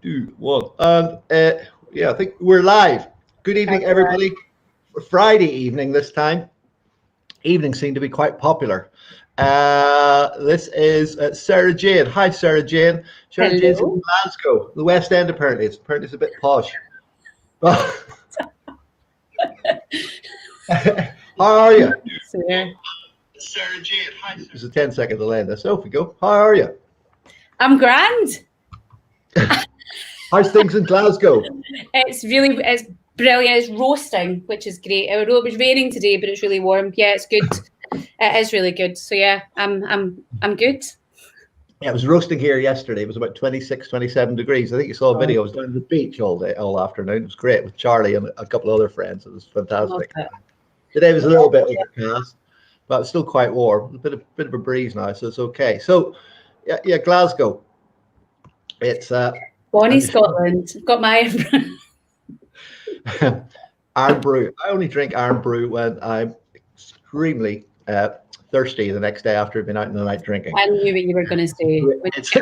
2, 1. Yeah, I think we're live. Good evening, everybody. Friday evening this time. Evenings seem to be quite popular. This is Sarah Jane. Hi, Sarah Jane. Sarah Jane's in Glasgow, the West End. Apparently, it's a bit posh. How are you? Sarah Jane. Hi. There's a 10-second delay in this. So, off we go. How are you? I'm grand. How's things in Glasgow? It's brilliant. It's roasting, which is great. It was raining today, but it's really warm. Yeah, it's good. It is really good. So yeah, I'm good. Yeah, it was roasting here yesterday. It was about 26, 27 degrees. I think you saw a video. I was down at the beach all afternoon. It was great with Charlie and a couple of other friends. It was fantastic. Today was a little bit overcast, but it's still quite warm. A bit of a breeze now, so it's okay. So yeah, Glasgow. It's Bonnie, Scotland. Got my Iron Brew. I only drink Iron Brew when I'm extremely thirsty the next day after I've been out in the night drinking. I knew what you were going to say. It's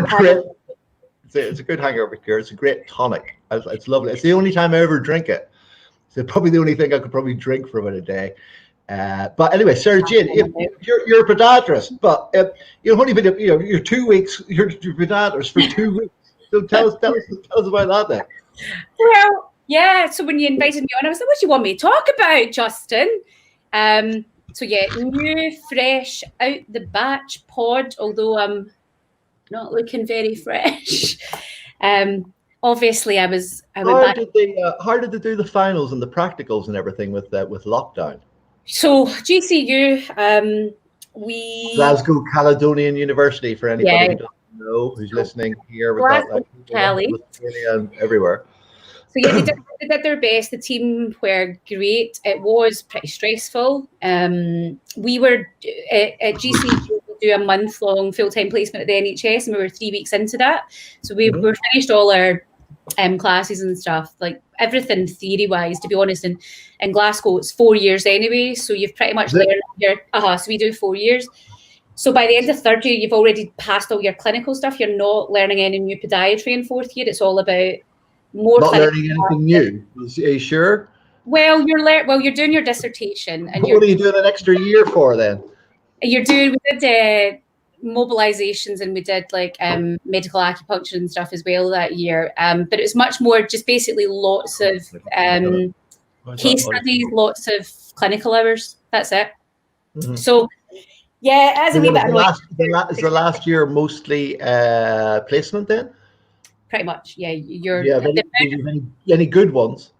a good hangover cure. It's a great tonic. It's lovely. It's the only time I ever drink it. It's probably the only thing I could probably drink from it a day. But anyway, Sarah Jane, you're a podiatrist, but you've only been you're 2 weeks. You're podiatrist for 2 weeks. So tell us about that then. Well, yeah. So when you invited me on, I was like, "What do you want me to talk about, Justin?" So yeah, new, fresh, out the batch pod. Although I'm not looking very fresh. Obviously, I went back. How did they do the finals and the practicals and everything with lockdown? So GCU, Glasgow Caledonian University, for anybody who doesn't know, who's listening here. We've got Australia and everywhere. So yeah, they did their best. The team were great. It was pretty stressful. We were at GCU do a month-long full-time placement at the NHS, and we were 3 weeks into that. So we were finished all our classes and stuff, like everything theory-wise. To be honest, in Glasgow, it's 4 years anyway. So you've pretty much learned so we do 4 years. So by the end of third year, you've already passed all your clinical stuff. You're not learning any new podiatry in fourth year. It's all about more. Not learning anything new. Are you sure? Well, you're doing your dissertation, and what are you doing an extra year for then? We did mobilizations, and we did like medical acupuncture and stuff as well that year. But it was much more just basically lots of case studies, lots of clinical hours. That's it. Mm-hmm. So yeah, as a wee bit is the last year mostly placement then? Pretty much, yeah. Any good ones?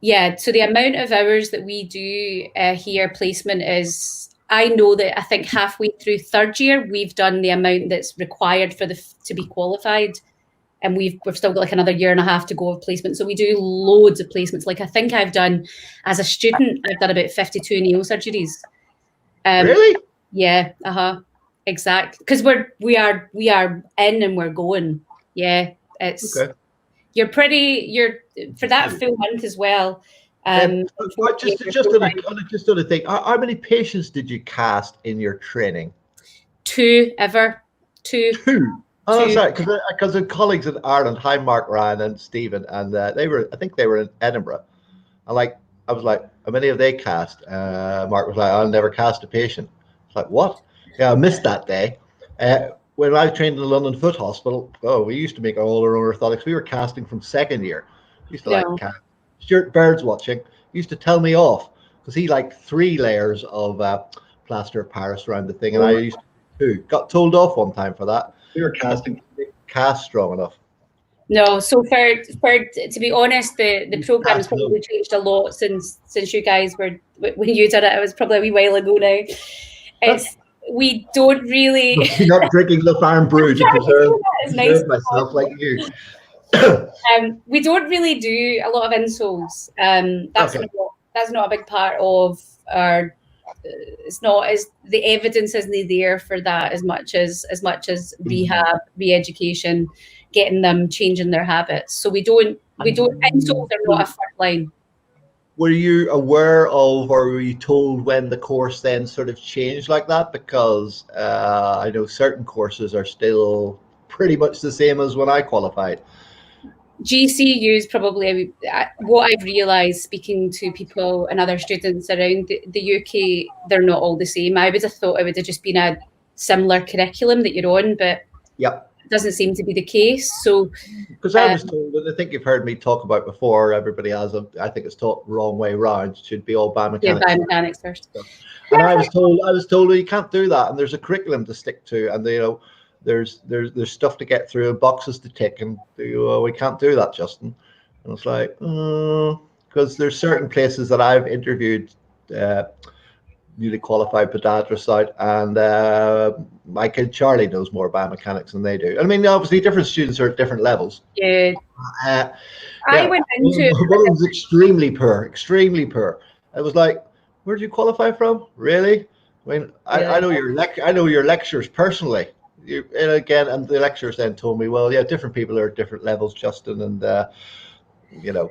Yeah, so the amount of hours that we do here placement is, I know that I think halfway through third year, we've done the amount that's required to be qualified. And we've still got like another year and a half to go of placement. So we do loads of placements. Like I think I've done, as a student, I've done about 52 nail surgeries. Really? Yeah, exactly. Because we are in and we're going. Yeah, it's okay. You're for that full month as well. Just on a thing, how many patients did you cast in your training? 2 ever. 2. Oh, that's right. Because the colleagues in Ireland, hi Mark, Ryan, and Stephen, and I think they were in Edinburgh. I was like, how many have they cast? Mark was like, I'll never cast a patient. It's like, what? Yeah, I missed that day. When I trained in the London Foot Hospital, we used to make all our own orthotics. We were casting from second year. We used to cast. Stuart Baird's watching. He used to tell me off because he liked 3 layers of plaster of Paris around the thing, and I used to 2. Got told off one time for that. We were casting cast strong enough. No, so for to be honest, the program has probably changed a lot since you guys were when you did it. It was probably a wee while ago now. We don't really. You're not drinking the Iron Brew to preserve myself like you. We don't really do a lot of insoles. That's not a big part of our. It's not as the evidence isn't there for that as much as rehab, re-education, getting them changing their habits. So we don't insoles are not a front line. Were you aware of, or were you told when the course then sort of changed like that? Because I know certain courses are still pretty much the same as when I qualified. GCU is probably what I've realised speaking to people and other students around the UK. They're not all the same. I would have thought it would have just been a similar curriculum that you're on, but it doesn't seem to be the case. So, because I was told, and I think you've heard me talk about before, everybody has, I think it's taught wrong way round. It should be all biomechanics. Yeah, biomechanics first. And I was told, well, you can't do that, and there's a curriculum to stick to, and there's stuff to get through and boxes to tick, and we can't do that, Justin. And it's like, because there's certain places that I've interviewed newly qualified podiatrists out, and my kid Charlie knows more biomechanics than they do. I mean, obviously, different students are at different levels. Yeah. I went into one was extremely poor. It was like, where did you qualify from? Really? I mean, I know your lectures personally. And the lecturers then told me, well, yeah, different people are at different levels, Justin, and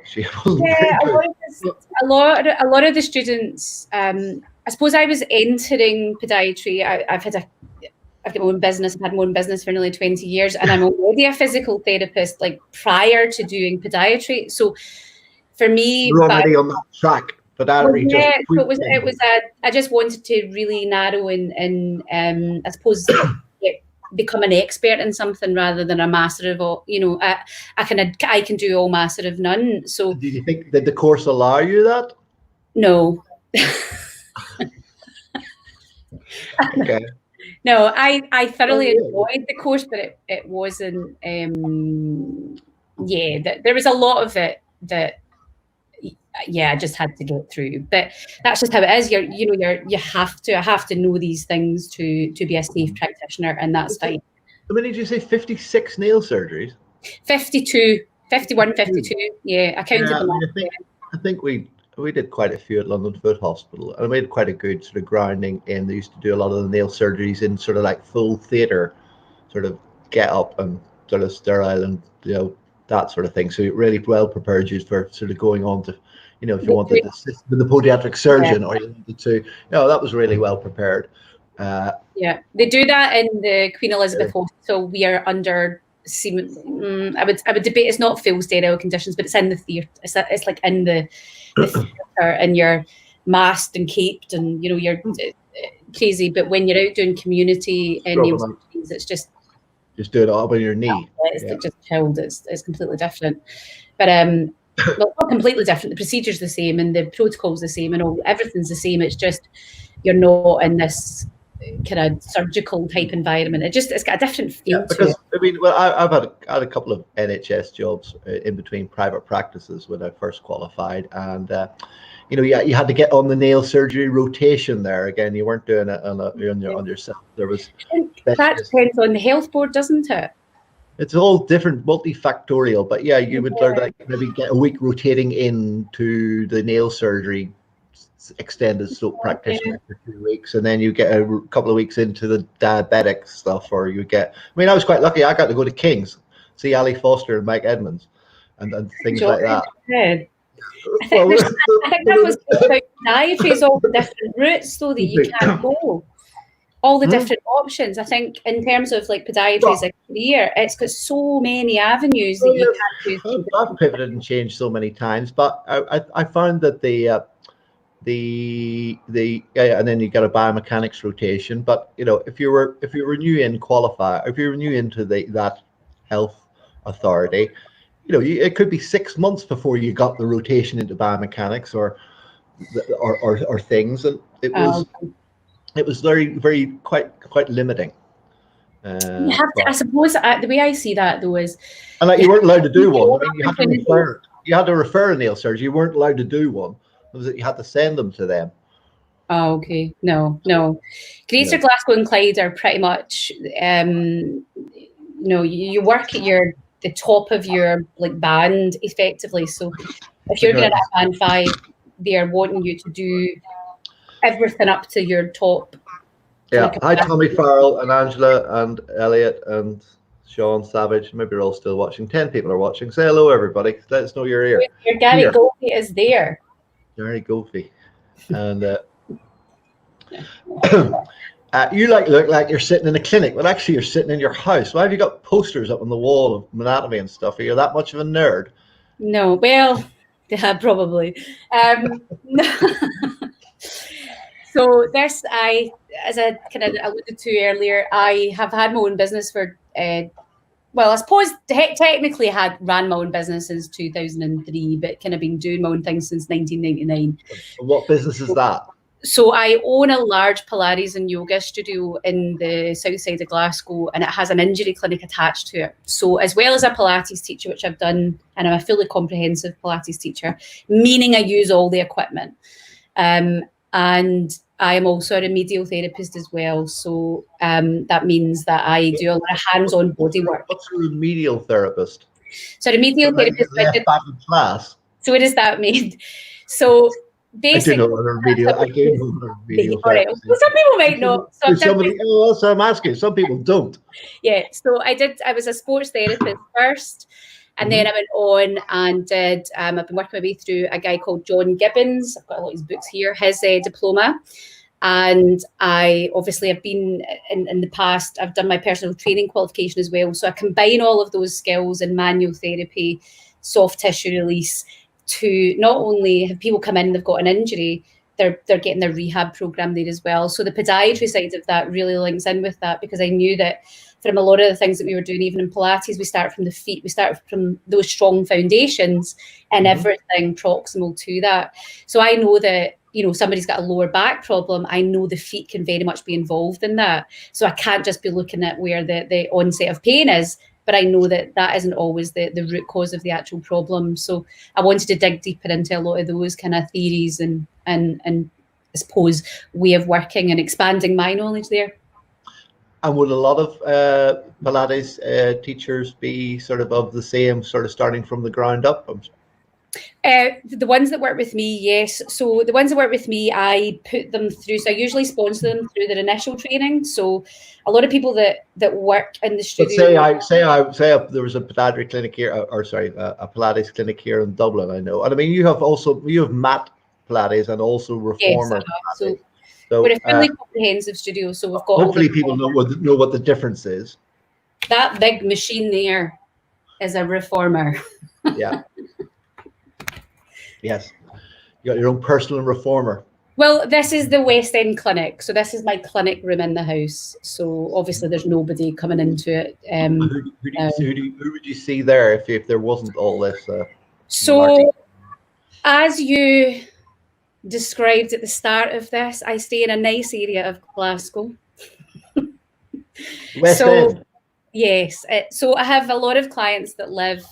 she wasn't very good. A lot of the students. I suppose I was entering podiatry. I've got my own business. I've had my own business for nearly 20 years, and I'm already a physical therapist, like prior to doing podiatry. So for me, you're already on that track. I just wanted to really narrow and I suppose become an expert in something rather than a master of all. I can do all master of none. So did you think, did the course allow you that? No. Okay. No, I thoroughly enjoyed the course, but it wasn't. There was a lot of it that. I just had to get through, but that's just how it is. You have to know these things to be a safe practitioner, and that's fine. I mean, did you say 56 nail surgeries? 51, 52. Yeah, I counted them up. I think we did quite a few at London Foot Hospital, and we had quite a good sort of grounding in. They used to do a lot of the nail surgeries in sort of like full theatre, sort of get up and sort of sterile and that sort of thing. So it really well prepared you for sort of going on to, if you wanted to assist with the podiatric surgeon, or you wanted to, that was really well prepared. They do that in the Queen Elizabeth Hospital. We are under. I would debate. It's not full sterile conditions, but it's in the theatre. It's like in the theatre, and you're masked and caped, and you're crazy. But when you're out doing community and nail surgeries, it's just do it all on your knee. It's just chilled. It's completely different, but well, not completely different. The procedure's the same, and the protocol's the same, and everything's the same. It's just you're not in this kind of surgical type environment. It's got a different feel to it. I mean, well, I've had a couple of NHS jobs in between private practices when I first qualified, and you had to get on the nail surgery rotation there. Again, you weren't doing it on yourself. There was that depends on the health board, doesn't it? It's all different, multifactorial, but you would learn, like, maybe get a week rotating into the nail surgery extended slope practitioner for 2 weeks, and then you get a couple of weeks into the diabetic stuff, or you get. I mean, I was quite lucky. I got to go to King's, see Ali Foster and Mike Edmonds, and things like that. I think that was about podiatry, is all the different routes, though, that you can go. All the different options. I think in terms of like podiatry as a career, it's got so many avenues that you can do. I've pivoted and changed so many times, but I found that and then you get a biomechanics rotation. But if you were new into that health authority, it could be 6 months before you got the rotation into biomechanics or things, and it was very, very quite limiting. You have to, I suppose, the way I see that though is, and like you weren't allowed to do one. I mean, you had to refer a nail surgeon. You weren't allowed to do one. It was that you had to send them to them. Oh, okay. No. Greater Glasgow and Clyde are pretty much, you work at the top of your like band effectively. So if you're going to band 5, they are wanting you to do everything up to your top. Yeah. Hi, Tommy Farrell and Angela and Elliot and Sean Savage. Maybe you're all still watching. 10 people are watching. Say hello, everybody. Let us know you're here. Your Gary Goldie is there. Gary Goldie. And You look like you're sitting in a clinic, but actually you're sitting in your house. Why have you got posters up on the wall of anatomy and stuff? Are you that much of a nerd? No, well, yeah, probably. No. So this, as I kind of alluded to earlier, I have had my own business for, well, I suppose technically ran my own business since 2003, but kind of been doing my own thing since 1999. What business is that? So I own a large Pilates and yoga studio in the south side of Glasgow, and it has an injury clinic attached to it. So as well as a Pilates teacher, which I've done, and I'm a fully comprehensive Pilates teacher, meaning I use all the equipment. And I am also a remedial therapist as well. So that means that I do a lot of hands-on body work. What's a remedial therapist? So remedial therapist. Back in class. So what does that mean? So basically, I do know what a remedial therapist is. Well, some people might not. So I'm asking. Some people don't. Yeah. So I was a sports therapist first. And then I went on and did, I've been working my way through a guy called John Gibbons. I've got a lot of his books here, his diploma. And I obviously have been in the past, I've done my personal training qualification as well. So I combine all of those skills in manual therapy, soft tissue release, to not only have people come in, they've got an injury, they're getting their rehab program there as well. So the podiatry side of that really links in with that, because I knew that from a lot of the things that we were doing, even in Pilates, we start from the feet, we start from those strong foundations and everything proximal to that. So I know that, you know, somebody's got a lower back problem, I know the feet can very much be involved in that. So I can't just be looking at where the onset of pain is, but I know that that isn't always the root cause of the actual problem. So I wanted to dig deeper into a lot of those kind of theories and I suppose way of working and expanding my knowledge there. And would a lot of Pilates teachers be sort of the same, sort of starting from the ground up? The ones that work with me, yes. So the ones that work with me, I put them through. So I usually sponsor them through their initial training. So a lot of people that work in the studio. But say there was a podiatry clinic here, a Pilates clinic here in Dublin. I know, and I mean you have mat Pilates and also reformer. Yes, so we're a fully comprehensive studio, so we've got. Hopefully, people know what the difference is. That big machine there is a reformer. Yeah. Yes, you got your own personal reformer. Well, this is the West End clinic, so this is my clinic room in the house. So obviously, there's nobody coming into it. Who would you see there if there wasn't all this? So, as you described at the start of this, I stay in a nice area of Glasgow. West End. Yes. So I have a lot of clients that live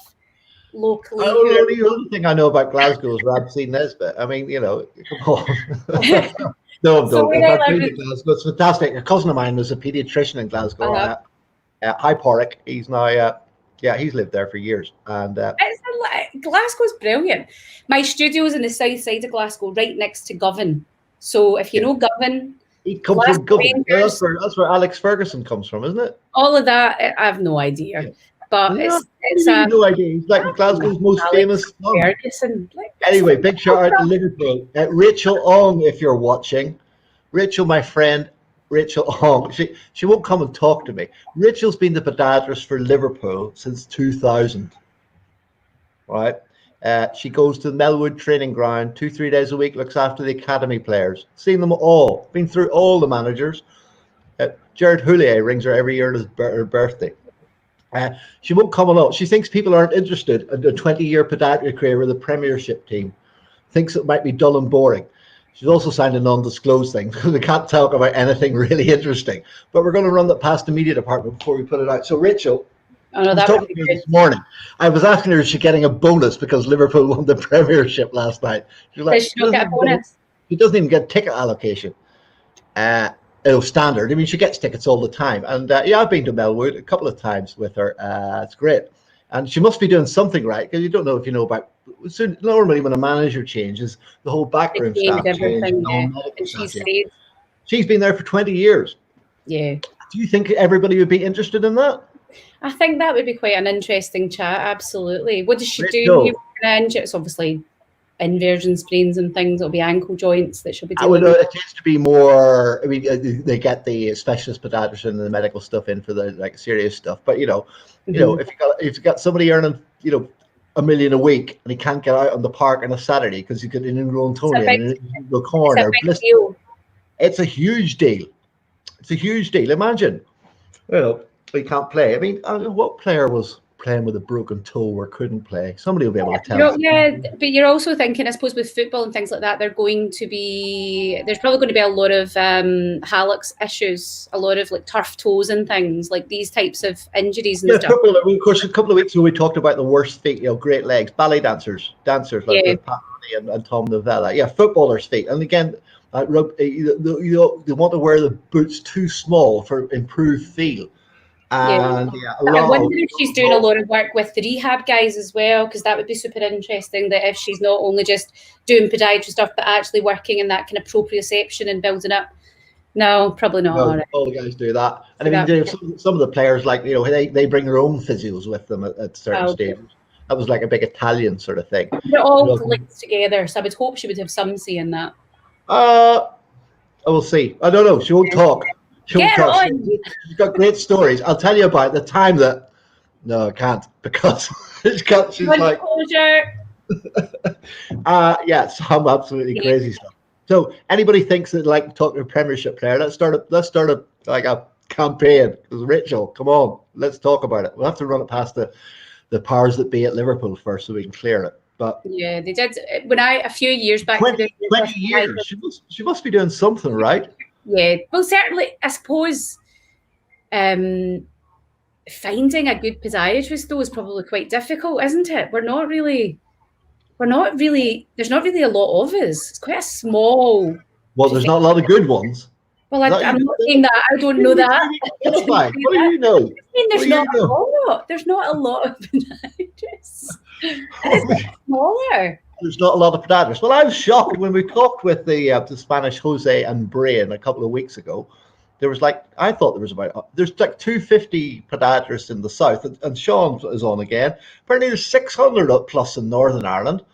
locally. The only thing I know about Glasgow is Ramsey Nesbitt. I mean, you know, come on. No, I'm joking. Glasgow, it's fantastic. A cousin of mine was a pediatrician in Glasgow. Hi, Porrick. He's now, he's lived there for years. And Glasgow's brilliant. My studio's in the south side of Glasgow, right next to Govan. So if you know Govan, he comes from Govan. That's where Alex Ferguson comes from, isn't it? All of that, I have no idea. Yeah. But it's no idea. He's like Glasgow's most famous. Anyway, big shout out to Liverpool. Rachel Ong, if you're watching. Rachel, my friend, Rachel Ong. She won't come and talk to me. Rachel's been the podiatrist for Liverpool since 2000. Right? She goes to the Melwood training ground 2-3 days a week, looks after the academy players. Seen them all. Been through all the managers. Jared Houllier rings her every year on her birthday. She won't come along. She thinks people aren't interested in a 20-year podiatry career with a Premiership team. Thinks it might be dull and boring. She's also signed a non-disclosed thing because we can't talk about anything really interesting. But we're going to run that past the media department before we put it out. So Rachel, I was talking to her this morning. I was asking her, is she getting a bonus because Liverpool won the Premiership last night? She's like, she don't get a bonus. She doesn't even get ticket allocation. Standard. I mean, she gets tickets all the time. And I've been to Melwood a couple of times with her. It's great. And she must be doing something right, because you don't know if you know about. So normally, when a manager changes, the whole backroom staff changes. She's been there for 20 years. Yeah. Do you think everybody would be interested in that? I think that would be quite an interesting chat. Absolutely. What does she do? It's obviously inversion sprains and things. It'll be ankle joints that she'll be I would dealing know with. it tends to be more. I mean, they get the specialist podiatrist and the medical stuff in for the like serious stuff. But if you got somebody earning $1 million a week and he can't get out on the park on a Saturday because he's got an ingrown toenail and an ingrown corn or blister, it's a huge deal. It's a huge deal. Imagine, he can't play. I mean, what player was playing with a broken toe or couldn't play? Somebody will be able to tell. But you're also thinking, I suppose, with football and things like that, there's probably going to be a lot of hallux issues, a lot of like turf toes and things like these types of injuries and stuff. Football. I mean, of course, a couple of weeks ago we talked about the worst feet. Great legs, ballet dancers like Pat and Tom Novella. Yeah, footballers' feet. And again, they want to wear the boots too small for improved feel. And I wonder if she's doing a lot of work with the rehab guys as well, because that would be super interesting, that if she's not only just doing podiatry stuff but actually working in that kind of proprioception and building up. No, probably not. No, all the guys do that. And I mean, some of the players, like, they bring their own physios with them at certain stages. That was like a big Italian sort of thing. They're all linked together, so I would hope she would have some say in that. I will see. I don't know. She won't talk. She's got great stories. I'll tell you about the time that. No, I can't, because she's like. Some absolutely crazy stuff. So anybody thinks that like talking to a Premiership player, let's start a campaign. Rachel, come on, let's talk about it. We'll have to run it past the powers that be at Liverpool first so we can clear it. But yeah, they did when a few years back. 20 years. She must be doing something right. Yeah, well, certainly, I suppose finding a good podiatrist though is probably quite difficult, isn't it? There's not really a lot of us. It's quite a small. Well, there's not a lot of good ones. Well, I'm not saying that. I don't know that. That's fine. What do you know? I mean, there's not a lot. There's not a lot of podiatrists. It's smaller. There's not a lot of podiatrists. Well, I was shocked when we talked with the Spanish Jose and Brian a couple of weeks ago. There was there's like 250 podiatrists in the south, and Sean is on again. Apparently there's 600 up plus in Northern Ireland.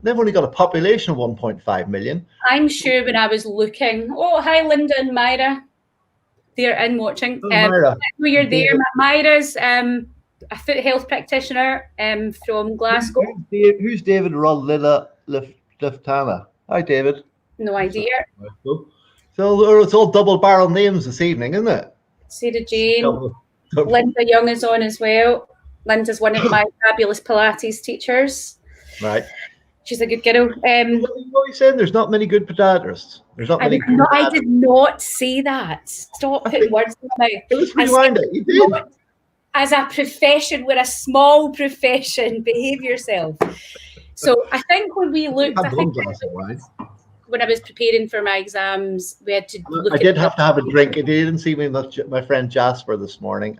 They've only got a population of 1.5 million. I'm sure when I was looking, hi Linda and Myra, they're in watching. Myra. You're there. Myra's a foot health practitioner from Glasgow. Who's David Liftana? Hi, David. No idea. So it's all double barrel names this evening, isn't it? Sarah Jane. Linda Young is on as well. Linda's one of my fabulous Pilates teachers. Right. She's a good girl. What are you saying? There's not many good podiatrists. There's not many. I did not say that. Stop putting words in my mouth. Let's rewind it. You did. As a profession, we're a small profession. Behave yourself. So I think when we looked, when I was preparing for my exams, we had to look. I did have to have a drink. I didn't see my friend Jasper this morning.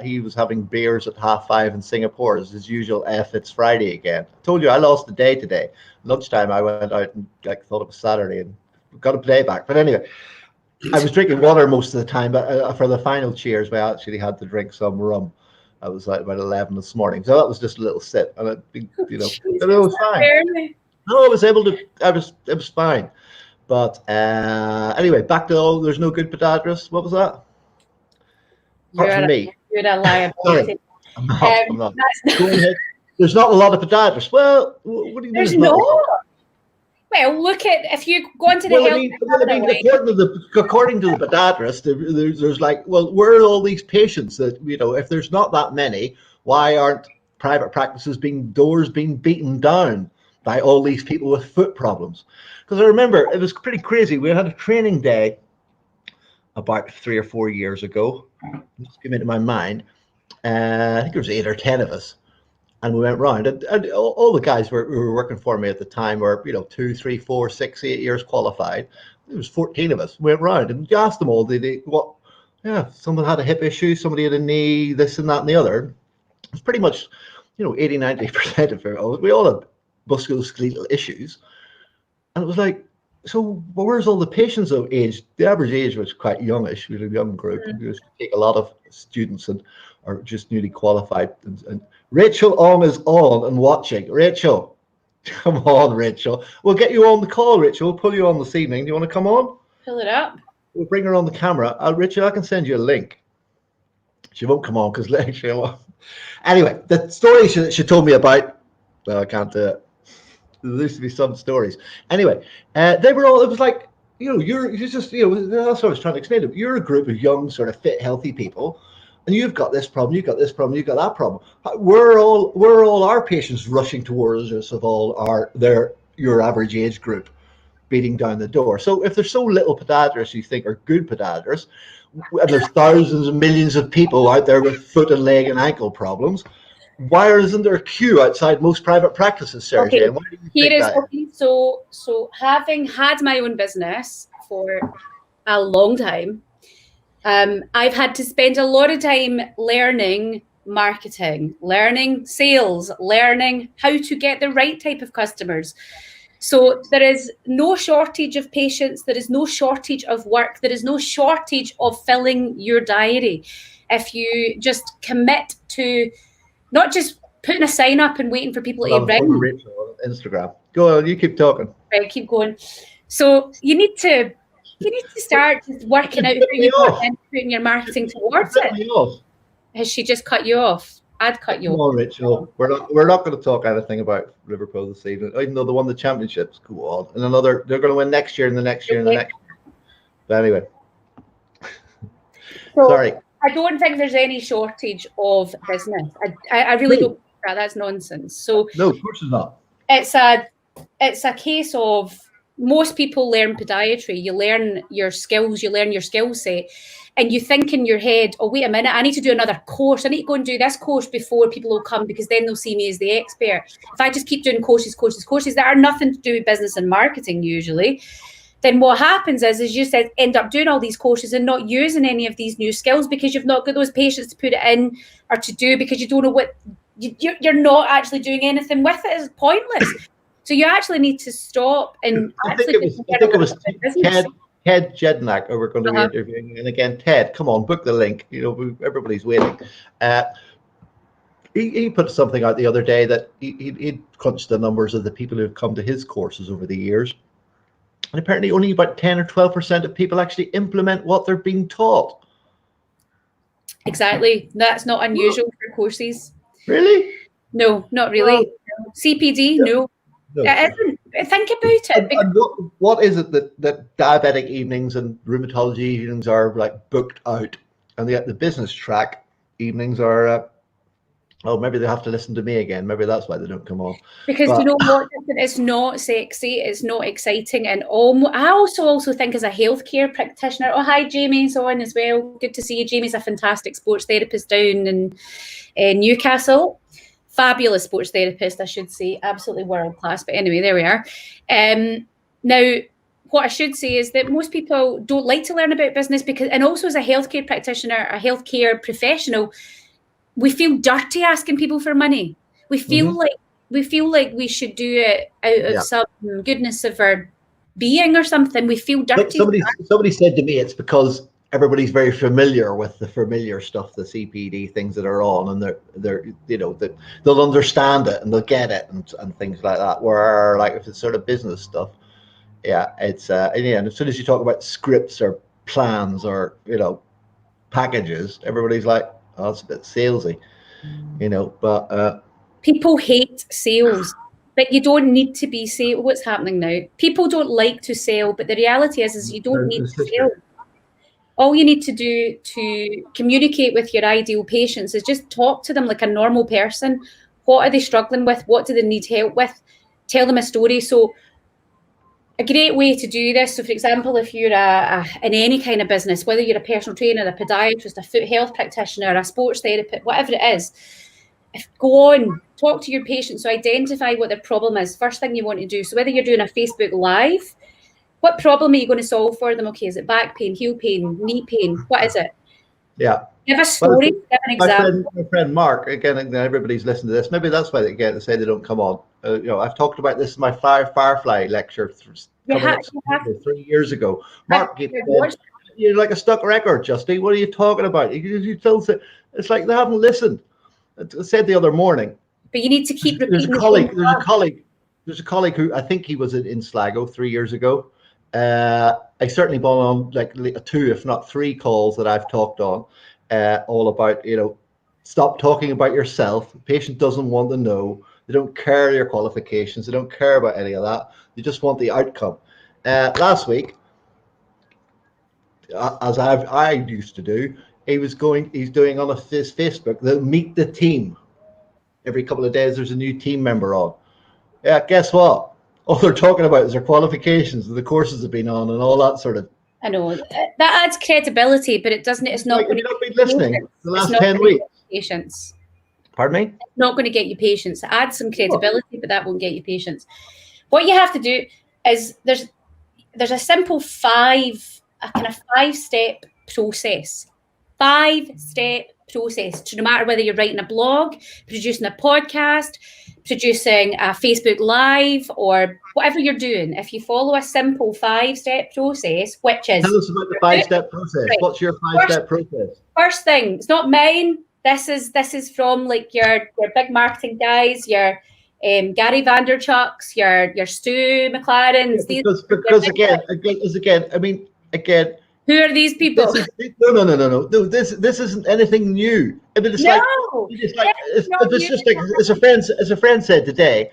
He was having beers at 5:30 in Singapore. As his usual, it's Friday again. I told you I lost a day today. Lunchtime, I went out and thought it was Saturday and got a day back. But anyway, I was drinking water most of the time. But for the final cheers, we actually had to drink some rum. I was like about 11 this morning, so that was just a little sip, and but it was fine. No, I was able to. It was fine. But anyway, back to there's no good podiatrists. What was that? Apart from me. You're a liability. I'm not. Go ahead. There's not a lot of podiatrists. Well, what do you mean? There's not. Well, look at if you go into the according to the podiatrist, there's where are all these patients that if there's not that many, why aren't private practices doors being beaten down by all these people with foot problems? Because I remember it was pretty crazy. We had a training day about 3 or 4 years ago. Just came into my mind. I think there was 8 or 10 of us. And we went round, and all the guys who were working for me at the time were, 2, 3, 4, 6, 8 years qualified. There was 14 of us. We went round and asked them all, someone had a hip issue, somebody had a knee, this and that and the other. It was pretty much, 80, 90% of it. We all had musculoskeletal issues. And it was like, so where's all the patients of age? The average age was quite youngish. We were a young group. We used to take a lot of students and are just newly qualified. And Rachel Ong is on and watching. Rachel, Come on, Rachel. We'll get you on the call, Rachel. We'll pull you on this evening. Do you want to come on? Pull it up. We'll bring her on the camera. Rachel, I can send you a link. She won't come on because she won't. Anyway, the story she told me about, well, I can't do it. There used to be some stories. Anyway, they were all, it was like, you're just, that's what I was trying to explain to you. You're a group of young, sort of fit, healthy people, and you've got this problem, you've got this problem, you've got that problem. We're all our patients rushing towards us of all your average age group beating down the door. So if there's so little podiatrists you think are good podiatrists, and there's thousands and millions of people out there with foot and leg and ankle problems, why isn't there a queue outside most private practices, Sarah Jane? Why do you think that? Okay. So having had my own business for a long time, I've had to spend a lot of time learning marketing, learning sales, learning how to get the right type of customers. So there is no shortage of patients. There is no shortage of work. There is no shortage of filling your diary. If you just commit to not just putting a sign up and waiting for people to ring. Rachel on Instagram. Go on, you keep talking. Right, keep going. So you need to start working out who you want and putting your marketing towards it. Has she just cut you off? I'd cut you off. Come on, Rachel. We're not going to talk anything about Liverpool this evening, even though they won the championships. Go on. And they're going to win next year and the next year and the next year. But anyway. So, sorry. I don't think there's any shortage of business. I really don't think that. That's nonsense. So no, of course it's not. It's a case of most people learn podiatry. You learn your skills, you learn your skill set, and you think in your head, oh, wait a minute, I need to do another course. I need to go and do this course before people will come, because then they'll see me as the expert. If I just keep doing courses that are nothing to do with business and marketing usually, then what happens is you said, end up doing all these courses and not using any of these new skills because you've not got those patients to put it in or to do, because you don't know what, you're not actually doing anything with it. It's pointless. So you actually need to stop and I think it was Ted Jednak who we're going to be interviewing. And again, Ted, come on, book the link. Everybody's waiting. He put something out the other day that he'd crunched the numbers of the people who've come to his courses over the years. And apparently only about 10 or 12% of people actually implement what they're being taught. Exactly. That's not unusual for courses. Really? No, not really. Well, CPD, no. It isn't. Think about it. And what is it that diabetic evenings and rheumatology evenings are like booked out, and the business track evenings are maybe they have to listen to me again. Maybe that's why they don't come on. Because you know what? It's not sexy. It's not exciting. And I also think as a healthcare practitioner, hi, Jamie's on as well. Good to see you. Jamie's a fantastic sports therapist down in Newcastle. Fabulous sports therapist, I should say. Absolutely world class. But anyway, there we are. Now, what I should say is that most people don't like to learn about business and also as a healthcare practitioner, a healthcare professional, we feel dirty asking people for money. We feel like we should do it out of some goodness of our being or something. We feel dirty. Somebody said to me, it's because everybody's very familiar with the familiar stuff, the CPD things that are on, and they'll understand it and they'll get it and things like that. Where like if it's sort of business stuff, it's and as soon as you talk about scripts or plans or packages, everybody's like, oh, it's a bit salesy, but people hate sales. But you don't need to be sales. What's happening now? People don't like to sell, but the reality is you don't need to sell. All you need to do to communicate with your ideal patients is just talk to them like a normal person. What are they struggling with? What do they need help with? Tell them a story. So a great way to do this, so for example, if you're in any kind of business, whether you're a personal trainer, a podiatrist, a foot health practitioner, a sports therapist, whatever it is, go on, talk to your patients, so identify what their problem is. First thing you want to do, so whether you're doing a Facebook Live, what problem are you going to solve for them? Okay, is it back pain, heel pain, knee pain? What is it? Yeah. Give a story, give an example. My friend Mark, again, everybody's listening to this. Maybe that's why they say they don't come on. I've talked about this in my Firefly lecture 3 years ago. Mark, you're like a stuck record, Justy. What are you talking about? You still say, it's like they haven't listened. I said the other morning. But you need to keep repeating. There's a colleague there's a colleague who I think he was in Sligo 3 years ago. I certainly been on like 2, if not 3 calls that I've talked on, all about, stop talking about yourself. The patient doesn't want to know. They don't care your qualifications. They don't care about any of that. They just want the outcome. Last week, as I used to do, he's doing on his Facebook the meet the team. Every couple of days, there's a new team member on. Yeah, guess what? All they're talking about is their qualifications, the courses they've been on, and all that sort of. I know that adds credibility, but it doesn't. It's not. Like, have you not been listening the last 10 weeks? Patients. Pardon me? It's not going to get you patients. It adds some credibility, but that won't get you patients. What you have to do is there's a simple 5-step process. 5-step process to no matter whether you're writing a blog, producing a podcast, producing a Facebook Live, or whatever you're doing. If you follow a simple 5-step process, which is... Tell us about the 5-step process. Right. What's your 5-step process? First thing, it's not mine. This is from like your big marketing guys, your Gary Vanderchucks, your Stu McLarens. Because again, I mean, who are these people? No. This isn't anything new. I mean, as a friend said today,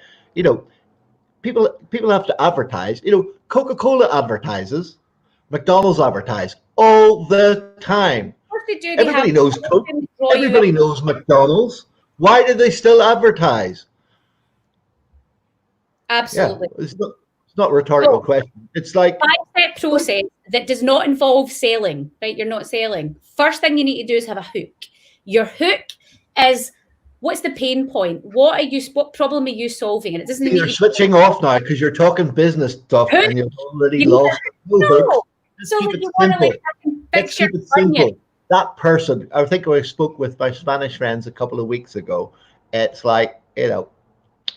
people have to advertise. Coca-Cola advertises, McDonald's advertise all the time. Of course they do. Everybody knows Coke. Everybody knows McDonald's. Why do they still advertise? Absolutely. Yeah, it's not a rhetorical question. It's like 5-step process that does not involve selling, right? You're not selling. First thing you need to do is have a hook. Your hook is, what's the pain point? What problem are you solving? And it doesn't mean you're switching off now because you're talking business stuff and you've already lost it. No. So keep it simple. Let's keep it simple. That person, I think I spoke with my Spanish friends a couple of weeks ago. It's like, the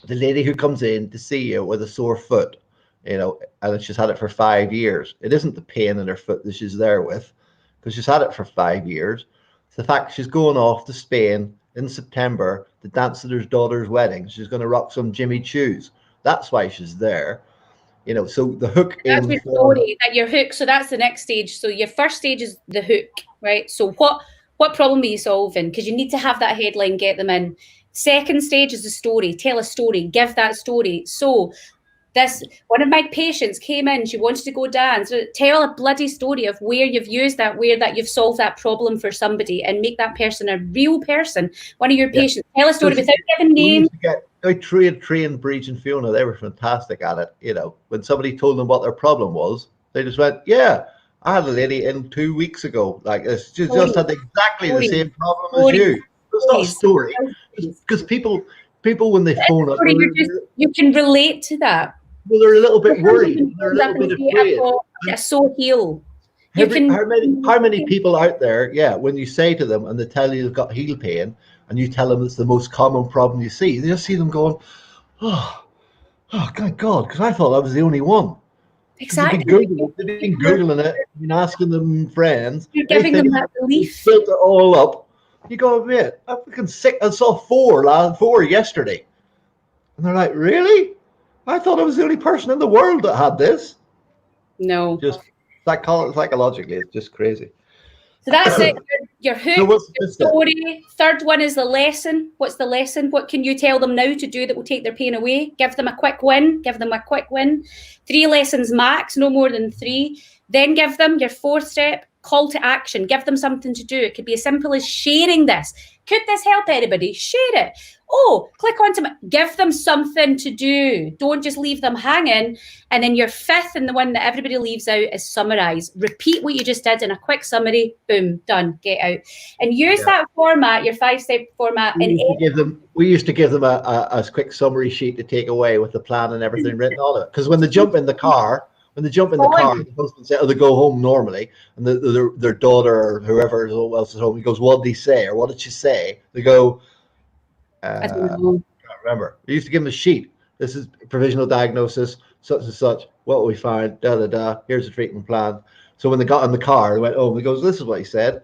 lady who comes in to see you with a sore foot, and she's had it for 5 years. It isn't the pain in her foot that she's there with, because she's had it for 5 years. It's the fact she's going off to Spain in September to dance at her daughter's wedding. She's going to rock some Jimmy Choos. That's why she's there. So the hook is... That's your story, your hook. So that's the next stage. So your first stage is the hook, right? So what problem are you solving? Because you need to have that headline, get them in. Second stage is the story. Tell a story. Give that story. So one of my patients came in, she wanted to go dance. Tell a bloody story of where you've used that, where that you've solved that problem for somebody, and make that person a real person, one of your patients. Tell a story without giving names. I trained Breach and Fiona. They were fantastic at it. When somebody told them what their problem was, they just went, yeah, I had a lady in 2 weeks ago like this. She just had exactly the same problem as you. It's not a story. Because people when they phone up, you can relate to that. Well, they're a little bit worried. They're a little bit afraid. So heal. How many people out there? Yeah, when you say to them and they tell you they've got heel pain, and you tell them it's the most common problem you see, they just see them going, oh, God, because I thought I was the only one. Exactly. They've been Googling it, been asking them friends. You're giving them that belief. Built it all up. You go, man, I'm fucking sick. I saw 4 yesterday. And they're like, really? I thought I was the only person in the world that had this. No. Just psychologically, it's just crazy. So that's it. Your hook, your story. Third one is the lesson. What's the lesson? What can you tell them now to do that will take their pain away? Give them a quick win. 3 lessons max, no more than 3. Then give them your 4th step, call to action. Give them something to do. It could be as simple as sharing this. Could this help anybody? Share it. Oh, click onto it. Give them something to do. Don't just leave them hanging. And then your 5th, and the one that everybody leaves out, is summarize. Repeat what you just did in a quick summary. Boom, done. Get out. And use that format, your 5-step format. We used to give them a quick summary sheet to take away with the plan and everything written on it. Because when they jump in the car, the husband said, they go home normally, and their daughter or whoever else is home, he goes, what did he say? Or what did she say? They go, I can't remember. We used to give them a sheet. This is provisional diagnosis, such and such. What will we find? Da, da, da. Here's the treatment plan. So when they got in the car, they went, oh, he goes, this is what he said.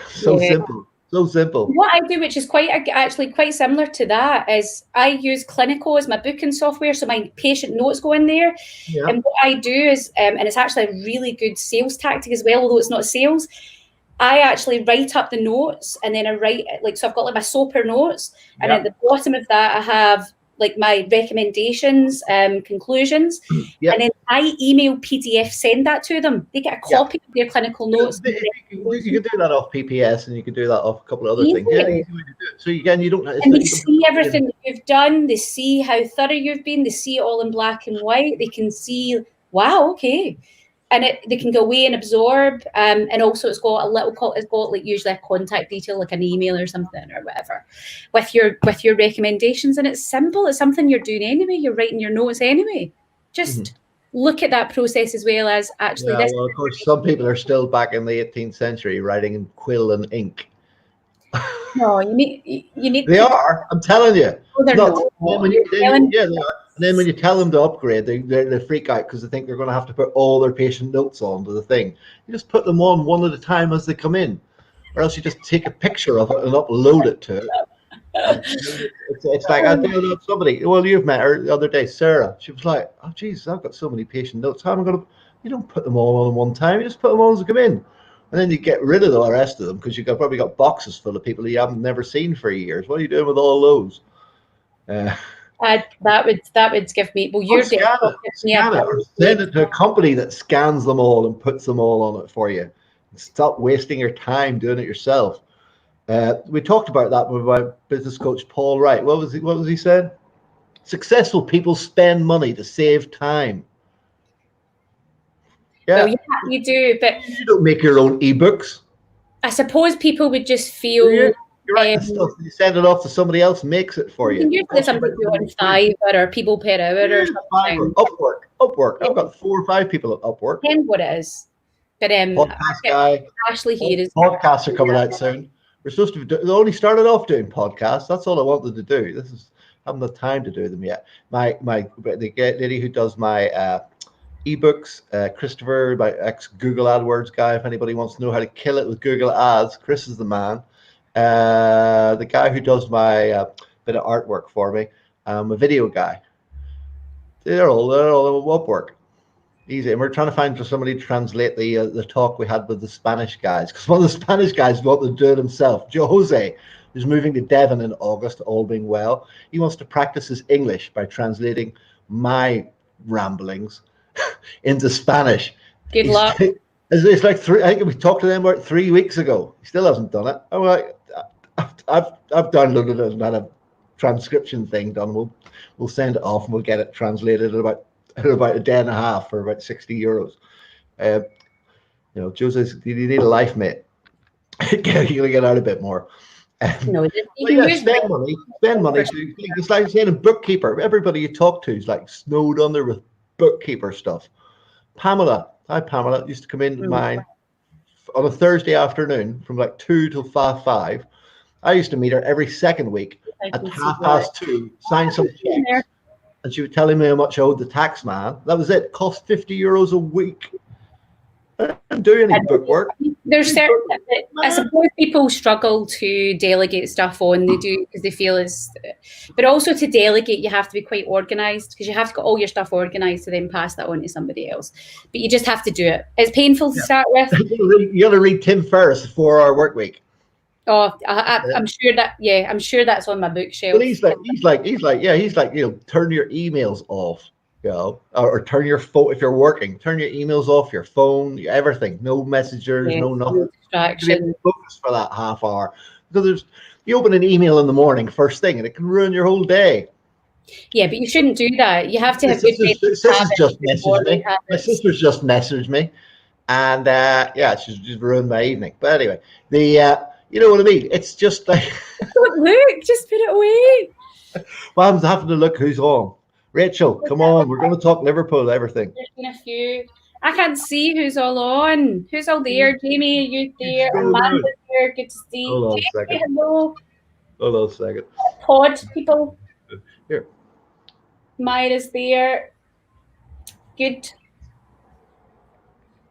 So simple. So simple. What I do, which is actually quite similar to that, is I use Clinical as my booking software, so my patient notes go in there. Yeah. And what I do is, and it's actually a really good sales tactic as well, although it's not sales. I actually write up the notes, and then I write so I've got like my SOPR notes, and at the bottom of that I have like my recommendations, conclusions, and then I email PDF, send that to them. They get a copy of their clinical notes. You can do that off PPS, and you can do that off a couple of other things. Yeah, easy way to do it. So again, you don't. And they see everything that you've done. They see how thorough you've been. They see it all in black and white. They can see, wow, okay. And they can go away and absorb. And also it's got like usually a contact detail, like an email or something or whatever, with your recommendations. And it's simple. It's something you're doing anyway. You're writing your notes anyway. Just look at that process as well as actually this. Well, of course, some people are still back in the 18th century writing in quill and ink. No, you need. They are. I'm telling you. Oh, they're not. They are. And then when you tell them to upgrade, they freak out because they think they're going to have to put all their patient notes onto the thing. You just put them on one at a time as they come in, or else you just take a picture of it and upload it to it. It's like I do somebody. Well, you've met her the other day, Sarah. She was like, "Oh, Jesus, I've got so many patient notes. How am I going to?" You don't put them all on one time. You just put them all as they come in, and then you get rid of the rest of them because you've probably got boxes full of people you haven't never seen for years. What are you doing with all those? That would give me. Well, you're scan it, or send it to a company that scans them all and puts them all on it for you. Stop wasting your time doing it yourself. We talked about that with my business coach Paul Wright. What was he saying? Successful people spend money to save time. Yeah, well, you do, but you don't make your own ebooks. I suppose people would just feel. You're right. Stuff you send it off to somebody else makes it for you. Usually somebody do on Fiverr or people per hour or something. Upwork. I've got 4 or 5 people at Upwork. Depends what it is. But podcast guy. Ashley here is. Podcasts are coming out soon. We're supposed to. They only started off doing podcasts. That's all I wanted to do. I haven't the time to do them yet. The lady who does my ebooks, Christopher, my ex Google AdWords guy. If anybody wants to know how to kill it with Google Ads, Chris is the man. The guy who does my bit of artwork for me, a video guy. They're all Upwork. Easy. And we're trying to find for somebody to translate the talk we had with the Spanish guys, because one of the Spanish guys wanted to do it himself. Jose, who's moving to Devon in August, all being well. He wants to practice his English by translating my ramblings into Spanish. Good luck. It's like I think we talked to them about 3 weeks ago. He still hasn't done it. I'm like, I've downloaded it and had a transcription thing done. We'll send it off and we'll get it translated in about a day and a half for about €60. Jose, you need a life mate. You're gonna get out a bit more. No, spend money. It's like saying a bookkeeper. Everybody you talk to is like snowed under with bookkeeper stuff. Pamela. Hi, Pamela. Used to come in mine on a Thursday afternoon from like 2 till 5. I used to meet her every second week at 2:30, sign some checks, and she was telling me how much I owed the tax man. That was it. Cost €50 a week. I don't do any book work. There's certain. I suppose people struggle to delegate stuff on. They do because they feel but also to delegate, you have to be quite organised because you have to get all your stuff organised to then pass that on to somebody else. But you just have to do it. It's painful to start with. You got to read Tim Ferriss' 4-Hour Work Week. Oh, I'm sure that. Yeah, I'm sure that's on my bookshelf. But he's like, turn your emails off. Or turn your phone if you're working. Turn your emails off, your phone, everything. No messengers, no nothing. No distraction. Focus for that half hour. Because you open an email in the morning first thing, and it can ruin your whole day. Yeah, but you shouldn't do that. You have to have good. My sister's just messaged me, and she's just ruined my evening. But anyway, you know what I mean. It's just like don't look, just put it away. Well, I'm having to look who's on. Rachel, come on. We're going to talk Liverpool, everything. There's been a few. I can't see who's all on. Who's all there? Jamie, are you there? Amanda's there. Good to see. Hold on a second. Hello. Hold on a second. Pod people. Here. Myra's there. Good.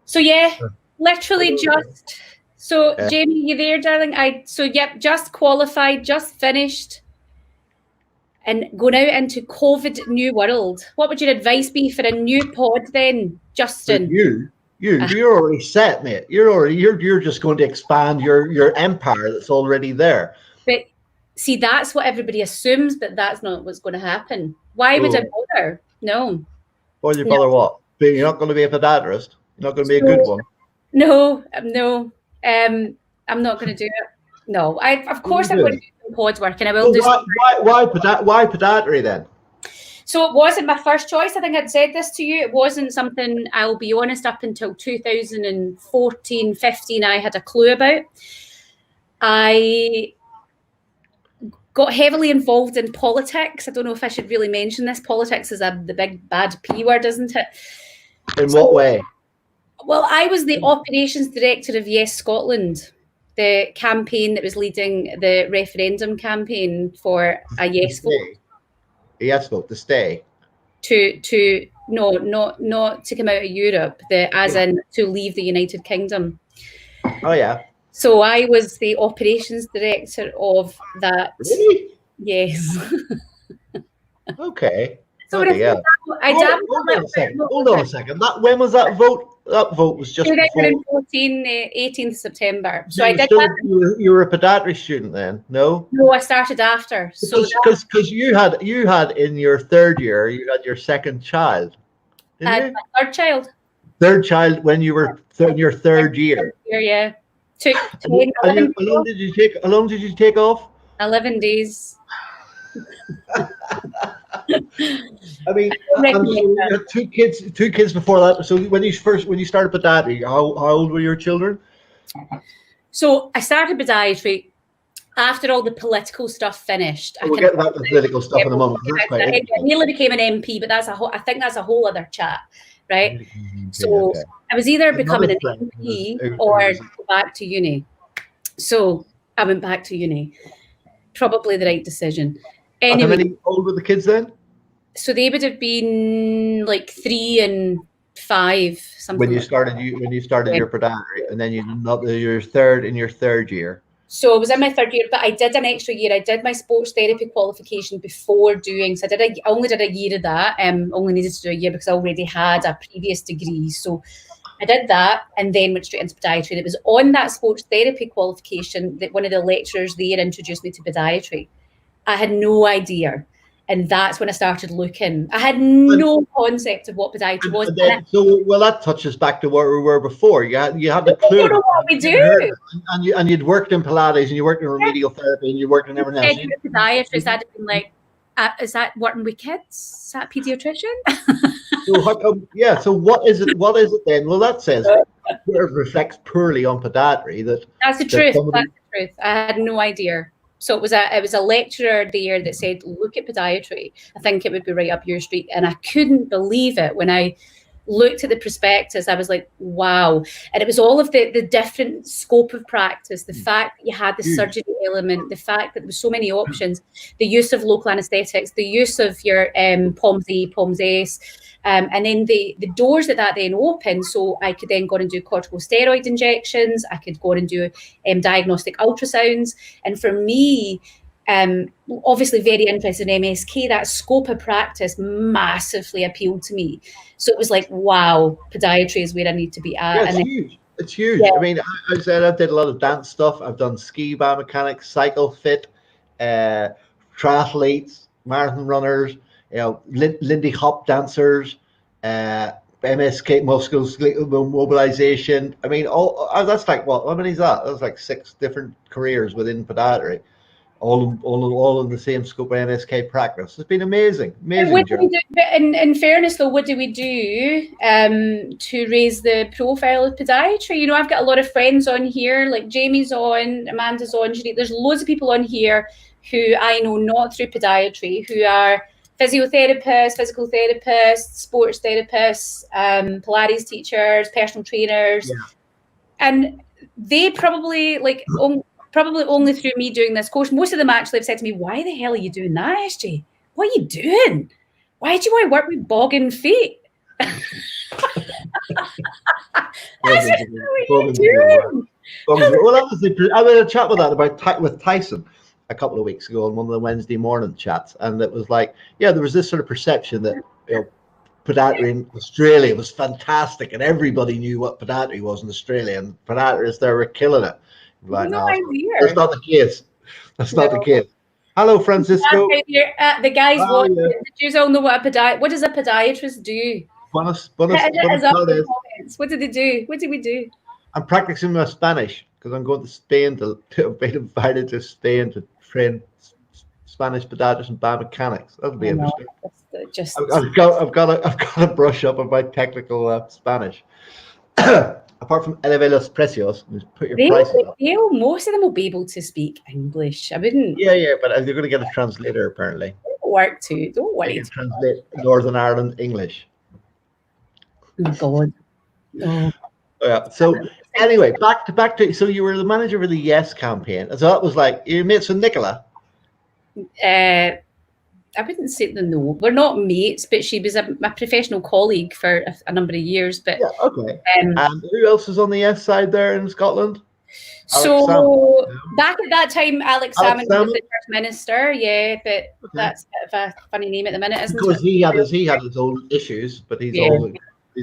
So, yeah, literally just So, Jamie, you there, darling? Yep, just qualified, just finished, and going out into COVID new world. What would your advice be for a new pod then, Justin? You're already set, mate. You're just going to expand your empire that's already there. But see, that's what everybody assumes, but that's not what's going to happen. Why would I bother? No. Why would you bother what? You're not going to be a podiatrist. You're not going to be a good one. No. I'm not going to do it. No, of course I'm going to do some pod work, and I will do. Why podiatry then? So it wasn't my first choice. I think I'd said this to you. It wasn't something, I'll be honest, up until 2014, 15, I had a clue about. I got heavily involved in politics. I don't know if I should really mention this. Politics is the big bad P word, isn't it? In what way? Well, I was the operations director of Yes Scotland, the campaign that was leading the referendum campaign for a yes vote. Yes vote to stay. No, not to come out of Europe. As in to leave the United Kingdom. Oh yeah. So I was the operations director of that. Really? Yes. Okay. So hold on a second. When was that vote? That vote was just 2014, 18th September. So I did. You were a podiatry student then? No. No, I started after. So because you had in your third year, you had your second child. I had my third child. Third child when you were in your third year. Yeah. Took 10, how long did you take off? 11 days. I mean, you had two kids before that. So when you started podiatry, how old were your children? So I started podiatry after all the political stuff finished. We'll get back to the political stuff in a moment. I nearly became an MP, but I think that's a whole other chat, right? So I was either becoming an MP or go back to uni. So I went back to uni. Probably the right decision. Anyway, how many old were the kids then? So they would have been like 3 and 5, something. When you started your podiatry, and then your third year. So I was in my third year, but I did an extra year. I did my sports therapy qualification before doing. So I only did a year of that. Only needed to do a year because I already had a previous degree. So I did that and then went straight into podiatry. And it was on that sports therapy qualification that one of the lecturers there introduced me to podiatry. I had no idea. And that's when I started looking. I had no concept of what podiatry was. That touches back to where we were before. You had the clue. I don't know what we do. And you'd worked in Pilates and you worked in remedial therapy and you worked in everything else. Podiatrist, I'd have been like, is that working with kids? Is that a pediatrician? So what is it then? Well, that says it reflects poorly on podiatry. That's the truth. That's the truth. I had no idea. So it was a lecturer there that said, look at podiatry. I think it would be right up your street. And I couldn't believe it when I looked at the prospectus. I was like, wow. And it was all of the different scope of practice, the fact that you had the surgery element, the fact that there were so many options, the use of local anesthetics, the use of your POMS-A, POMS-S, and then the doors that then opened. So I could then go and do corticosteroid injections. I could go and do diagnostic ultrasounds. And for me, obviously very interested in MSK, that scope of practice massively appealed to me. So it was like, wow, podiatry is where I need to be at. Yeah, huge. It's huge. Yeah. I mean, I said I did a lot of dance stuff. I've done ski biomechanics, cycle fit, triathletes, marathon runners, Lindy Hop dancers, MSK, musculoskeletal mobilization. I mean, that's like what? How many is that? That's like 6 different careers within podiatry. All in the same scope of MSK practice. It's been amazing. In fairness, though, what do we do to raise the profile of podiatry? I've got a lot of friends on here, like Jamie's on, Amanda's on. There's loads of people on here who I know not through podiatry, who are physiotherapists, physical therapists, sports therapists, Pilates teachers, personal trainers, and they probably only through me doing this course. Most of them actually have said to me, why the hell are you doing that, SJ? What are you doing? Why do you want to work with bogging feet? I said, what are you doing? Well, that was I had a chat with that with Tyson a couple of weeks ago on one of the Wednesday morning chats, and it was like, yeah, there was this sort of perception that podiatry in Australia was fantastic, and everybody knew what podiatry was in Australia, and podiatrists there were killing it. Like, No no, idea. that's not the case. That's not the case. Hello, Francisco. The guys watching. Yeah. Do you all know what what does a podiatrist do? Bonus, what did they do? What did we do? I'm practicing my Spanish because I'm going to Spain I've been invited to Spain to train Spanish podiatrists and biomechanics. That'll be interesting. I've got to brush up on my technical Spanish. Apart from eleve los precios, put your prices up. Most of them will be able to speak English. I wouldn't. Yeah, but they're going to get a translator apparently. Don't work too. Don't worry. They can translate Northern Ireland English. Oh God. Oh. Yeah. So anyway, back to. So you were the manager of the Yes campaign. So that was like your mates with Nicola. I wouldn't say no. We're not mates, but she was my professional colleague for a number of years. But yeah, okay. And who else was on the Yes side there in Scotland? So back at that time, Alex Salmon was the first minister. Yeah, but that's a bit of a funny name at the minute, isn't it? Because he had his own issues, but he's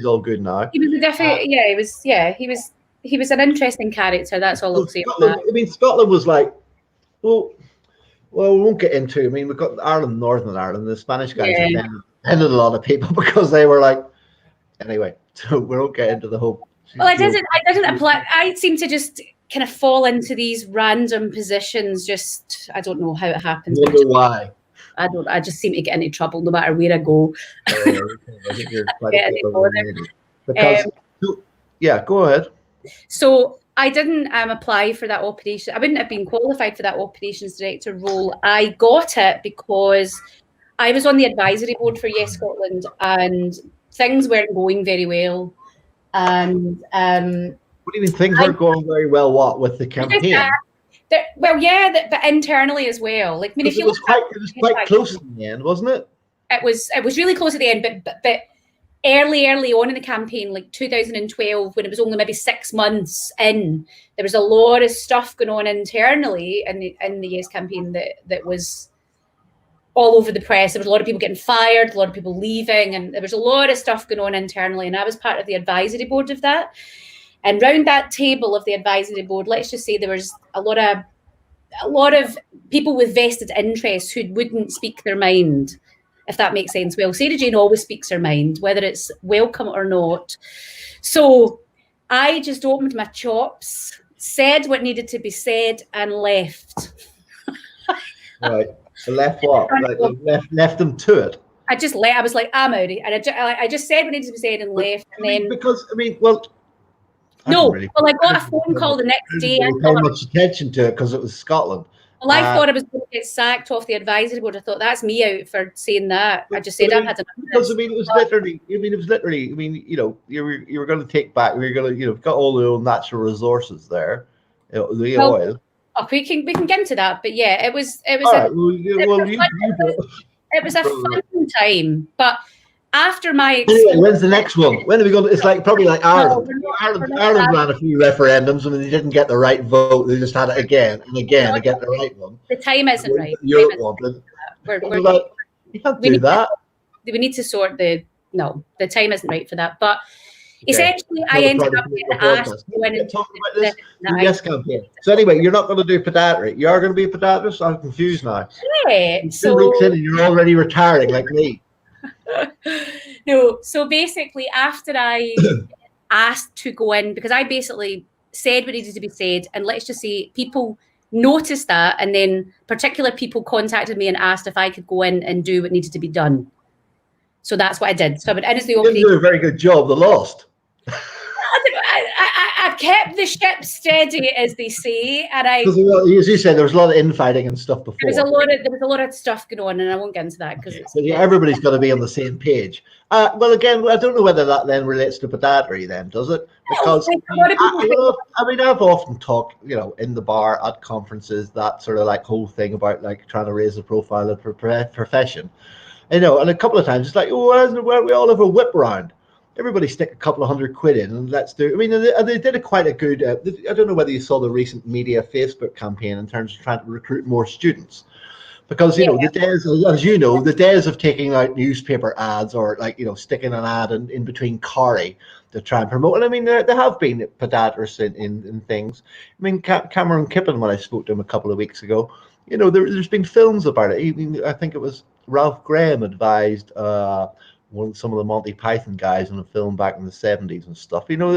all good now. He was a different. He was an interesting character. That's all I'll say on that. I mean, Scotland was like, well, we won't get into. I mean, we've got Ireland, Northern Ireland. The Spanish guys offended a lot of people because they were like. Anyway, so we won't get into the whole. Well, I didn't apply. I seem to just kind of fall into these random positions. Just I don't know how it happens. I wonder why. I just seem to get into trouble no matter where I go. I think you're quite go ahead. So I didn't apply for that operation. I wouldn't have been qualified for that operations director role. I got it because I was on the advisory board for Yes Scotland, and things weren't going very well. And what do you mean things weren't going very well? What with the campaign? But internally as well. Like, I mean, if you it was quite close in the end, wasn't it? It was really close at the end, but early on in the campaign, like 2012, when it was only maybe 6 months in, there was a lot of stuff going on internally in the Yes campaign that was all over the press. There was a lot of people getting fired, a lot of people leaving, and there was a lot of stuff going on internally. And I was part of the advisory board of that. And round that table of the advisory board, let's just say there was a lot of people with vested interests who wouldn't speak their mind, if that makes sense. Well, Sarah Jane always speaks her mind, whether it's welcome or not. So I just opened my chops, said what needed to be said, and left. Right. Left what? Left them to it. I just left. I was like, I'm out. And I just said what needed to be said and left. And then I got a phone call the next day. I didn't pay much attention to it because it was Scotland. Well, I thought I was going to get sacked off the advisory board. I thought that's me out for saying that. I just said I've had enough. Because it was literally. You were going to take back. We were going to. Got all the old natural resources there. The oil. Oh, we can get into that, but yeah, it was a fun time. But after my when's the next one? When are we going? It's like probably like Ireland. Ireland ran a few referendums and they didn't get the right vote. They just had it again and again to get the right one. The time isn't right. Europe wanted. You can't do that. We need to sort the time isn't right for that. But essentially, I ended up getting asked to win and talk about this Yes campaign. So anyway, you're not going to do podiatry. You are going to be a podiatrist. I'm confused now. Yeah. 2 weeks in and you're already retiring like me. No. So basically, after I asked to go in, because I basically said what needed to be said, and let's just say people noticed that, and then particular people contacted me and asked if I could go in and do what needed to be done. So that's what I did. So I went in as the opening. You did a very good job. The lost. I kept the ship steady, as they say, and as you said, there was a lot of infighting and stuff before. There was a lot of stuff going on, and I won't get into that because everybody's got to be on the same page. Well, again, I don't know whether that then relates to podiatry. Then does it? Because I've often talked, in the bar at conferences, that sort of like whole thing about like trying to raise the profile of the profession. And a couple of times it's like, why don't we all have a whip round? everybody stick a couple of £100 in and let's do. I mean, they did quite a good. I don't know whether you saw the recent media Facebook campaign in terms of trying to recruit more students. Because, you know, the days, as you know, the days of taking out newspaper ads or like, you know, sticking an ad in between Corrie to try and promote. And I mean, there have been podiatrists in things. I mean, Cameron Kippen, when I spoke to him a couple of weeks ago, you know, there's been films about it. Even, I think it was Ralph Graham advised some of the Monty Python guys in a film back in the 70s and stuff. You know,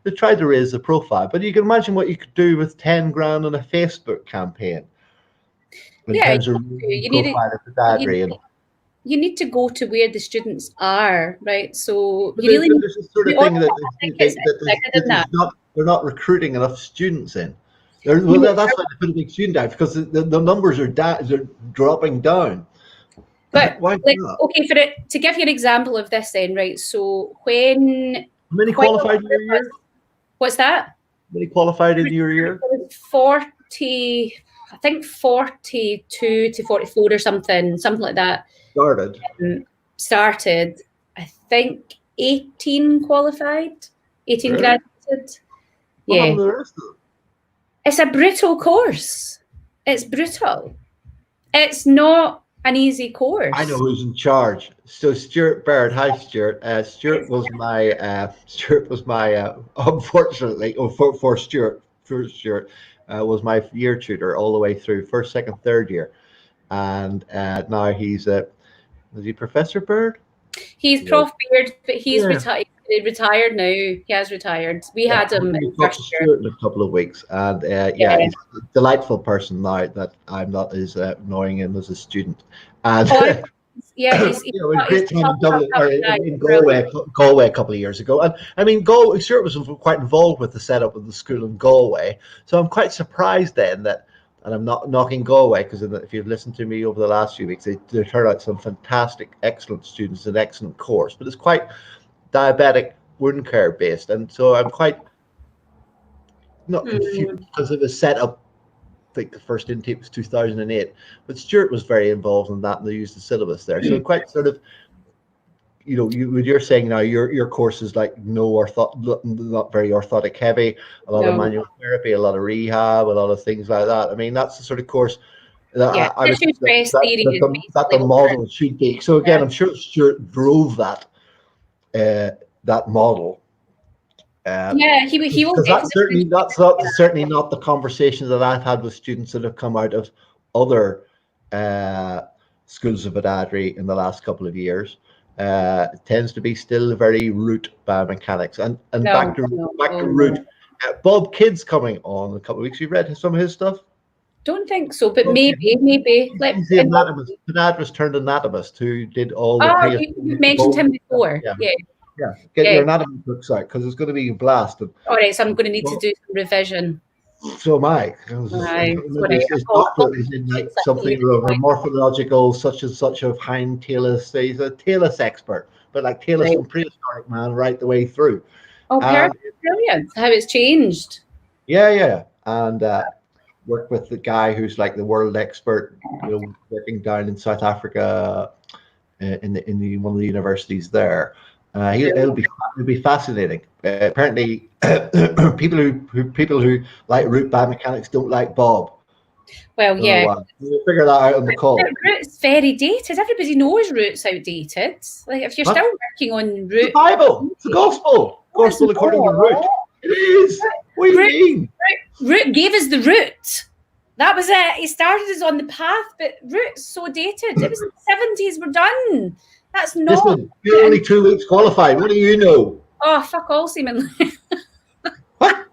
they tried to raise the profile. But you can imagine what you could do with 10 grand on a Facebook campaign. In terms of profile of podiatry. You need to go to where the students are, right? So you really there's this sort of thing that they're not recruiting enough students in. That's why they put a big student out, because the numbers are dropping down. But like, okay, to give you an example of this, then, right? So how many qualified in your year? What's that? How many qualified in your year? 40. I think 42 to 44 or something like that. Started. I think 18 qualified, 18 graduated. Yeah. The rest of them? It's a brutal course. It's brutal. It's not an easy course. I know who's in charge. So Stuart Baird. Hi, Stuart. Stuart was my unfortunately, for Stuart. Was my year tutor all the way through first, second, third year, and now he's is he Professor Bird? He's Prof Beard, but he's retired now. He has retired. We had him in first year in a couple of weeks, and he's a delightful person now that I'm not as annoying him as a student. And he's great time in Dublin or in Galway a couple of years ago. And I mean, Stuart was quite involved with the setup of the school in Galway, so I'm quite surprised then that. And I'm not knocking Galway, because if you've listened to me over the last few weeks, they turned out some fantastic, excellent students, an excellent course, but it's quite diabetic wound care based, and so I'm quite not confused because it was set up. I think the first intake was 2008, but Stuart was very involved in that, and they used the syllabus there. So quite sort of, you know, you're saying now your course is like not very orthotic heavy, a lot of manual therapy, a lot of rehab, a lot of things like that. I mean, that's the sort of course that the model should be. So again, I'm sure Stuart drove that model. He will. That's certainly not the conversations that I've had with students that have come out of other schools of podiatry in the last couple of years. It tends to be still very root biomechanics, and back to root. Bob Kidd's coming on in a couple of weeks. You read some of his stuff? Don't think so, but maybe. He's the anatomist, podiatrist turned anatomist who did all the. You mentioned him before. Get your anatomy books out, because it's going to be blasted. All right, so I'm going to need to do some revision. So am I. His doctor is in like something or other, morphological, such and such of hind talus. He's a talus expert, but like talus from prehistoric man right the way through. Oh, brilliant! How it's changed. Yeah, and work with the guy who's like the world expert, you know, working down in South Africa, in one of the universities there. It'll be fascinating. Apparently, people who like root biomechanics don't like Bob. Well, we'll figure that out on the call. Root's very dated. Everybody knows root's outdated. Like, if you're still working on root, the Bible, it's the gospel according to root. It is. What do you mean? Root gave us the root. That was it. He started us on the path, but root's so dated. It was in the 70s. We're done. That's not. Listen, you're only 2 weeks qualified. What do you know? Oh, fuck all, seemingly. What?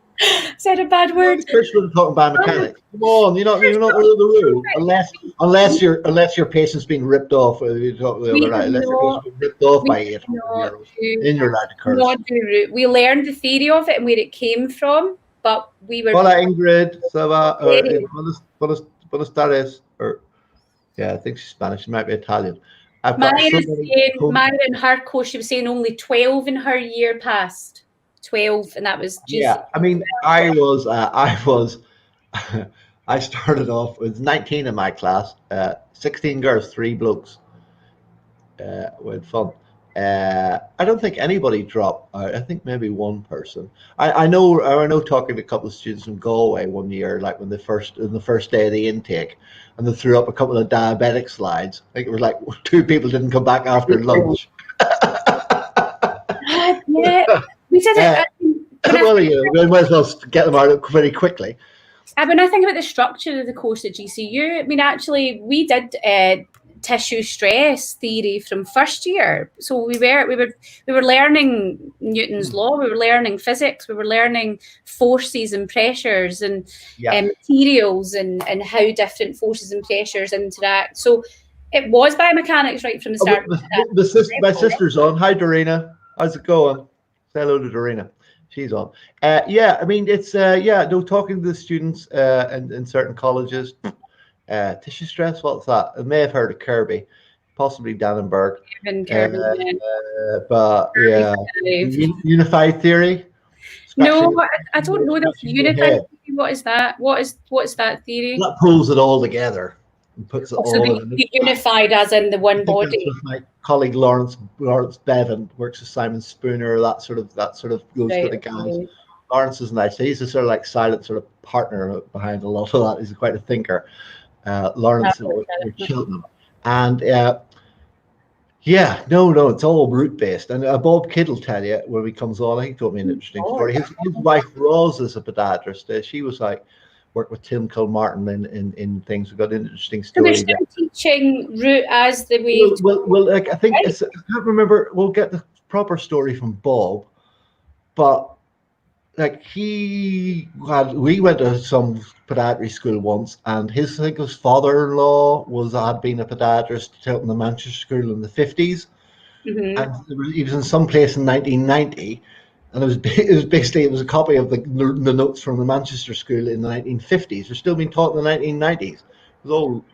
Said a bad word. We're talking about mechanics. Come on, you're not the rule. Unless your patient's been ripped off. Unless your patient's been ripped off by 800 euros, then you're allowed to curse. We learned the theory of it and where it came from, but we were. Hola, Ingrid. Buenas tardes. I think she's Spanish. She might be Italian. Myra in her course, she was saying only 12 in her year passed. 12, and that was I mean, I started off with 19 in my class, 16 girls, 3 blokes. We had fun. I don't think anybody dropped out. I think maybe one person. I know talking to a couple of students from Galway one year, like when the first day of the intake, and they threw up a couple of diabetic slides. I think it was like two people didn't come back after lunch. Yeah, we did it. Well, we might as well get them out very quickly. When I think about the structure of the course at GCU, I mean, actually, we did tissue stress theory from first year. So we were learning Newton's law, we were learning physics, we were learning forces and pressures and materials and how different forces and pressures interact. So it was biomechanics right from the start. My sister's on. Hi, Dorina. How's it going? Say hello to Dorina. She's on. Yeah, I mean, it's talking to the students in certain colleges. Tissue stress, what's that? I may have heard of Kirby, possibly Dannenberg. But yeah, unified theory. No, I don't know the unified theory. What is that? What's that theory? That pulls it all together and puts it all in. Unified as in the one body. With my colleague Lawrence Bevan, works with Simon Spooner. That sort of goes to the guys. Right. Lawrence is nice. He's a sort of like silent sort of partner behind a lot of that. He's quite a thinker. Lawrence with Cheltenham, and it's all root based. And Bob Kidd will tell you when he comes on. He told me an interesting story. His wife Roz is a podiatrist. She was like worked with Tim Kilmartin in things. We've got an interesting story. So they're still teaching root as the way. Well, like I think I can't remember. We'll get the proper story from Bob, but. Like we went to some podiatry school once, and I think his father-in-law had been a podiatrist in the Manchester School in the 50s, and he was in some place in 1990, and it was a copy of the notes from the Manchester School in the 1950s. They're still being taught in the 1990s. It was all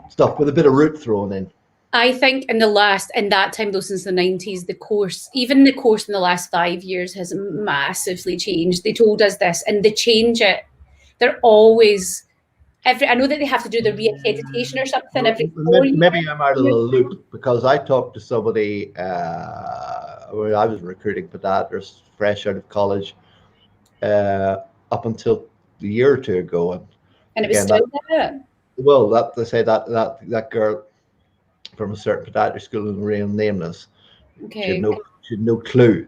stuff with a bit of root thrown in. I think in that time, though, since the 90s, the course in the last 5 years has massively changed. They told us this, and they change it. They're always I know that they have to do the reaccreditation or something every 4 years. Maybe I'm out of the loop because I talked to somebody where I was recruiting podiatrists fresh out of college up until a year or two ago, and it was still there. Well, they say that girl from a certain podiatry school in real nameless. Okay. She had no clue,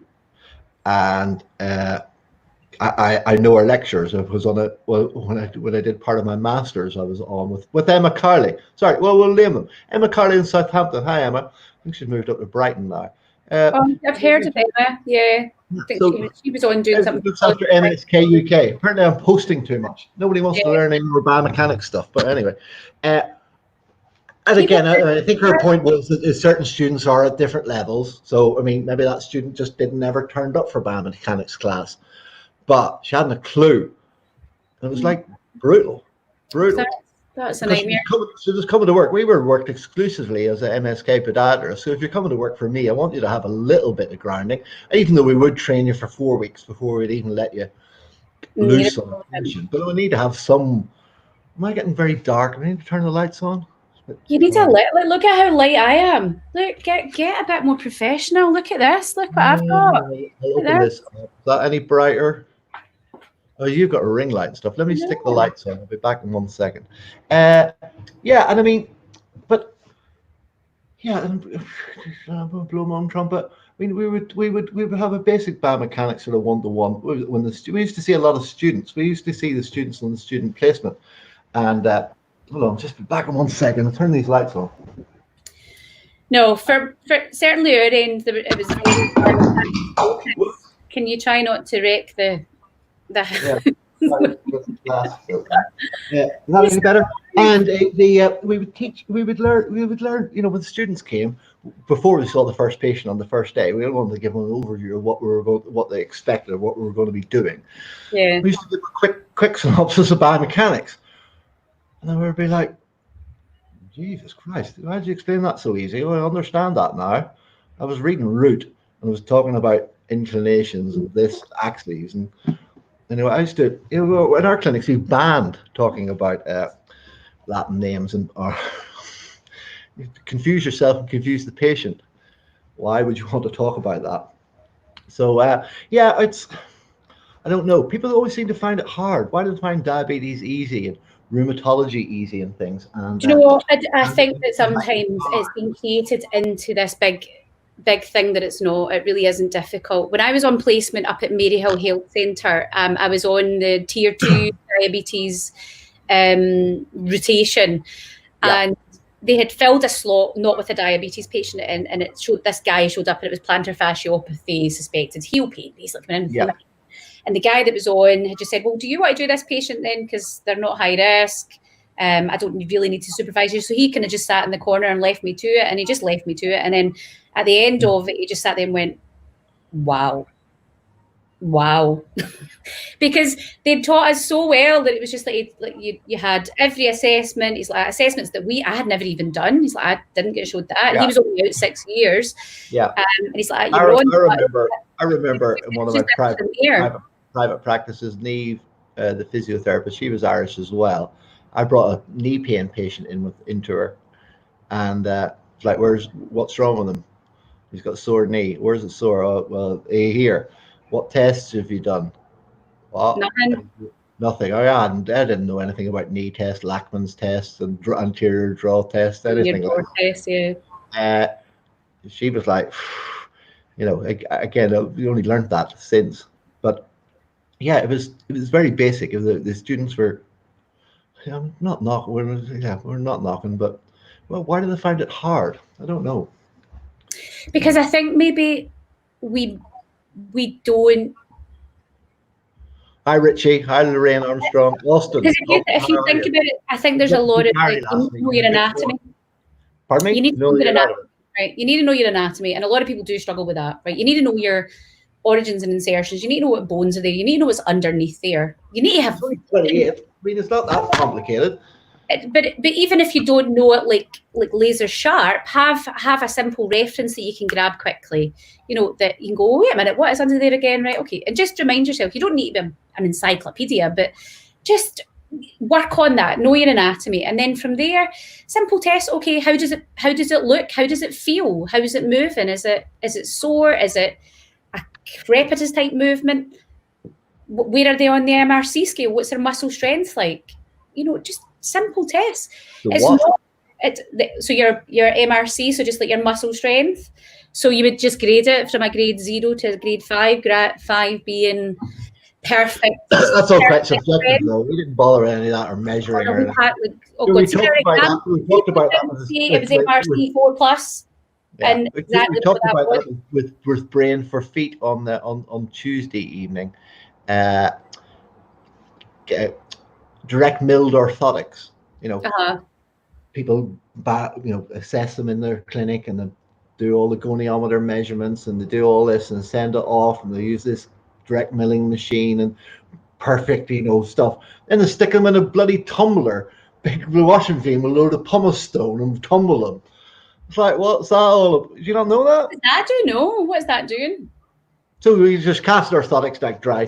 and I know her lectures. I was on it when I did part of my masters. I was on with Emma Carley. Sorry, we'll name them. Emma Carley in Southampton. Hi, Emma. I think she's moved up to Brighton now. I've heard of Emma. Yeah, I think she was on doing something. Looks after MSK UK. Apparently, I'm posting too much. Nobody wants to learn any more biomechanics stuff. But anyway. And again, I think her point was that certain students are at different levels. So, I mean, maybe that student just never turned up for biomechanics class, but she hadn't a clue. It was like brutal. That's a nightmare. She was coming to work. We worked exclusively as an MSK podiatrist. So if you're coming to work for me, I want you to have a little bit of grounding, even though we would train you for 4 weeks before we'd even let you loose on attention. But we need to have some. Am I getting very dark? I need to turn the lights on. You need to look at how light I am. Look, get a bit more professional. Look at this. Look what I've got. I'll open this up. Is that any brighter? Oh, you've got a ring light and stuff. Let me stick the lights on. I'll be back in 1 second. And I mean, but and I'm gonna blow my own trumpet. I mean, we would have a basic biomechanics sort of 1-to-1. When we used to see a lot of students. We used to see the students on the student placement, and hold on, just be back in 1 second. I'll turn these lights on. No, for certainly our end, it was very. Can you try not to wreck the? Yeah, is that any better? And we would learn. You know, when the students came before we saw the first patient on the first day, we wanted to give them an overview of what they expected, what we were going to be doing. Yeah, we used to do a quick synopsis of biomechanics. And then we'd be like, Jesus Christ, why did you explain that so easy? Well, I understand that now. I was reading root and I was talking about inclinations and this axes. And anyway, I used to, in our clinics, we banned talking about Latin names and you confuse yourself and confuse the patient. Why would you want to talk about that? So yeah, I don't know. People always seem to find it hard. Why do they find diabetes easy and rheumatology easy and things? And Do you know what? I and think that sometimes it's been created into this big thing that it's not. It really isn't difficult. When I was on placement up at Maryhill Health Centre, I was on the tier 2 diabetes rotation, yeah, and they had filled a slot not with a diabetes patient in, and it showed this guy showed up and it was plantar fasciopathy, suspected heel pain, basically an yeah. inflammation. And the guy that was on had just said, well, do you want to do this patient then? Because they're not high risk. I don't really need to supervise you. So he kind of just sat in the corner and left me to it. And he just left me to it. And then at the end of it, he just sat there and went, wow. Because they'd taught us so well that it was just like you had every assessment. He's like, assessments that I had never even done. He's like, I didn't get showed that. Yeah. He was only out 6 years. Yeah. And he's like, I remember in one of my private practices, Neve, the physiotherapist, she was Irish as well. I brought a knee pain patient into her, and it's like, what's wrong with him? He's got a sore knee. Where's it sore? Oh, well, here. What tests have you done? What? Nothing. I didn't know anything about knee tests, Lachman's tests, and anterior draw tests, anything like that. Yeah. She was like, again, we only learned that since. But yeah, it was very basic. The students were, not knocking. We're not knocking, but well, why do they find it hard? I don't know. Because I think maybe we don't. Hi Richie. Hi Lorraine Armstrong. Austin. Because if you think about it, I think there's a lot of you need to know your anatomy. Pardon me? You need to know your anatomy, right? You need to know your anatomy, and a lot of people do struggle with that, right? You need to know your origins and insertions. You need to know what bones are there. You need to know what's underneath there. You need to have 28. I mean, it's not that complicated. But even if you don't know it like laser sharp, have a simple reference that you can grab quickly. That you can go, wait a minute, what is under there again? Right, okay, and just remind yourself. You don't need to be an encyclopedia, but just work on that. Know your anatomy, and then from there, simple tests. Okay, how does it look? How does it feel? How is it moving? Is it sore? Is it a crepitus type movement? Where are they on the MRC scale? What's their muscle strength like? Just simple tests. So your MRC, so just like your muscle strength. So you would just grade it from a grade 0 to a grade 5, grade 5 being perfect. That's all quite subjective though. We didn't bother any of that or measuring or anything. We talked about that. It was MRC 4+. Yeah. And exactly we talked about that with Brain for Feet on Tuesday evening. Direct milled orthotics, people assess them in their clinic and then do all the goniometer measurements and they do all this and send it off and they use this direct milling machine and perfect stuff, and they stick them in a bloody tumbler, big washing machine with a load of pumice stone and tumble them. It's like, what's that all? You don't know that? I do know. What's that doing? So we just cast orthotics, like dry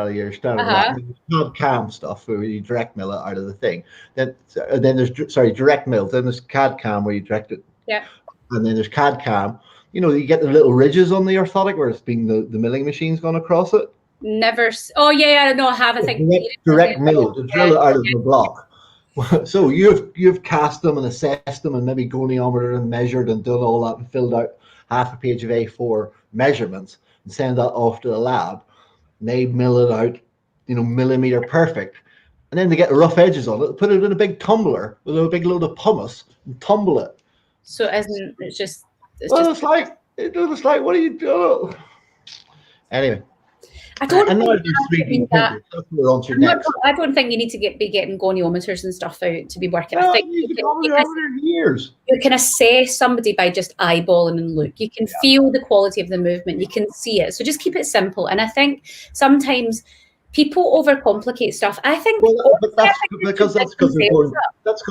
your standard CAD-CAM stuff where you direct mill it out of the thing. Then there's direct mill. Then there's CAD-CAM where you direct it. Yeah. And then there's CAD-CAM. You get the little ridges on the orthotic where it's being the milling machine's gone across it. Never. Oh yeah, no, I have. I think direct mill to drill it out of the block. So you've cast them and assessed them and maybe goniometered and measured and done all that and filled out half a page of A4 measurements. And send that off to the lab, and they mill it out, millimeter perfect, and then they get the rough edges on it, put it in a big tumbler with a big load of pumice and tumble it. So it's just like what are you doing? Anyway, I don't think you need to be getting goniometers and stuff out to be working. I think you can assess somebody by just eyeballing and look. You can feel the quality of the movement. You can see it. So just keep it simple. And I think sometimes people overcomplicate stuff. I think that's because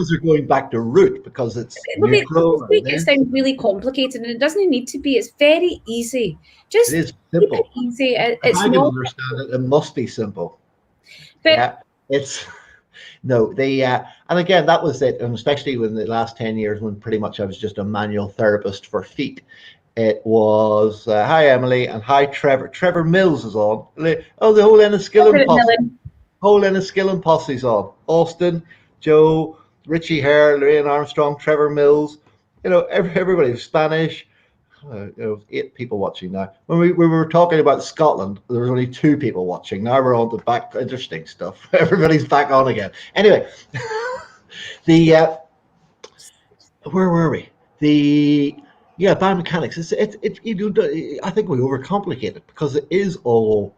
they're going back to root because it's neutral. It sounds really complicated and it doesn't need to be. It's very easy. Just it is simple. Keep it easy. It's I don't understand it. It must be simple. But it's and again that was it, and especially in the last 10 years when pretty much I was just a manual therapist for feet. It was hi Emily and hi Trevor. Trevor Mills is on. Oh, the whole Enniskillen posse. Whole Enniskillen posse's on. Austin, Joe, Richie Hare, Lorraine Armstrong, Trevor Mills. You know, everybody was Spanish. You know, 8 people watching now. When we were talking about Scotland, there was only 2 people watching. Now we're on to back interesting stuff. Everybody's back on again. Anyway, the where were we? The biomechanics. I think we overcomplicate it because it is all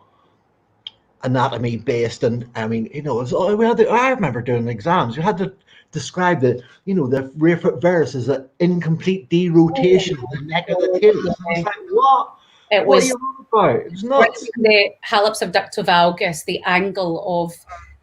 anatomy based, and I mean, you know, I remember doing exams. You had to describe the rear foot varus as an incomplete derotation of the neck of the tailor. It's like, what? What are you on about? It's nuts. The hallux abductor valgus, the angle of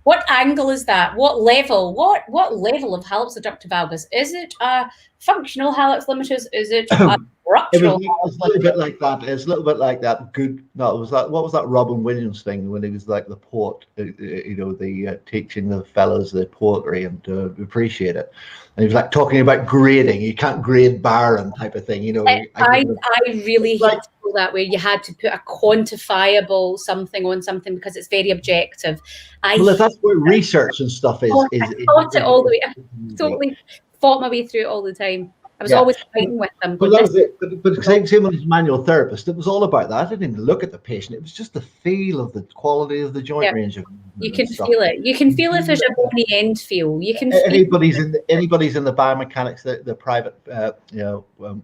what angle is that? What level? What level of hallux abductor valgus? Is it a functional hallux limitus? Is it a structural? It was a little bit like that. It's a little bit like that. It was that. What was that Robin Williams thing when he was like the poet? You know, the teaching the fellows the poetry and appreciate it. And he was like talking about grading. You can't grade Byron type of thing. You know, I really hate to go that way. You had to put a quantifiable something on something because it's very objective. Well, that's where research and stuff is. I fought it all the way. I totally fought my way through it all the time. I was always fighting with them. But that was it. But same with his manual therapist. It was all about that. I didn't even look at the patient. It was just the feel of the quality of the joint range. You can feel it. You can feel if there's a bony end feel. You can. Anybody's in the biomechanics, the private,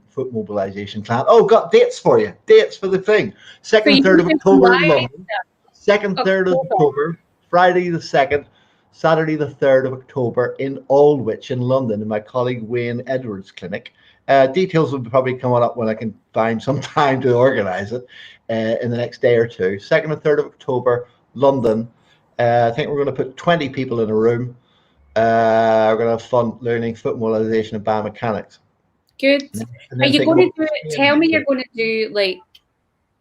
foot mobilization plan. Oh, got dates for you. Dates for the thing. 2nd and 3rd of October in London. 2nd, 3rd of October. Friday the 2nd. Saturday the 3rd of October in Aldwych in London in my colleague Wayne Edwards' clinic. Details will be probably coming up when I can find some time to organise it in the next day or two. 2nd and 3rd of October, London. I think we're going to put 20 people in a room. We're going to have fun learning foot mobilization and biomechanics. Good. Are you going to do it? Tell me you're going to do like,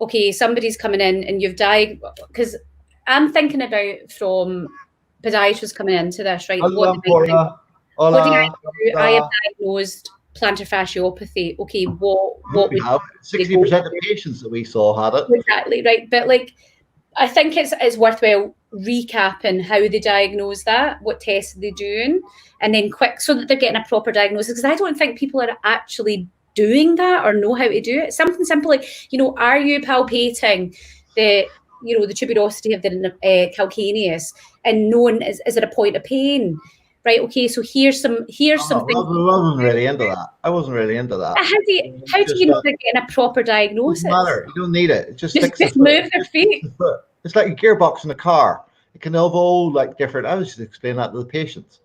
okay, somebody's coming in and you've because I'm thinking about from podiatrists coming into this, right? What do I do? I have diagnosed plantar fasciopathy. Okay, what we have 60% of patients that we saw had it. Exactly, right. But like, I think it's worthwhile recapping how they diagnose that, what tests they're doing, and then quick so that they're getting a proper diagnosis. Because I don't think people are actually doing that or know how to do it. Something simple like, are you palpating the tuberosity of the calcaneus and knowing is it a point of pain? Right. Okay. So here's some things. I wasn't really into that. How do you know they're getting a proper diagnosis? It doesn't matter. You don't need it. It just move their feet. It's like a gearbox in a car. It can have all like different. I was just explaining that to the patients,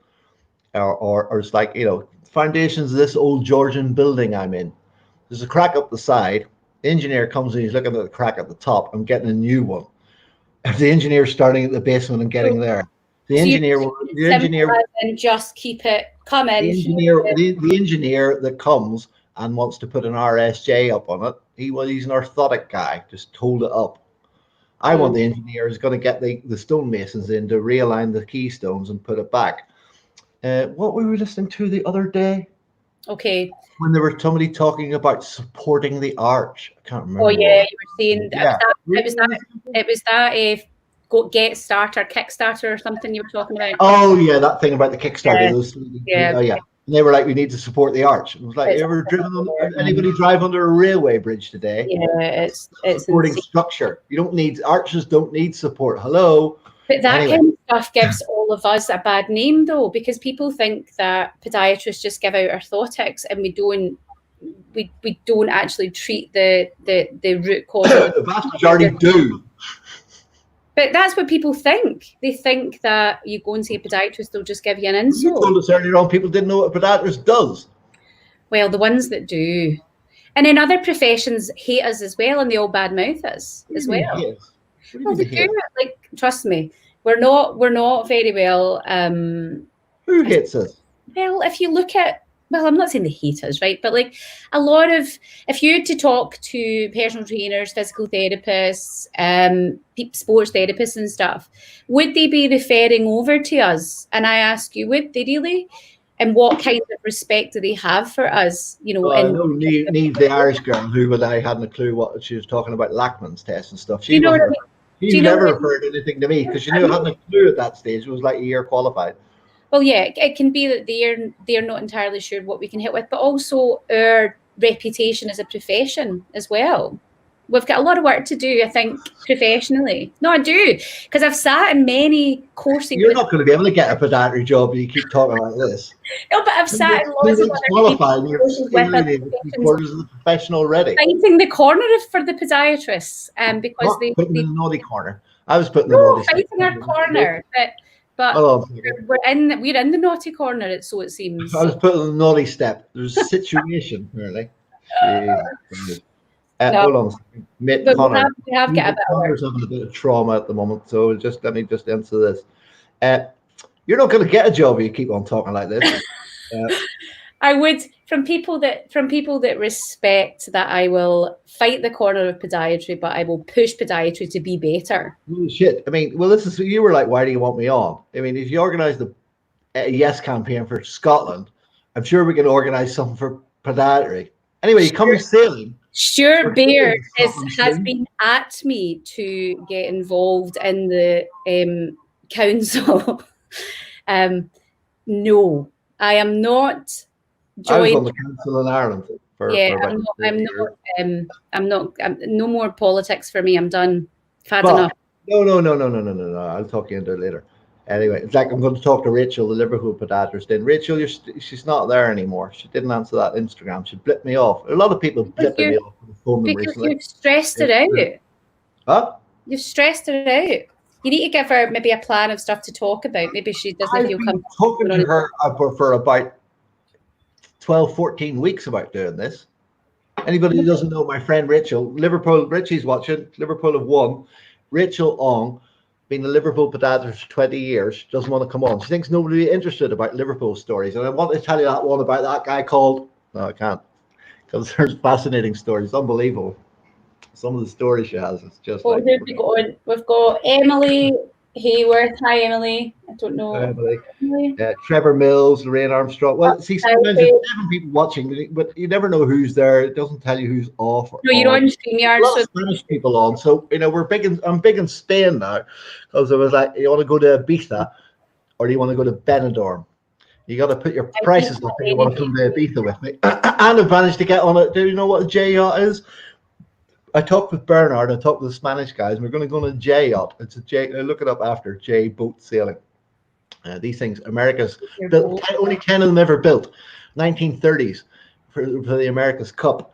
or it's like foundations of this old Georgian building I'm in. There's a crack up the side. The engineer comes in. He's looking at the crack at the top. I'm getting a new one. If the engineer's starting at the basement and getting there. The engineer and just keep it coming. The engineer that comes and wants to put an RSJ up on it, he's an orthotic guy. Just hold it up. I want the engineer who's going to get the stonemasons in to realign the keystones and put it back. What were we listening to the other day? Okay. When there were somebody talking about supporting the arch. I can't remember. Oh yeah, you were saying it was that get starter, Kickstarter or something you were talking about. Oh yeah, that thing about the Kickstarter. Yeah. Oh yeah. And they were like, we need to support the arch. It was like, anybody drive under a railway bridge today? Yeah, it's supporting insane. Structure. Arches don't need support. Hello. But that kind of stuff gives all of us a bad name though, because people think that podiatrists just give out orthotics and we don't actually treat the root cause. The vast majority do. But that's what people think. They think that you go and see a podiatrist, they'll just give you an insole. You told us earlier on people didn't know what a podiatrist does. Well, the ones that do. And in other professions hate us as well, and they all badmouth us as well. Well, they do. Like, trust me, we're not very well. Who hates us? Well, if you look at, I'm not saying they hate us, right? But like a lot of, if you had to talk to personal trainers, physical therapists, sports therapists and stuff, would they be referring over to us? And I ask you, would they really? and what kind of respect do they have for us? You know, I and know Neve, the Irish girl, who I hadn't a clue what she was talking about, Lachman's test and stuff. you She know what I wasn't. mean? She Do you know never what referred anything to me because she knew I hadn't a clue at that stage. It was like a year qualified. Well, yeah, it can be that they're not entirely sure what we can hit with, but also our reputation as a profession as well. We've got a lot of work to do, I think, professionally. No, I do, because I've sat in many courses. You're not going to be able to get a podiatry job if you keep talking like this. No, but I've sat in lots of other qualified. You're courses with other quarters of the profession already. fighting the corner for the podiatrists, because they putting in the naughty corner. I was putting the no naughty fighting our corner, but we're in the naughty corner. So it seems. I was putting the naughty step. There's a situation, really. Hold on a second. Mate, Connor. We have got a bit Connor's having a bit of trauma at the moment, so let me just answer this. You're not going to get a job if you keep on talking like this. I would, from people that respect that, I will fight the corner of podiatry, but I will push podiatry to be better. Holy shit! I mean, well, this is you were like, why do you want me on? I mean, if you organise the Yes campaign for Scotland, I'm sure we can organise something for podiatry. Anyway, you come sailing. Stuart Baird has been at me to get involved in the council. No, I am not. I was on the council in Ireland. I'm not. No more politics for me. I'm done. I've had enough. No. I'll talk you into it later. Anyway, it's like I'm going to talk to Rachel, the Liverpool podiatrist. Then Rachel, she's not there anymore. She didn't answer that Instagram. She blipped me off. A lot of people blipping me off on the phone recently. You've stressed it out. Huh? You've stressed it out. You need to give her maybe a plan of stuff to talk about. Maybe she doesn't feel comfortable. I've been talking to her for about 12, 14 weeks about doing this. Anybody who doesn't know my friend Rachel, Richie's watching. Liverpool have won. Rachel Ong, been a Liverpool podiatrist for 20 years, doesn't want to come on. She thinks nobody will be interested about Liverpool stories. And I want to tell you that one about that guy called... No, I can't. Because there's fascinating stories. Unbelievable. Some of the stories she has, it's just like... We've got Emily Hayworth. Hi, Emily. I don't know. Emily. Trevor Mills, Lorraine Armstrong. Well, see, sometimes there's 7 people watching, but you never know who's there. It doesn't tell you who's off. No, you're on StreamYard. A lot of Spanish people on. So, you know, I'm big in Spain now. Because I was like, you want to go to Ibiza or do you want to go to Benidorm? You got to put your prices up if you want to come to Ibiza with me. And I've managed to get on it. Do you know what a J yacht is? I talked with Bernard. I talked with the Spanish guys. We're going to go on a J yacht. It's a J. Look it up after J boat sailing. These things, America's built. Only 10 of them ever built. 1930s for the America's Cup.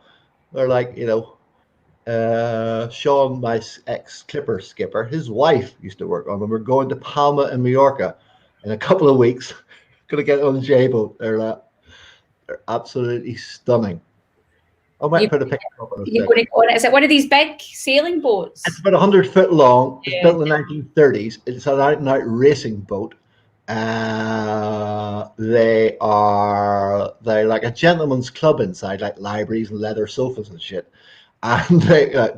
They're like, you know, Sean, my ex-Clipper skipper, his wife used to work on them. We're going to Palma and Mallorca in a couple of weeks. Going to get on a J boat. They're absolutely stunning. I might put a picture up on it. Is it one of these big sailing boats? It's about 100 foot long. It's built in the 1930s. It's an out-and-out racing boat. They're like a gentleman's club inside, like libraries and leather sofas and shit. And they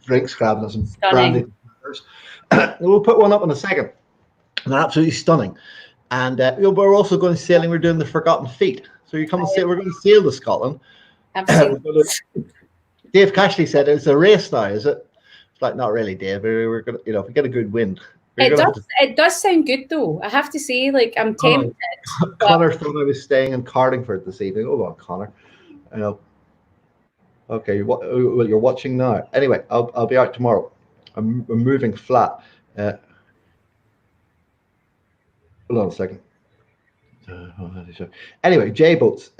drink scrabbing some brandy. We'll put one up in a second. And they're absolutely stunning. And we're also going sailing. We're doing the Forgotten Feet. So you come and sail. We're going to sail to Scotland. Dave Cashley said it's a race now, is it? It's like, not really, Dave. We're gonna, you know, if we get a good wind. It does sound good though. I have to say, like, I'm tempted. Connor thought I was staying in Cardingford this evening. Hold on, Connor. I know. Okay, well, you're watching now. Anyway, I'll be out tomorrow. I'm moving flat. Hold on a second. Anyway, J boats.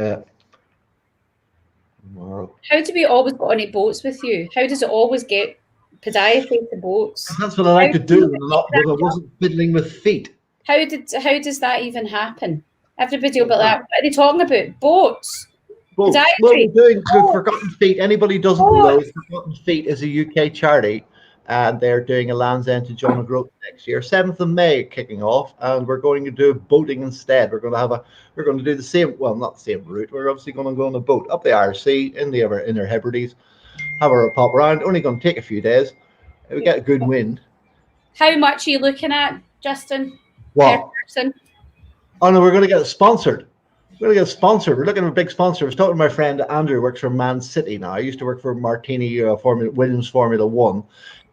Tomorrow. How do we always go on boats with you? How does it always get podiatry to boats? That's what I like to do when I wasn't fiddling with feet. How does that even happen? Everybody will be like, what are they talking about? Boats. Well, we're doing Forgotten Feet. Anybody doesn't know, Forgotten Feet is a UK charity, and they're doing a Land's End to John O'Groats next year. 7th of May kicking off, and we're going to do boating instead. We're going to do the same, well, not the same route. We're obviously going to go on a boat up the Irish Sea in their Hebrides, have a pop around. Only going to take a few days. We get a good wind. How much are you looking at, Justin? What? Per person? Oh no, we're going to get it sponsored. We're going to get sponsored. We're looking for a big sponsor. I was talking to my friend Andrew, who works for Man City now. I used to work for Martini Williams Formula One.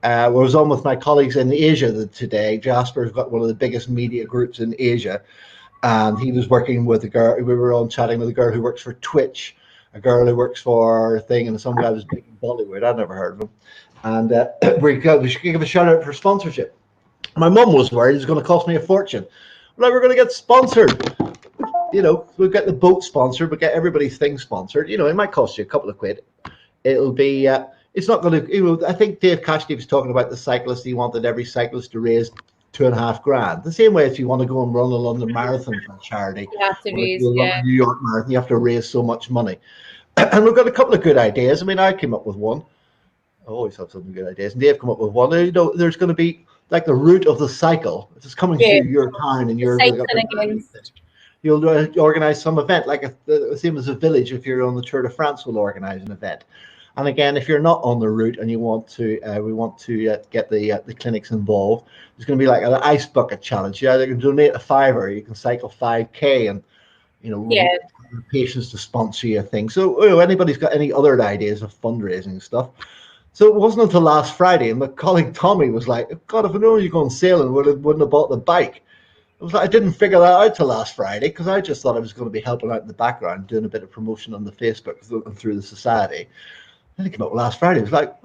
I was on with my colleagues in Asia today. Jasper's got one of the biggest media groups in Asia, and he was working with a girl. We were on chatting with a girl who works for Twitch, a girl who works for a thing, and some guy was big in Bollywood. I'd never heard of him. And we should give a shout out for sponsorship. My mum was worried it was going to cost me a fortune. Like, we're going to get sponsored. We'll get the boat sponsored, we'll get everybody's thing sponsored. It might cost you a couple of quid. It'll be, it's not going to, I think Dave Cashley was talking about the cyclist. He wanted every cyclist to raise $2,500. The same way if you want to go and run a London Marathon for charity, You have to raise, New York Marathon, you have to raise so much money. And we've got a couple of good ideas. I mean, I came up with one. I always have some good ideas. And Dave came up with one. There's going to be like the route of the cycle. It's coming through your town and you'll organize some event, like the same as a village. If you're on the Tour de France, will organize an event. And again, if you're not on the route and you want to, we want to get the clinics involved. There's going to be like an ice bucket challenge. Yeah, they can donate a $5, you can cycle 5K, and patients to sponsor you a thing. So, anybody's got any other ideas of fundraising stuff? So it wasn't until last Friday, and my colleague Tommy was like, "God, if I knew you were going sailing, wouldn't have bought the bike." I didn't figure that out till last Friday, because I just thought I was going to be helping out in the background, doing a bit of promotion on the Facebook and through the society. Then it came up last Friday. It was like,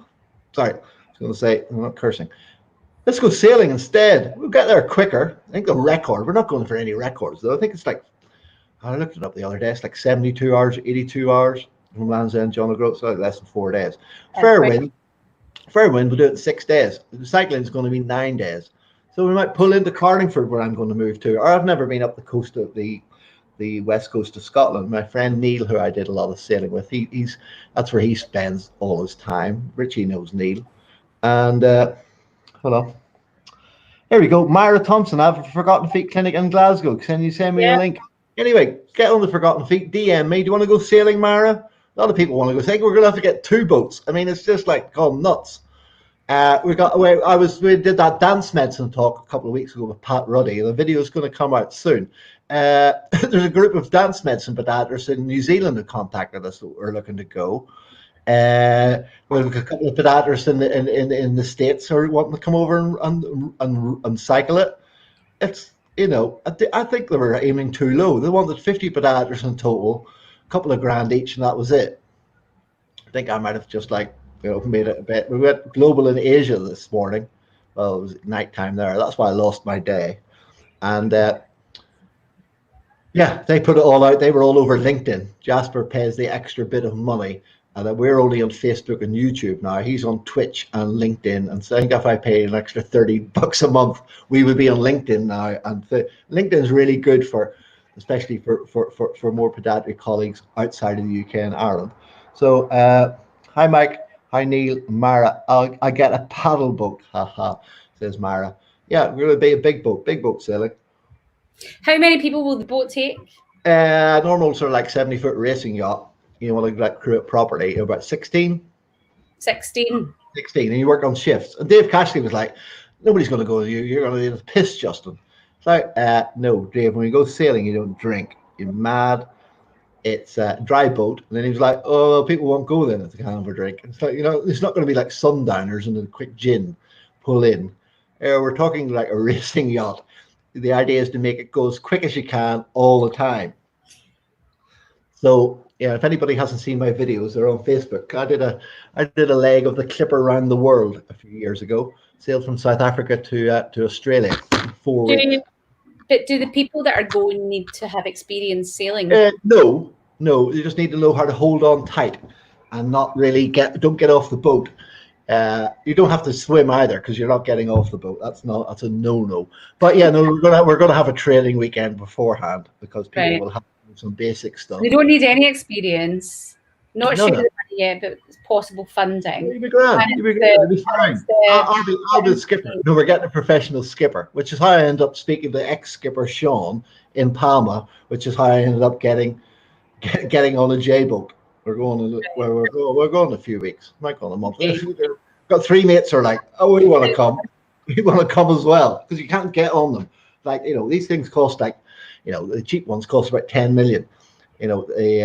sorry, I was going to say, I'm not cursing. Let's go sailing instead. We'll get there quicker. I think the record, we're not going for any records, though. I think it's like, I looked it up the other day, it's like 72 hours, 82 hours from Land's End, John O'Groat, so like less than 4 days. Fair wind, we'll do it in 6 days. The cycling is going to be 9 days. So we might pull into Carlingford, where I'm going to move to. Or I've never been up the coast of the west coast of Scotland. My friend Neil, who I did a lot of sailing with, that's where he spends all his time. Richie knows Neil. And hold on. There we go. Myra Thompson, I have a Forgotten Feet clinic in Glasgow. Can you send me a link? Anyway, get on the Forgotten Feet. DM me. Do you want to go sailing, Myra? A lot of people want to go. I think we're going to have to get 2 boats. I mean, it's just like gone nuts. We did that dance medicine talk a couple of weeks ago with Pat Ruddy. The video is going to come out soon. There's a group of dance medicine podiatrists in New Zealand who contacted us that we're looking to go. We have a couple of podiatrists in the States who are wanting to come over and cycle it. It's, I think they were aiming too low. They wanted 50 podiatrists in total, a couple of grand each, and that was it. I think I might have just made it a bit. We went global in Asia this morning. Well, it was nighttime there. That's why I lost my day. And they put it all out. They were all over LinkedIn. Jasper pays the extra bit of money, and we're only on Facebook and YouTube now. He's on Twitch and LinkedIn. And so I think if I paid an extra $30 a month, we would be on LinkedIn now. And LinkedIn is really good especially for more podiatry colleagues outside of the UK and Ireland. So, hi, Mike. Hi, Neil. Mara, I get a paddle boat. Haha, says Mara. Yeah, we're going to be a big boat sailing. How many people will the boat take? Normal sort of like 70-foot racing yacht. You want to crew it properly. About 16. 16. And you work on shifts. And Dave Cashley was like, nobody's going to go with you. You're going to get piss, Justin. It's like, no, Dave, when you go sailing, you don't drink. You're mad. It's a dry boat. And then he was like, oh, people won't go then if they can't have a drink. It's like, it's not going to be like sundowners and a quick gin pull in. We're talking like a racing yacht. The idea is to make it go as quick as you can all the time. So, if anybody hasn't seen my videos, they're on Facebook. I did a leg of the Clipper around the world a few years ago. Sailed from South Africa to Australia in 4 weeks. But do the people that are going need to have experience sailing? No. You just need to know how to hold on tight and not really don't get off the boat. You don't have to swim either, because you're not getting off the boat. That's a no. But we're gonna have a training weekend beforehand, because people will have some basic stuff. They don't need any experience. Not sure the money yet, but it's possible funding. You'll be grand. You'll be fine. I'll be the skipper. No, we're getting a professional skipper, which is how I ended up speaking to ex-skipper Sean in Palma, which is how I ended up getting on a J boat. We're going in a few weeks. Might go in a month. Got 3 mates who are like, oh, we want to come. We want to come as well, because you can't get on them. Like, these things cost the cheap ones cost about 10 million. they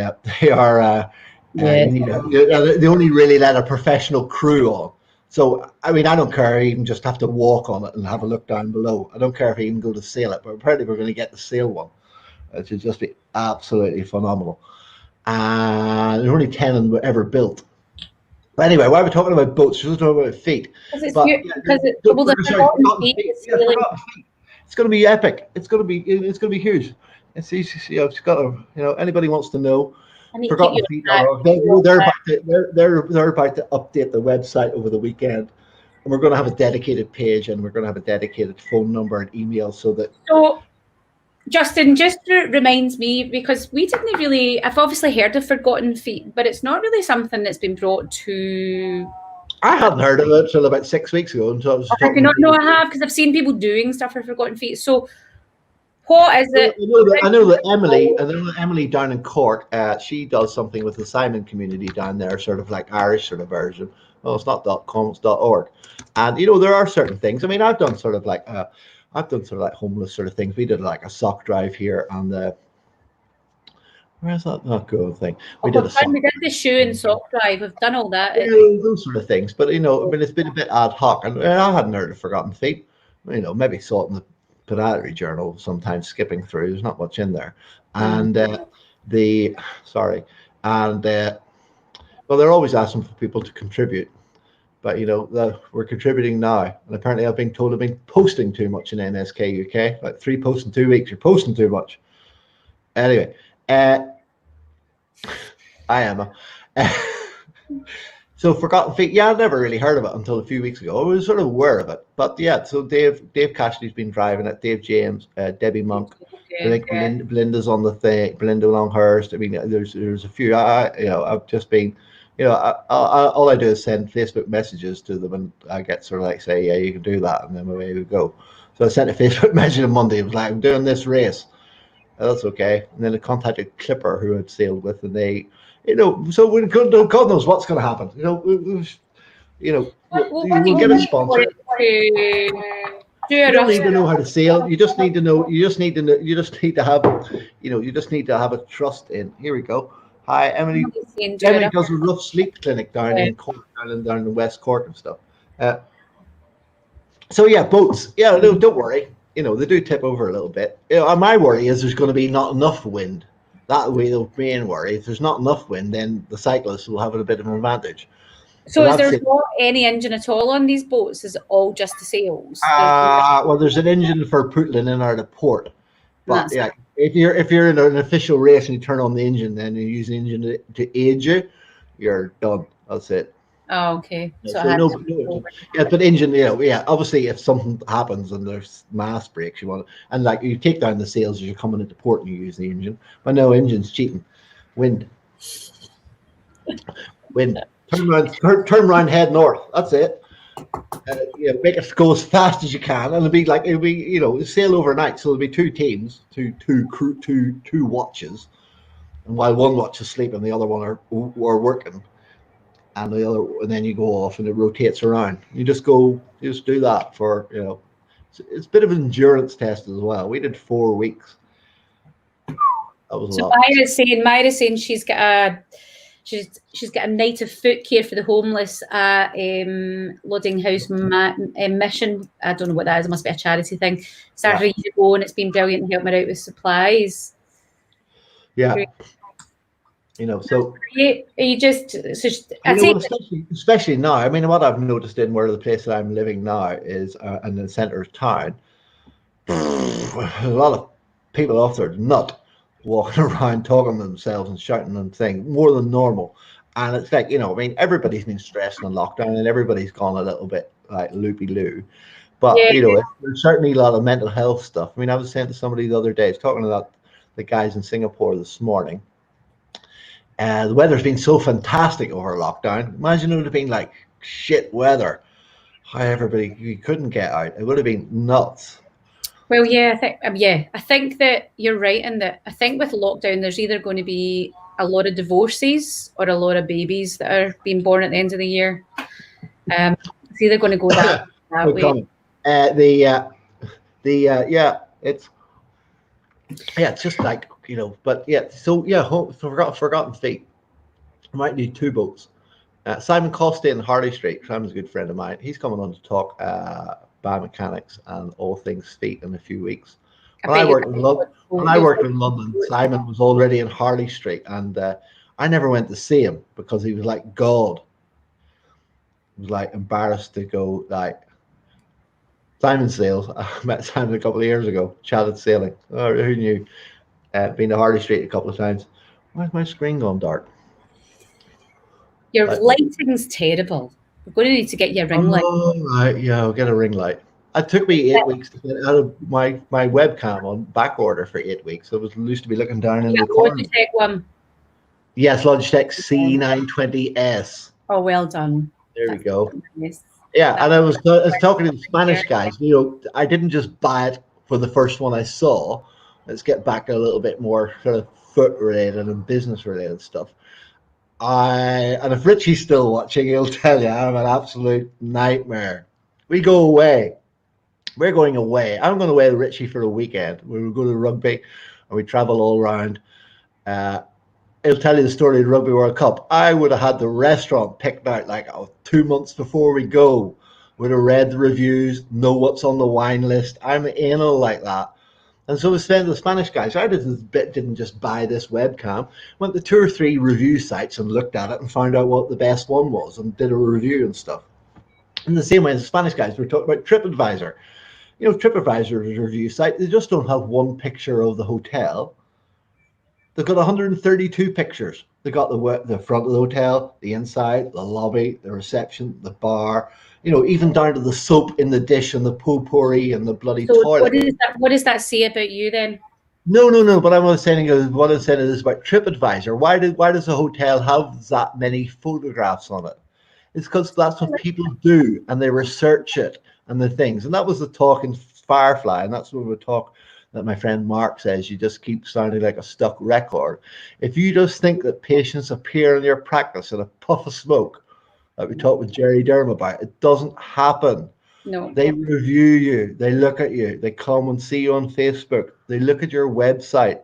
are. Yeah. They only really let a professional crew on. So, I mean, I don't care. I even just have to walk on it and have a look down below. I don't care if I even go to sail it, but apparently we're going to get the sail one, which would just be absolutely phenomenal. And there's only 10 of them ever built. But anyway, why are we talking about boats? We're just talking about feet. Because forgotten feet is really... It's going to be epic. It's going to be huge. It's easy. It's got to, anybody wants to know. Forgotten Feet. They're about to update the website over the weekend, and we're going to have a dedicated page, and we're going to have a dedicated phone number and email so that. So, Justin, just reminds me, because we didn't really. I've obviously heard of Forgotten Feet, but it's not really something that's been brought to. I hadn't heard of it until about 6 weeks ago. Until I was talking. No, I have, because I've seen people doing stuff for Forgotten Feet. So. What is it? I know that Emily down in Cork, she does something with the Simon community down there, sort of like Irish sort of version. Well, it's not .com, it's .org. And there are certain things. I mean, I've done sort of like homeless sort of things. We did like a sock drive here on the. Where's that not good thing? We did the shoe and sock drive. We've done all that. Yeah, those sort of things. But I mean, it's been a bit ad hoc, and I hadn't heard of Forgotten Feet. Maybe saw it in the Podiatry journal, sometimes skipping through. There's not much in there, and well, they're always asking for people to contribute, but we're contributing now, and apparently I've been told I've been posting too much in NSK UK, like 3 posts in 2 weeks. You're posting too much. Anyway, I am. So Forgotten Feet, I never really heard of it until a few weeks ago. I was sort of aware of it, but so Dave Cashley's been driving it, Dave James, Debbie Monk, I think Belinda's on the thing, Belinda Longhurst. I mean, there's a few. I've just been, all I do is send Facebook messages to them, and I get sort of like say, yeah, you can do that, and then away we go. So I sent a Facebook message on Monday. It was like, I'm doing this race. That's okay. And then I contacted Clipper, who I'd sailed with, and they. So God knows what's going to happen. We'll get a sponsor. You don't need to know how to sail. You just need to know. You just need to have a trust in. Here we go. Hi, Emily. Emily does a rough sleep clinic down in Cork, down in West Cork and stuff. So yeah, boats. Yeah, no, don't worry. They do tip over a little bit. My worry is there's going to be not enough wind. That would be the main worry. If there's not enough wind, then the cyclists will have a bit of an advantage. So is there not any engine at all on these boats? Is it all just the sails? Well, there's an engine for putting in and out of port. But yeah, if you're in an official race and you turn on the engine, then you use the engine to aid you, you're done. That's it. Oh, okay. But engine, obviously if something happens and there's mass breaks, you take down the sails as you're coming into port and you use the engine. But no, engine's cheating. Wind. Turn around, head north. That's it. Make it go as fast as you can, and it'll be sail overnight. So there'll be 2 teams, two watches, and while one watch is sleeping, the other one are working. And then you go off and it rotates around. You just do that for, it's a bit of an endurance test as well. We did 4 weeks. That was a lot. Myra's saying she's got a night of foot care for the homeless at Loading House Mission. I don't know what that is. It must be a charity thing. Started a year ago, and it's been brilliant to help me out with supplies. Yeah. Great. So you just especially now. I mean, what I've noticed in where the place that I'm living now is in the centre of town. A lot of people off their nut walking around, talking to themselves and shouting and things more than normal. And it's like, I mean, everybody's been stressed in lockdown and everybody's gone a little bit like loopy-loo. But there's certainly a lot of mental health stuff. I mean, I was saying to somebody the other day, I was talking about the guys in Singapore this morning. The weather's been so fantastic over lockdown. Imagine it would have been like shit weather. How you couldn't get out. It would have been nuts. Well, I think that you're right in that. I think with lockdown, there's either going to be a lot of divorces or a lot of babies that are being born at the end of the year. It's either going to go that way. It's just like But yeah, so yeah, forgotten feet. I might need two boats. Simon Costa in Harley Street. Simon's a good friend of mine. He's coming on to talk biomechanics and all things feet in a few weeks. When I worked in London, Simon was already in Harley Street, and I never went to see him because he was like God. He was like embarrassed to go. Like Simon Sales, I met Simon a couple of years ago. Chatted sailing. Oh, who knew? Been to Harley Street a couple of times. Why's my screen gone dark? Your lighting's terrible. We're going to need to get you a ring light. Oh, right, yeah, I'll get a ring light. It took me 8 weeks to get out of my webcam on back order for 8 weeks. It was used to be looking down in the corner. Logitech one. Yes, Logitech C920S. Oh, well done. There we go. Nice. Yeah, and I was talking to the Spanish guys. I didn't just buy it for the first one I saw. Let's get back to a little bit more sort of foot related and business related stuff. And if Richie's still watching, he'll tell you I'm an absolute nightmare. We go away. We're going away. I'm going away with Richie for a weekend. We will go to rugby and we travel all around. He'll tell you the story of the Rugby World Cup. I would have had the restaurant picked out like 2 months before we go. Would have read the reviews, know what's on the wine list. I'm anal like that. And so we said to the Spanish guys, I didn't just buy this webcam. Went to 2 or 3 review sites and looked at it and found out what the best one was and did a review and stuff. In the same way as the Spanish guys were talking about TripAdvisor. TripAdvisor's review site, they just don't have one picture of the hotel. They've got 132 pictures. They got the front of the hotel, the inside, the lobby, the reception, the bar, even down to the soap in the dish and the potpourri and the bloody toilet. What does that say about you then? No. But what I'm saying is about TripAdvisor. Why does a hotel have that many photographs on it? It's because that's what people do, and they research it and the things. And that was the talk in Firefly, and that's what we talk that my friend Mark says. You just keep sounding like a stuck record. If you just think that patients appear in your practice in a puff of smoke, like we talked with Jerry Durham about, it doesn't happen. No. They review you. They look at you. They come and see you on Facebook. They look at your website.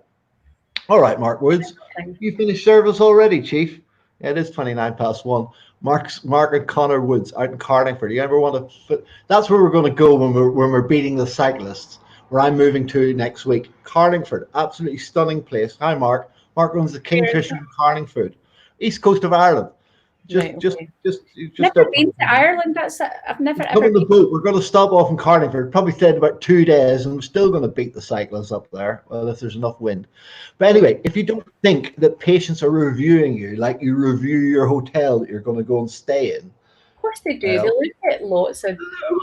All right, Mark Woods, you finished service already, Chief? Yeah, it is 1:29. Mark and Connor Woods out in Carlingford. You ever want to? That's where we're going to go when we're beating the cyclists. Where I'm moving to next week, Carlingford, absolutely stunning place. Hi, Mark. Mark runs the Kingfisher in Carlingford, east coast of Ireland. Just never been to Ireland. I've never ever. On the boat. We're going to stop off in Carlingford. Probably stayed about 2 days, and we're still going to beat the cyclists up there. Well, if there's enough wind. But anyway, if you don't think that patients are reviewing you like you review your hotel that you're going to go and stay in. Of course they do. They look at lots of.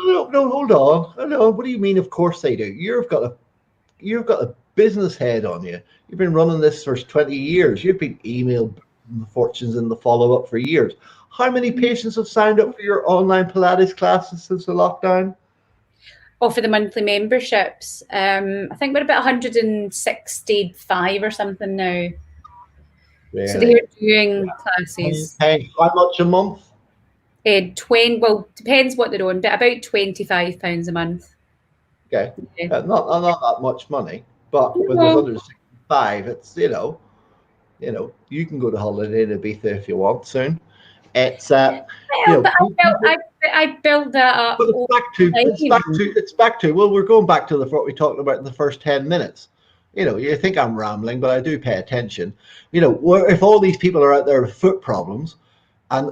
No, hold on. No, what do you mean? Of course they do. You've got a business head on you. You've been running this for 20 years. You've been emailed the fortunes in the follow-up for years. How many patients have signed up for your online Pilates classes since the lockdown? Oh, for the monthly memberships. I think we're about 165 or something now. Really? So they're doing classes. Hey, how much a month? 20. Well, depends what they're on, but about £25 a month. Okay, not that much money, but with 165, it's you can go to holiday in Ibiza if you want soon. It's I built that up. But it's back to well, we're going back to what we talked about in the first 10 minutes. You think I'm rambling, but I do pay attention. If all these people are out there with foot problems, and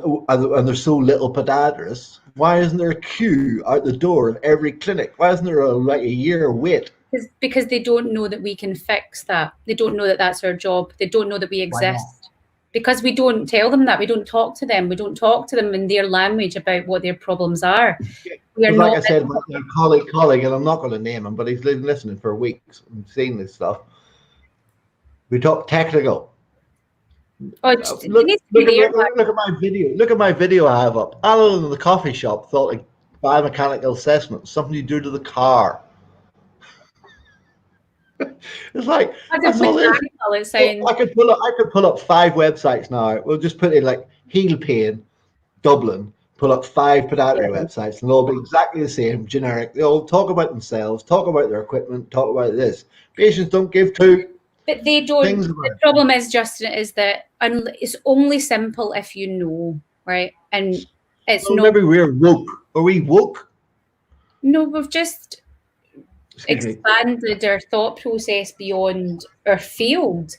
there's so little podiatrists, why isn't there a queue out the door of every clinic? Why isn't there a year wait? Because they don't know that we can fix that. They don't know that that's our job. They don't know that we exist. Because we don't tell them that. We don't talk to them. We don't talk to them in their language about what their problems are. Like I said about my colleague, and I'm not going to name him, but he's been listening for weeks and seen this stuff. We talk technical. Oh, look at my video. Look at my video I have up. Alan in the coffee shop thought like biomechanical assessment, something you do to the car. It's like that's all it sounds. I could pull up 5 websites now. We'll just put in like heel pain, Dublin. Pull up 5 podiatry websites, and they'll be exactly the same, generic. They all talk about themselves, talk about their equipment, talk about this. Patients don't give 2. But they don't. Things The problem is, Justin, is that it's only simple if you know, right? And it's well, not. maybe we're woke. Are we woke? No, we've just Excuse me. expanded our thought process beyond our field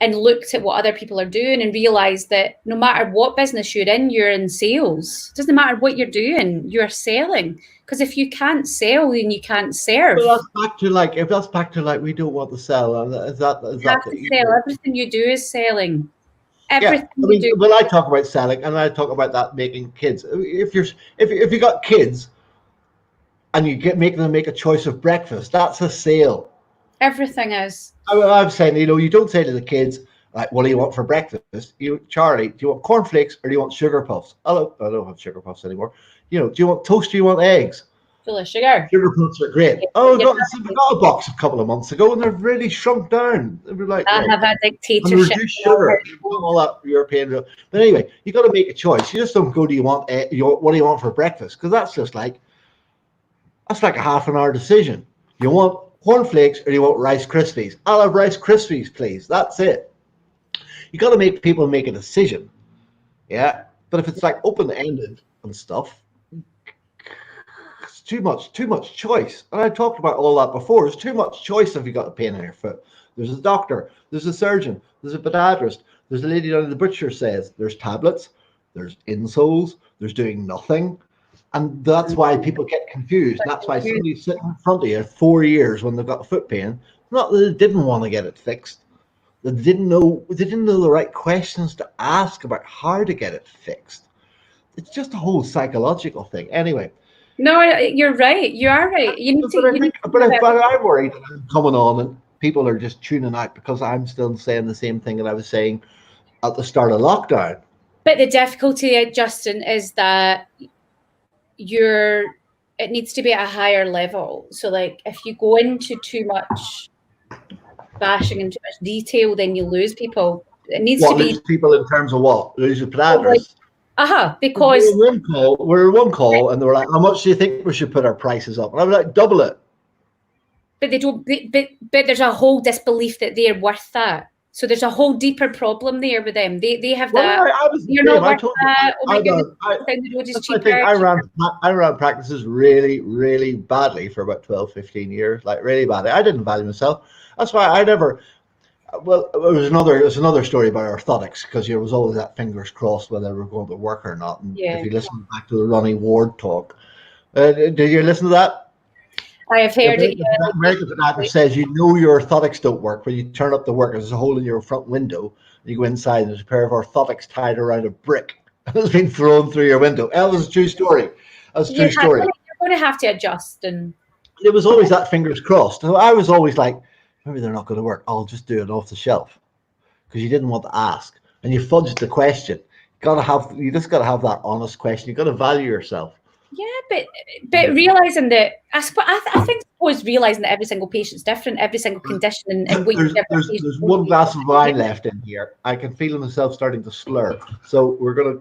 and looked at what other people are doing and realised that no matter what business you're in sales. It doesn't matter what you're doing, you're selling. Because if you can't sell, then you can't serve. Well, that's back to like, if that's back to like, we don't want to sell. Is that You have to sell. Everything you do is selling. Everything yeah, I mean, you do. when I talk about selling, and I talk about that making kids. If you got kids, and you make them make a choice of breakfast, that's a sale. Everything is. I'm saying, you don't say to the kids, like, what do you want for breakfast? Charlie, do you want cornflakes or do you want sugar puffs? I don't have sugar puffs anymore. Do you want toast or do you want eggs? Full of sugar. Sugar puffs are great. We got a box a couple of months ago and they've really shrunk down. They were like, I have a dictatorship. Reduced sugar, all that European. But anyway, you got to make a choice. You just don't go, what do you want for breakfast? Because that's like a half an hour decision. You want cornflakes or do you want Rice Krispies? I'll have Rice Krispies, please. That's it. You got to make people make a decision. Yeah. But if it's like open-ended and stuff, it's too much choice. And I talked about all that before. There's too much choice if you got a pain in your foot. There's a doctor, there's a surgeon, there's a podiatrist, there's a lady down at the butcher says, there's tablets, there's insoles, there's doing nothing. And that's why people get confused. That's why somebody's sitting in front of you 4 years when they've got foot pain. Not that they didn't want to get it fixed. They didn't know the right questions to ask about how to get it fixed. It's just a whole psychological thing. Anyway. No, you're right. You are right. But I'm worried that I'm coming on and people are just tuning out because I'm still saying the same thing that I was saying at the start of lockdown. But the difficulty, Justin, is that it needs to be at a higher level. So like if you go into too much bashing and too much detail, then you lose people. It needs to be lose people in terms of what? Lose the podiatrists. Because we're one call and they were like, how much do you think we should put our prices up? And I'm like, double it. But they don't but there's a whole disbelief that they're worth that. So there's a whole deeper problem there with them. They have that. You're not worth that. Oh my goodness! I ran practices really, really badly for about 12, 15 years. Like really badly. I didn't value myself. That's why I never. Well, there's another story about orthotics because there was always that fingers crossed whether we were going to work or not. And if you listen back to the Ronnie Ward talk, did you listen to that? I have heard it. The American podiatrist says your orthotics don't work when you turn up the work. There's a hole in your front window. And you go inside and there's a pair of orthotics tied around a brick that's been thrown through your window. That was a true story. You're going to have to adjust. And it was always that fingers crossed. So I was always like, maybe they're not going to work. I'll just do it off the shelf because you didn't want to ask and you fudged the question. You just got to have that honest question. You got to value yourself. Yeah, but realizing that I think realizing that every single patient's different, every single condition, and there's one glass of wine left in here. I can feel myself starting to slur. So we're gonna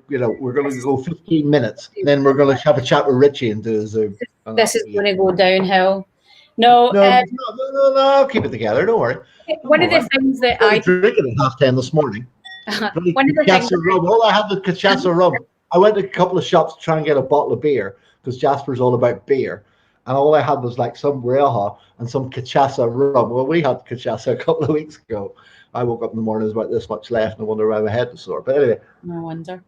go 15 minutes. Then we're gonna have a chat with Richie and do a Zoom. This is going to go downhill. No, I'll keep it together. Don't worry. One of the things that I drinking at 10:30 this morning. One of the things all I had was cachaça rum. I went to a couple of shops to try and get a bottle of beer because Jasper's all about beer. And all I had was like some Rioja and some cachaça rum. Well, we had cachaça a couple of weeks ago. I woke up in the morning, there's about this much left, and I wonder why my head was sore. But anyway. No wonder.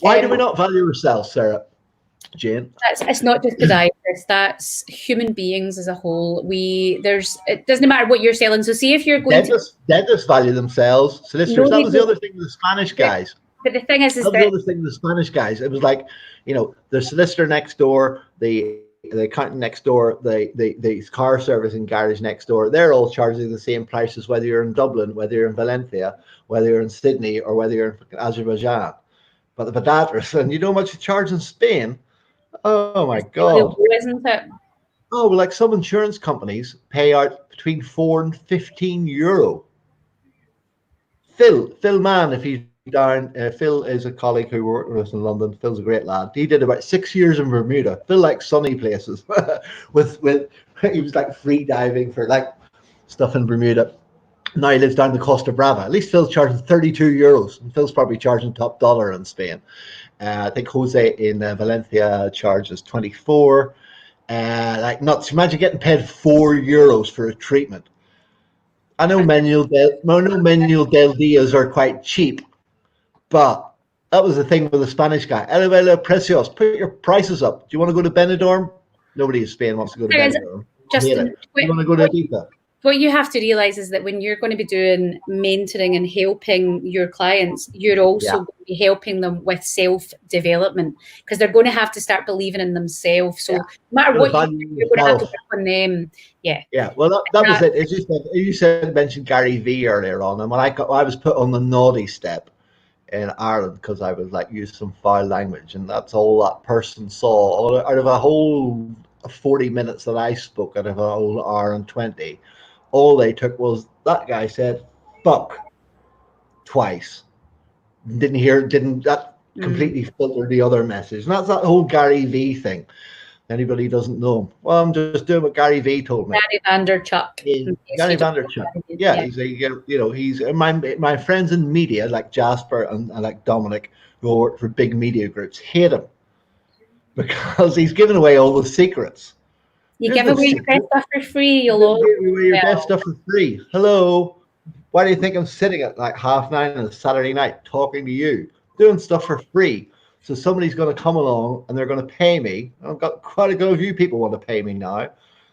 Why do we not value ourselves, Sarah? Jane? It's not just podiatrists, that's human beings as a whole. It doesn't matter what you're selling. So see if you're going dentists value themselves. Solicitors, that was the other thing with the Spanish guys. But the thing is that was the other thing with the Spanish guys. It was like, the solicitor next door, the accountant next door, the car servicing garage next door, they're all charging the same prices whether you're in Dublin, whether you're in Valencia, whether you're in Sydney, or whether you're in Azerbaijan. But the podiatrist, and you know how much you charge in Spain? Oh my God. Isn't it? Oh, well, like some insurance companies pay out between €4 and €15. Phil Mann, if he's down, Phil is a colleague who worked with us in London. Phil's a great lad. He did about 6 years in Bermuda. Phil likes sunny places. with he was like free diving for like stuff in Bermuda. Now he lives down the Costa Brava. At least Phil's charging €32, and Phil's probably charging top dollar in Spain. I think Jose in Valencia charges 24. Like nuts. Imagine getting paid €4 for a treatment. I know manual del Dias are quite cheap, but that was the thing with the Spanish guy. Elevate precios. Put your prices up. Do you want to go to Benidorm? Nobody in Spain wants to go to Benidorm. Justin, you want to go to Ibiza? What you have to realise is that when you're going to be doing mentoring and helping your clients, you're also going to be helping them with self-development, because they're going to have to start believing in themselves. So no matter what you do, you're going to have to work on them. Yeah. Yeah. Well, that was it. As you said, mentioned Gary V earlier on, and when I was put on the naughty step in Ireland because I was like used some foul language, and that's all that person saw out of a whole 40 minutes that I spoke out of a whole hour and 20. All they took was that guy said fuck twice. That completely filtered the other message. And that's that whole Gary V thing. Anybody who doesn't know him, well, I'm just doing what Gary V told me. Gary Vaynerchuk. Gary Vaynerchuk. Yeah, he's my friends in media like Jasper and like Dominic, who work for big media groups, hate him because he's giving away all the secrets. You give away your best stuff for free. You'll give away your best stuff for free. Hello. Why do you think I'm sitting at like 9:30 on a Saturday night talking to you, doing stuff for free? So somebody's going to come along and they're going to pay me. I've got quite a good few people want to pay me now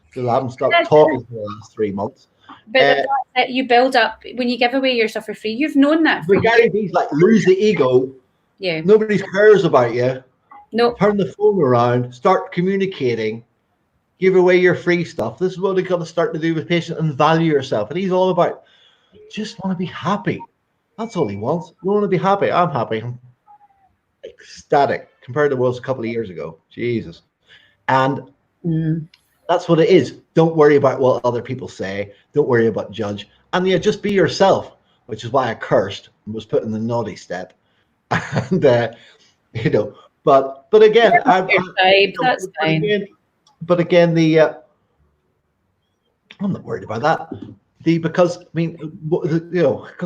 because I haven't stopped talking for the last 3 months. But that you build up when you give away your stuff for free. You've known that. But Gary V's like, lose the ego. Yeah. Nobody cares about you. No. Turn the phone around. Start communicating. Give away your free stuff. This is what you've got to start to do with patients and value yourself. And he's all about just want to be happy. That's all he wants. You want to be happy. I'm happy. I'm ecstatic compared to what was a couple of years ago. Jesus. And that's what it is. Don't worry about what other people say. Don't worry about judge. And yeah, just be yourself, which is why I cursed and was put in the naughty step. And but again, that's fine. But again, I'm not worried about that. Because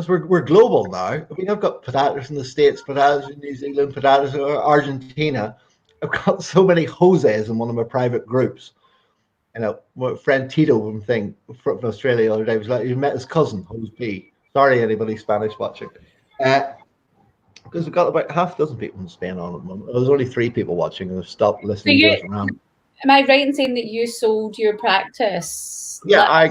we're global now. I mean, I've got podiatrists in the States, podiatrists in New Zealand, podiatrists in Argentina. I've got so many Joses in one of my private groups. My friend Tito from Australia the other day was like, he met his cousin, Jose P. Sorry, anybody Spanish watching. Because we've got about half a dozen people in Spain on at the moment. There's only 3 people watching, and they've stopped listening to us around. Am I right in saying that you sold your practice? Yeah, I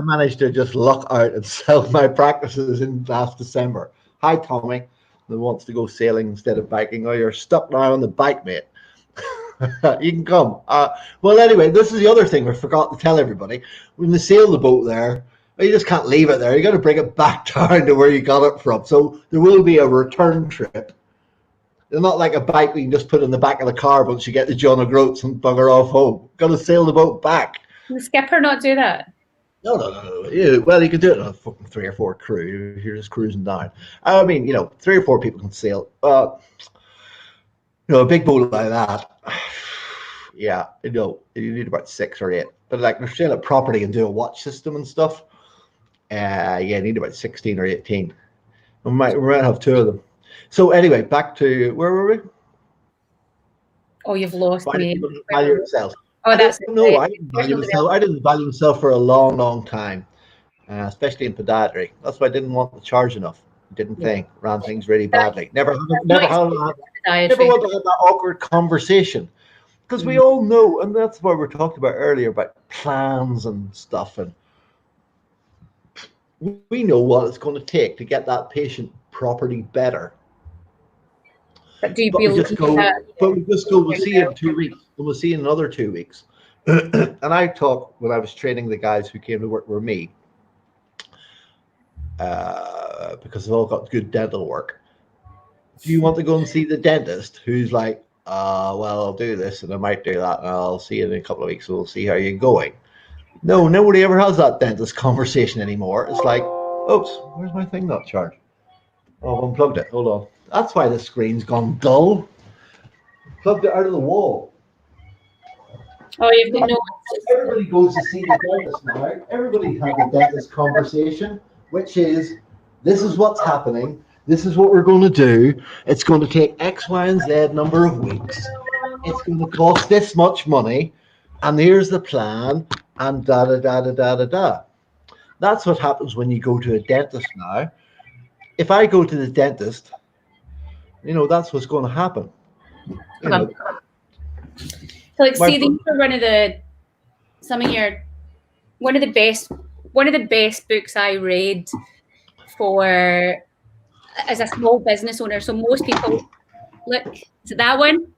managed to just luck out and sell my practices in last December. Hi, Tommy, that wants to go sailing instead of biking. Oh, you're stuck now on the bike, mate. You can come. Well, anyway, this is the other thing we forgot to tell everybody. When they sail the boat there, you just can't leave it there. You got to bring it back down to where you got it from. So there will be a return trip. They're not like a bike we can just put in the back of the car once you get to John O'Groats and bugger off home. Got to sail the boat back. Can the skipper not do that? No. Yeah, well, you can do it on a fucking 3 or 4 crew. You're just cruising down. I mean, 3 or 4 people can sail. A big boat like that. Yeah, you need about 6 or 8. But like they're sailing property and do a watch system and stuff. You need about 16 or 18. We might have 2 of them. So anyway, back to where were we? Oh, you've lost me. Value themselves. Oh, that's no. I didn't value myself for a long, long time, especially in podiatry. That's why I didn't want to charge enough. Didn't think, ran things really badly. Never want to have that awkward conversation, because we all know, and that's what we were talking about earlier about plans and stuff, and we know what it's going to take to get that patient property better. But we just go, we'll see you in 2 weeks, and we'll see you in another 2 weeks. And I talked when I was training the guys who came to work with me, because they've all got good dental work. Do you want to go and see the dentist who's like, well, I'll do this and I might do that, and I'll see you in a couple of weeks, so we'll see how you're going. No, nobody ever has that dentist conversation anymore. It's like, oops, where's my thing not charged? Oh, I've unplugged it. Hold on. That's why the screen's gone dull. Plugged it out of the wall. Oh, you've got no everybody goes to see the dentist now. Everybody has a dentist conversation, which is, this is what's happening. This is what we're going to do. It's going to take X, Y, and Z number of weeks. It's going to cost this much money, and here's the plan, and da da da da da da da. That's what happens when you go to a dentist now. If I go to the dentist, that's what's going to happen. So, like, see, these are one of the best books I read as a small business owner. So most people look, is it that one?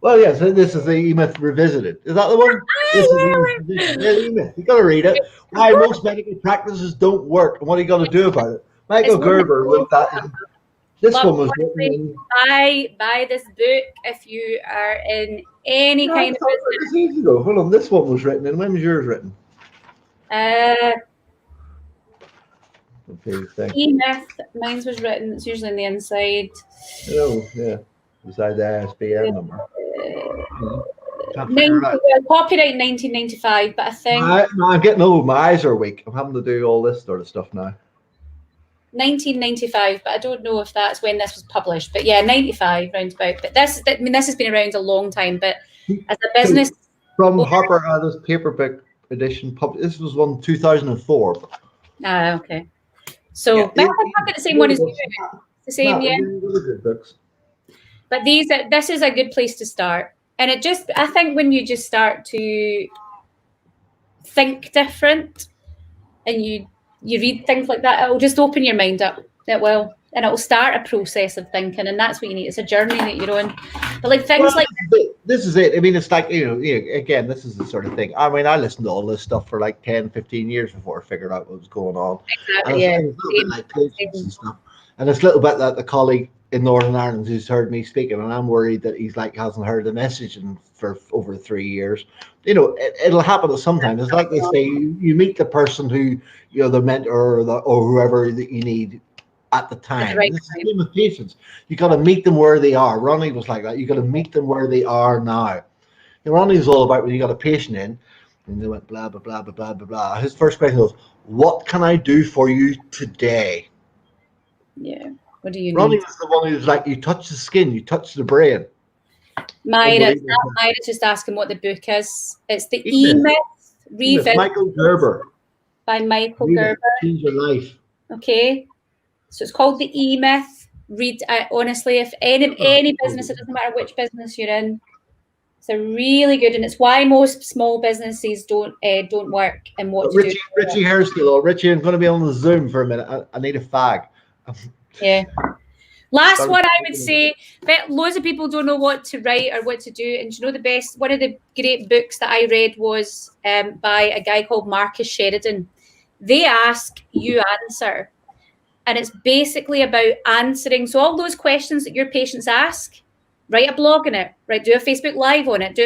Well, yes, this is the E-Myth Revisited. Is that the one? The E-Myth. You got to read it. Why most medical practices don't work and what are you going to do about it? Michael Gerber wrote that. This one was written. Buy this book if you are in any kind of business. Years ago. Hold on, this one was written. And when was yours written? E-Myth. Mine was written. It's usually on the inside. Oh, yeah. Beside the ISBN number. Copyright 1995, but I think I'm getting old. My eyes are weak. I'm having to do all this sort of stuff now. 1995, but I don't know if that's when this was published. But yeah, 95 roundabout. But this has been around a long time. But as a business, from Harper this paperback edition, this was one 2004. Ah, okay. So I've got the same one as you. The same, yeah. Really good books. But this is a good place to start. And I think when you just start to think different and you read things like that, it'll just open your mind up. It will. And it'll start a process of thinking. And that's what you need. It's a journey that you're on. But like things like this is it. I mean, it's like, again, this is the sort of thing. I mean, I listened to all this stuff for like 10, 15 years before I figured out what was going on. Exactly, and and stuff. And it's a little bit that the colleague in Northern Ireland who's heard me speaking, and I'm worried that he's hasn't heard the message for over 3 years. It'll happen sometimes. It's like they say, you meet the person who the mentor or whoever that you need at the time. This is the same with patients. You got to meet them where they are. Ronnie was like that. You got to meet them where they are now. Ronnie was all about when you got a patient in, and they went blah blah blah blah blah blah blah. His first question was, "What can I do for you today?" Yeah. What do you Ronnie need? was the one who was like, you touch the skin, you touch the brain. Myra's just asking what the book is. It's the E-Myth Revisited. Michael Gerber. By Michael Gerber. Change your life. Okay. So it's called the E-Myth. Read honestly, if any business, it doesn't matter which business you're in, it's a really good, and it's why most small businesses don't work and what to do. Richie Hairskill. Richie, I'm going to be on the Zoom for a minute. I need a fag. Yeah. Last one I would say, but loads of people don't know what to write or what to do. And one of the great books that I read was by a guy called Marcus Sheridan. They Ask, You Answer. And it's basically about answering. So all those questions that your patients ask, write a blog on it, right? Do a Facebook Live on it.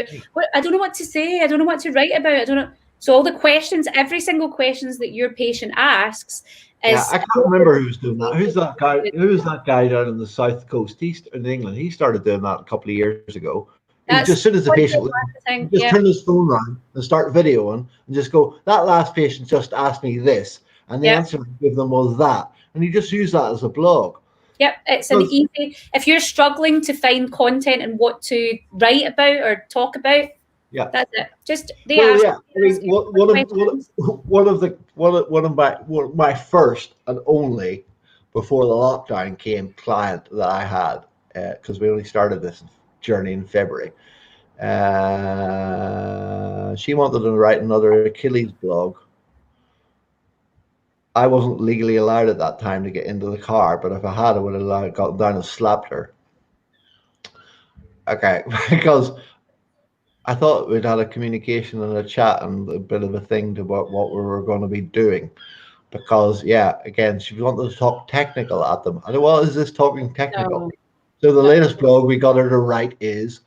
I don't know what to say. I don't know what to write about. I don't know. So all the questions, every single questions that your patient asks, I can't remember who's doing that. Who's that guy? Who's that guy down on the south coast? He's in England. He started doing that a couple of years ago. Just as soon as the patient turn his phone around and start videoing and just go, that last patient just asked me this, and the answer I give them was that, and you just use that as a blog. Yep, it's an easy. If you're struggling to find content and what to write about or talk about, that's it. Just one of my first and only before the lockdown came client that I had, because we only started this journey in February. She wanted to write another Achilles blog. I wasn't legally allowed at that time to get into the car, but if I had, I would have got down and slapped her. Okay, because I thought we'd had a communication and a chat and a bit of a thing about what we were going to be doing. Because, again, she wanted to talk technical at them. I said, well, is this talking technical? No. So the latest blog we got her to write is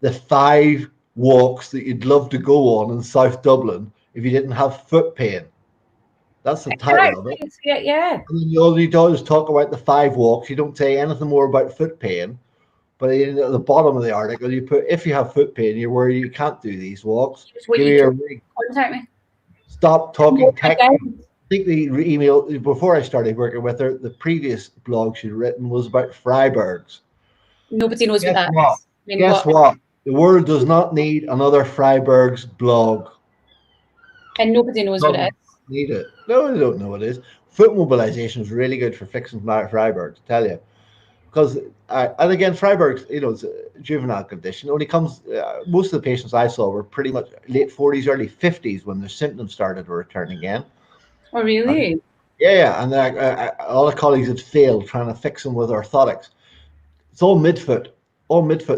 the 5 walks that you'd love to go on in South Dublin if you didn't have foot pain. That's the title of it. Yeah. And then all you do is talk about the 5 walks. You don't say anything more about foot pain. But at the bottom of the article, you put, if you have foot pain, you're worried you can't do these walks, What give you me a told ring. contact me. Stop talking tech. Okay. I think the email, before I started working with her, the previous blog she'd written was about Freibergs. Nobody knows what Guess that what? is. I mean, Guess what? The world does not need another Freiberg's blog. And nobody knows what it Doesn't is. need it. No, they don't know what it is. Foot mobilization is really good for fixing Freiberg's, I tell you. Because, and again, Freiberg's, it's a juvenile condition. It only comes, most of the patients I saw were pretty much late 40s, early 50s when their symptoms started to return again. Oh, really? Yeah, and all the colleagues had failed trying to fix them with orthotics. It's all midfoot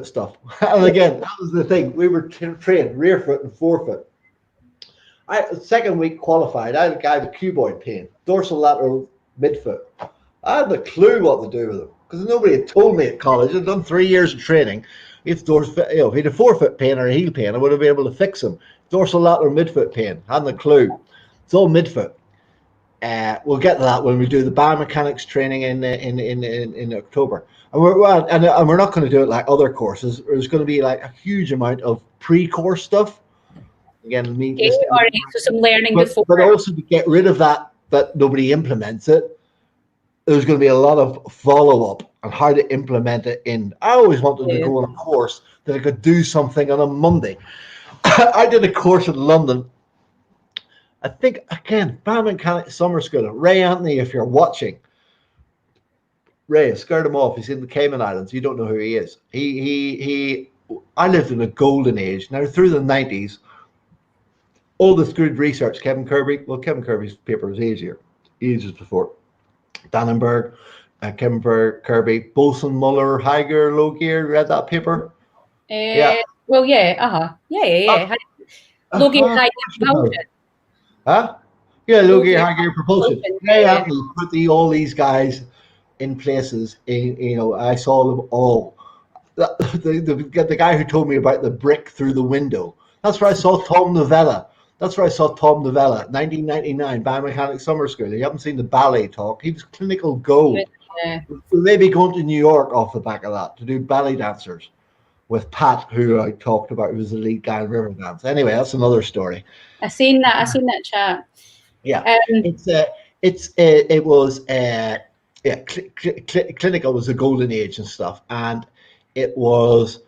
stuff. And again, that was the thing. We were trained rear foot and forefoot. Second week qualified, I had a guy with cuboid pain, dorsolateral midfoot. I had no clue what to do with him because nobody had told me at college. I'd done 3 years of training. If he had a forefoot pain or a heel pain, I would have been able to fix him. Dorsolateral midfoot pain, hadn't a clue. It's all midfoot. We'll get to that when we do the biomechanics training in October. And we're not going to do it like other courses. There's going to be like a huge amount of pre-course stuff. Again, So some learning before. But also to get rid of that nobody implements it. There's going to be a lot of follow-up on how to implement it in. I always wanted to go on a course that I could do something on a Monday. I did a course in London. I think, again, biomechanics summer school. Ray Anthony, if you're watching, Ray, scared him off. He's in the Cayman Islands. You don't know who he is. I lived in a golden age. Now, through the 90s, all this good research, Kevin Kirby's paper was ages before. Dannenberg, Kevin Kirby, Bolson, Muller, Heiger, Logier, read that paper? Yeah. Well, yeah. Yeah. Logier, Heiger, propulsion. Huh? Yeah, Logier, Heiger, propulsion. Ray Anthony put all these guys in places. I saw them all. The guy who told me about the brick through the window. That's where I saw Tom Novella. 1999, biomechanics summer school. You haven't seen the ballet talk. He was clinical gold. Yeah. We may be going to New York off the back of that to do ballet dancers with Pat, who I talked about, who was the lead guy in River Dance. Anyway, that's another story. I seen that chat. Yeah, clinical was the golden age and stuff, and it was.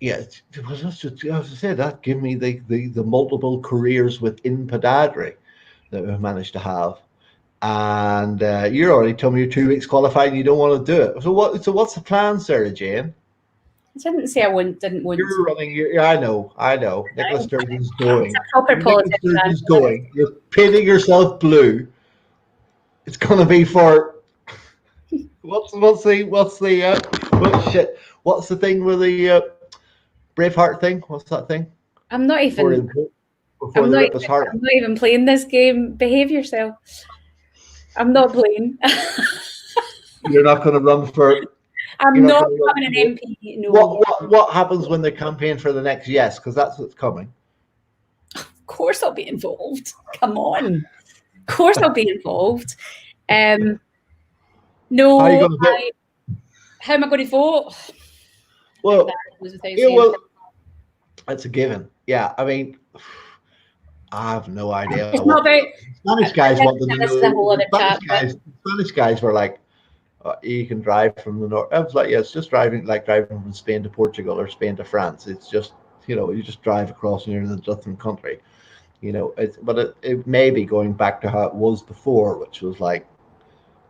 Yeah, that's just, as I said, that gave me the multiple careers within podiatry that we've managed to have. And you're already telling me you're 2 weeks qualified and you don't want to do it. So what's the plan, Sarah Jane? I didn't say I didn't want. You're running. I know. Nicola Sturgeon's going. It's a proper politics. Sturgeon's going. You're painting yourself blue. It's going to be for what's the thing with the Braveheart thing? What's that thing? I'm not even playing this game. Behave yourself. I'm not playing. You're not going to run for. I'm not becoming an MP. No. What happens when they campaign for the next yes? Because that's what's coming. Of course, I'll be involved. Come on. Of course, I'll be involved. No. How are you going to vote? How am I going to vote? Well, that's a given. Yeah, I mean, I have no idea. It's not about Spanish guys want to know. The whole other Spanish guys were like, you can drive from the north. I was like, yeah, it's just driving from Spain to Portugal or Spain to France. It's just, you just drive across and you're in a different country. But it may be going back to how it was before, which was like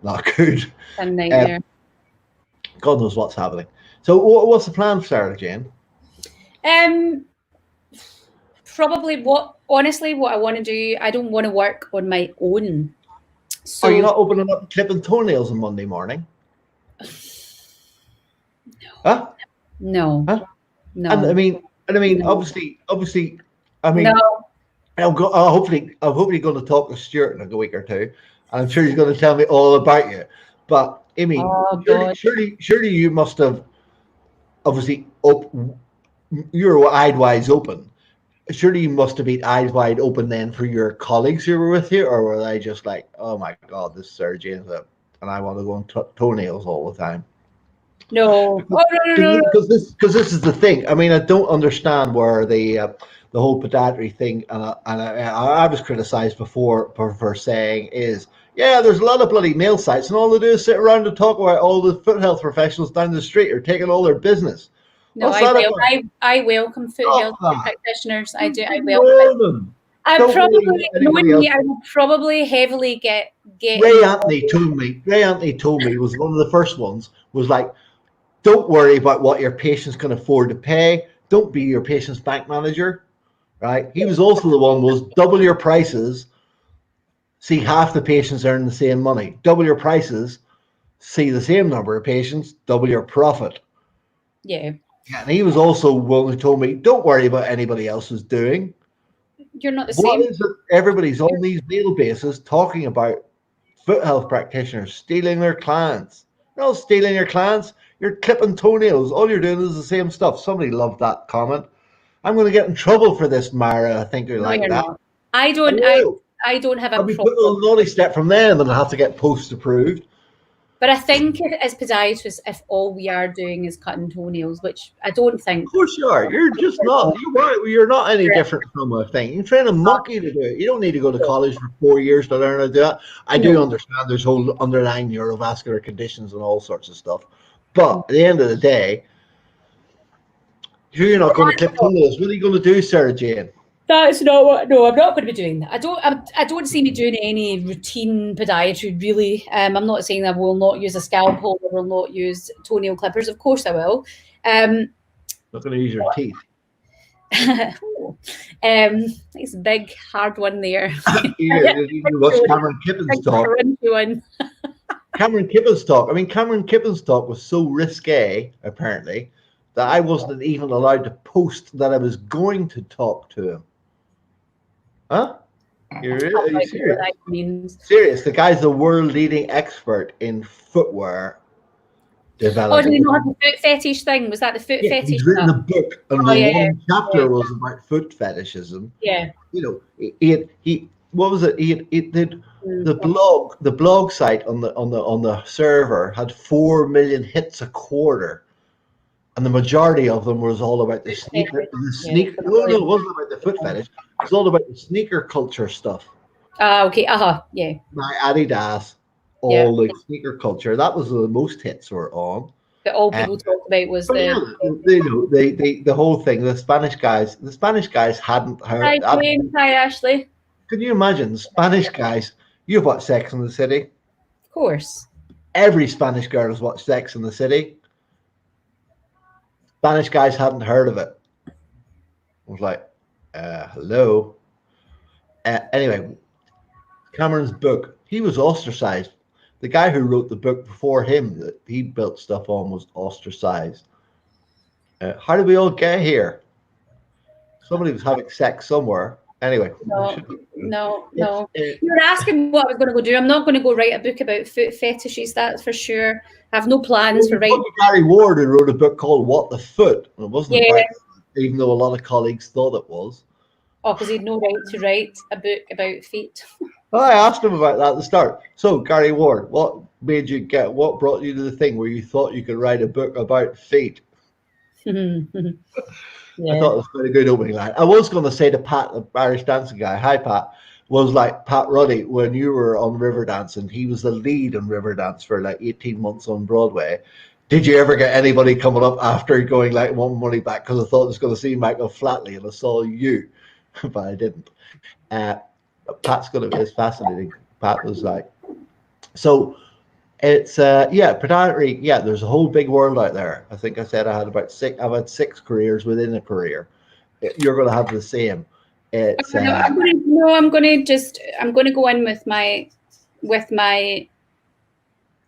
not good. A nightmare. God knows what's happening. So what's the plan, Sarah Jane? Probably what I want to do, I don't want to work on my own. So, are you not opening up and clipping toenails on Monday morning? No. Huh? No. Huh? No. And I mean, No. obviously, I mean, no. I'm hopefully going to talk to Stuart in a week or two. I'm sure he's going to tell me all about you. But I mean, surely you must have obviously you're eyed wide open. Surely you must have been eyes wide open then for your colleagues who were with you, or were they just like, oh my God, this Sarah Jane's and I want to go on toenails all the time? No. Oh, no. Because this is the thing. I mean, I don't understand where the whole podiatry thing, and I was criticised before for saying is, yeah, there's a lot of bloody male sites, and all they do is sit around and talk about all the foot health professionals down the street are taking all their business. No, I welcome foot health practitioners. I do. I welcome them. I will probably heavily get. Ray Anthony told me was one of the first ones. Was like, don't worry about what your patients can afford to pay. Don't be your patient's bank manager, right? He was also the one was double your prices. See half the patients earn the same money. Double your prices. See the same number of patients. Double your profit. Yeah. And he was also one who told me, don't worry about anybody else is doing. You're not the same. What is it? Everybody's on these meal bases talking about foot health practitioners stealing their clients. You're not stealing your clients. You're clipping toenails. All you're doing is the same stuff. Somebody loved that comment. I'm going to get in trouble for this, Mara. I think you're like that. Not. I don't have a problem. Put a naughty step from them and I have to get post approved. But I think as podiatrists, if all we are doing is cutting toenails, which I don't think. Of course you are. You're just not. You're not any different from a thing. You're trying to monkey to do it. You don't need to go to college for 4 years to learn how to do that. I do understand there's whole underlying neurovascular conditions and all sorts of stuff. But at the end of the day, you're not going to clip toenails. What are you going to do, Sarah Jane? That's not what. No, I'm not going to be doing that. I don't see me doing any routine podiatry. Really, I'm not saying that I will not use a scalpel. I will not use toenail clippers. Of course, I will. Not going to use your teeth. It's a big, hard one there. What's Cameron Kippen's talk? Cameron Kippen's talk. I mean, Cameron Kippen's talk was so risque, apparently, that I wasn't even allowed to post that I was going to talk to him. Huh? Are you serious? Serious. The guy's the world-leading expert in footwear development. Oh, did he not have the foot fetish thing? Was that the foot fetish? He's written a book, and one chapter was about foot fetishism. Yeah. You know, he what was it? He did the blog site on the server had 4 million hits a quarter. And the majority of them was all about the sneaker. No, it wasn't about the foot fetish. It was all about the sneaker culture stuff. Okay. Yeah. My Adidas, the sneaker culture. That was the most hits were on. That all people talked about was the whole thing. The Spanish guys hadn't heard. Hi, Ashley. Can you imagine Spanish guys? You've watched Sex and the City. Of course. Every Spanish girl has watched Sex and the City. Spanish guys hadn't heard of it. I was like, hello. Anyway, Cameron's book, he was ostracized. The guy who wrote the book before him that he built stuff on was ostracized. How did we all get here? Somebody was having sex somewhere. Anyway. No. You're asking what I was going to go do. I'm not going to go write a book about foot fetishes, that's for sure. I have no plans for writing. Gary Ward who wrote a book called What the Foot. And it wasn't about, even though a lot of colleagues thought it was. Oh, because he had no right to write a book about feet. Well, I asked him about that at the start. So, Gary Ward, what brought you to the thing where you thought you could write a book about feet? I thought it was a very good opening line. I was going to say to Pat, the Irish dancing guy, hi Pat, was like Pat Ruddy when you were on Riverdance, and he was the lead on Riverdance for like 18 months on Broadway. Did you ever get anybody coming up after going like, want money back? Because I thought I was going to see Michael Flatley and I saw you, but I didn't. Pat's going to be fascinating. Pat was like, so it's podiatry. Yeah, there's a whole big world out there. I think I said I had about six. I've had 6 careers within a career. You're going to have the same. It's I'm going to go in with my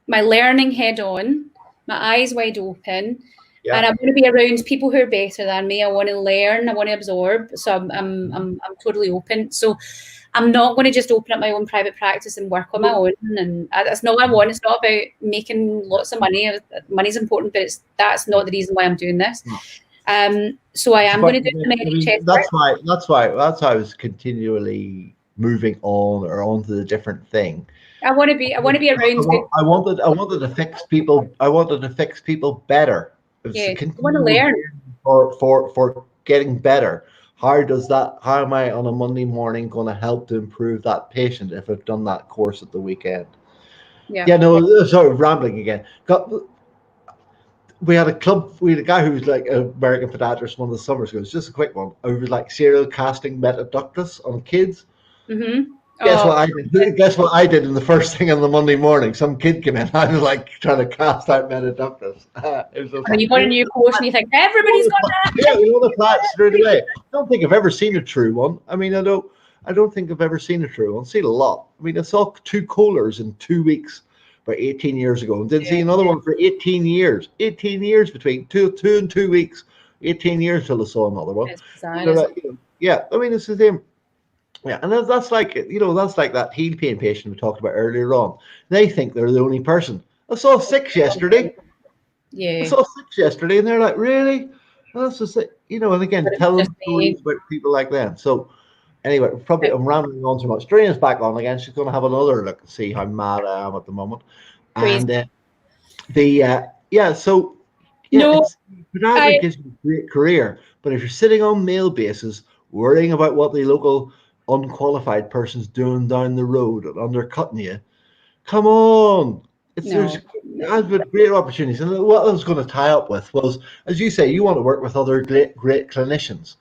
learning head on, my eyes wide open, and I'm going to be around people who are better than me. I want to learn. I want to absorb. So I'm totally open. So I'm not going to just open up my own private practice and work on my own. And that's not what I want. It's not about making lots of money. Money's important, but that's not the reason why I'm doing this. So I am going to do the NHS. That's why I was continually moving on or onto the different thing. I want to be around. I wanted to fix people. I wanted to fix people better. It was Yeah, a I want to learn. for getting better. How am I on a Monday morning going to help to improve that patient if I've done that course at the weekend? Yeah. Yeah, no, sorry, rambling again. We had a guy who was like an American podiatrist one of the summers ago. It's just a quick one. Who was like serial casting metaductus on kids. Mm-hmm. Guess what I did? Guess what I did in the first thing on the Monday morning? Some kid came in. I was like trying to cast out metaductus. It was just like, you got a new course and you think everybody's got that. Yeah, we want to apply it straight away. I don't think I've ever seen a true one. I mean, I don't think I've ever seen a true one. I've seen a lot. I mean, I saw 2 Kohlers in 2 weeks about 18 years ago, and didn't see another one for 18 years. 18 years between two and 2 weeks. 18 years till I saw another one. It's bizarre, yeah, I mean, it's the same. Yeah, and that's like that heel pain patient we talked about earlier on. They think they're the only person. I saw 6 yesterday. Yeah. I saw 6 yesterday, and they're like, really? Well, that's just it. And again, telling stories about people like them. So anyway, probably I'm rambling on too much. Drena's back on again. She's going to have another look and see how mad I am at the moment. Crazy. And podiatry gives you a great career, but if you're sitting on male bases, worrying about what the local unqualified person's doing down the road and undercutting you, come on. There's great opportunities. And what I was going to tie up with was, as you say, you want to work with other great clinicians.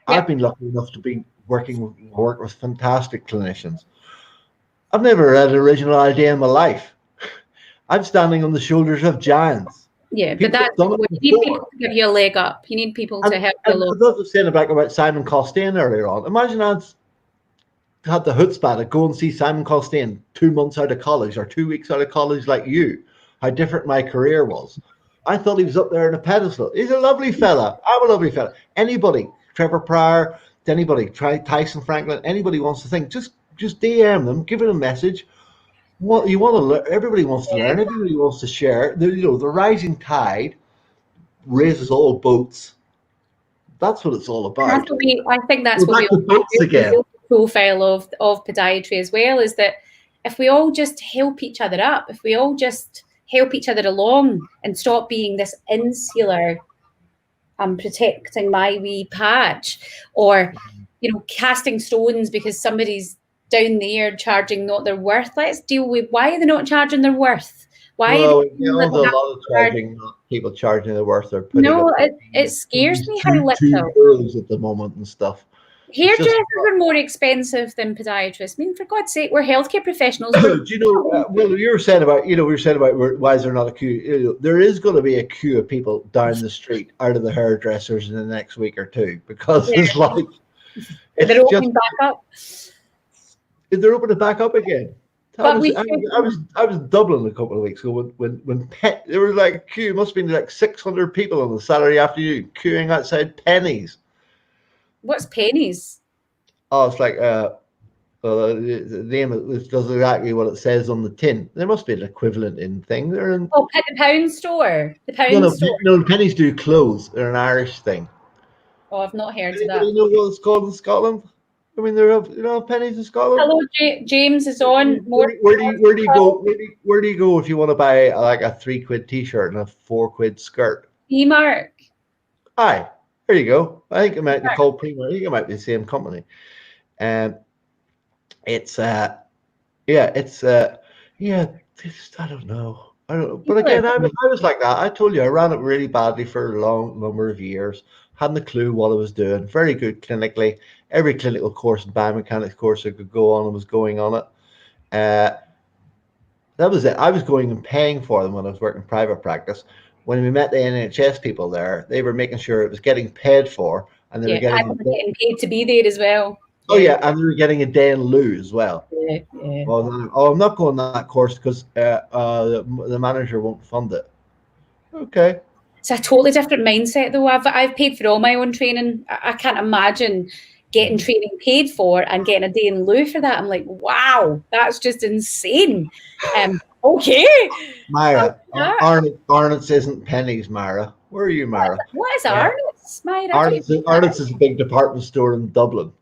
Yep. I've been lucky enough to be work with fantastic clinicians. I've never had an original idea in my life. I'm standing on the shoulders of giants. Yeah, but you need people to give you a leg up. You need people to help you along. I was saying about Simon Costain earlier on. Imagine I'd had the chutzpah to go and see Simon Costain 2 months out of college or 2 weeks out of college like you, how different my career was. I thought he was up there in a pedestal. He's a lovely fella. I'm a lovely fella. Anybody, Trevor Pryor, anybody, try Tyson Franklin, anybody wants to think, just DM them, give it a message. What you want to learn, everybody wants to learn, everybody wants to share. The rising tide raises all boats. That's what it's all about. I think that's what the profile of podiatry as well, is that if we all just help each other up, if we all just help each other along and stop being this insular, I'm protecting my wee patch, or casting stones because somebody's down there charging not their worth. Let's deal with why are they not charging their worth? Why? Well, a lot of people charging their worth. It scares me how little euros at the moment and stuff. Hairdressers are more expensive than podiatrists. I mean, for God's sake, we're healthcare professionals. Do you know? Well, you were saying about why is there not a queue? There is going to be a queue of people down the street out of the hairdressers in the next week or two because it's like they're opening back up. They're opening it back up again. I was in Dublin a couple of weeks ago when there was like a queue. Must have been like 600 people on the Saturday afternoon queuing outside Pennies. What's Pennies? Oh, it's like the name does exactly what it says on the tin. There must be an equivalent in thing. They're in at the pound store. The pound store. No, Pennies do clothes. They're an Irish thing. Oh, I've not heard of that. You know what it's called in Scotland? I mean, there are Pennies in Scotland. Hello, James is on. Where do you go? Where do you go if you want to buy like a £3 T-shirt and a £4 skirt? Primark. Aye, there you go. I think it might be called Primark. I think it might be the same company. It's I don't know. But again, I was like that. I told you I ran it really badly for a long number of years. Hadn't a clue what I was doing. Very good clinically. Every clinical course and biomechanics course I could go on and was going on it. That was it. I was going and paying for them when I was working private practice. When we met the NHS people there, they were making sure it was getting paid for, and they were getting paid to be there as well. Oh yeah, and they were getting a day in lieu as well. Yeah. Well, I'm not going that course because the manager won't fund it. Okay. It's a totally different mindset, though. I've paid for all my own training. I can't imagine getting training paid for and getting a day in lieu for that. I'm like, wow, that's just insane. Okay. Myra, Arnott's isn't Pennies, Myra. Where are you, Myra? What is Arnott's? Arnott's is a big department store in Dublin.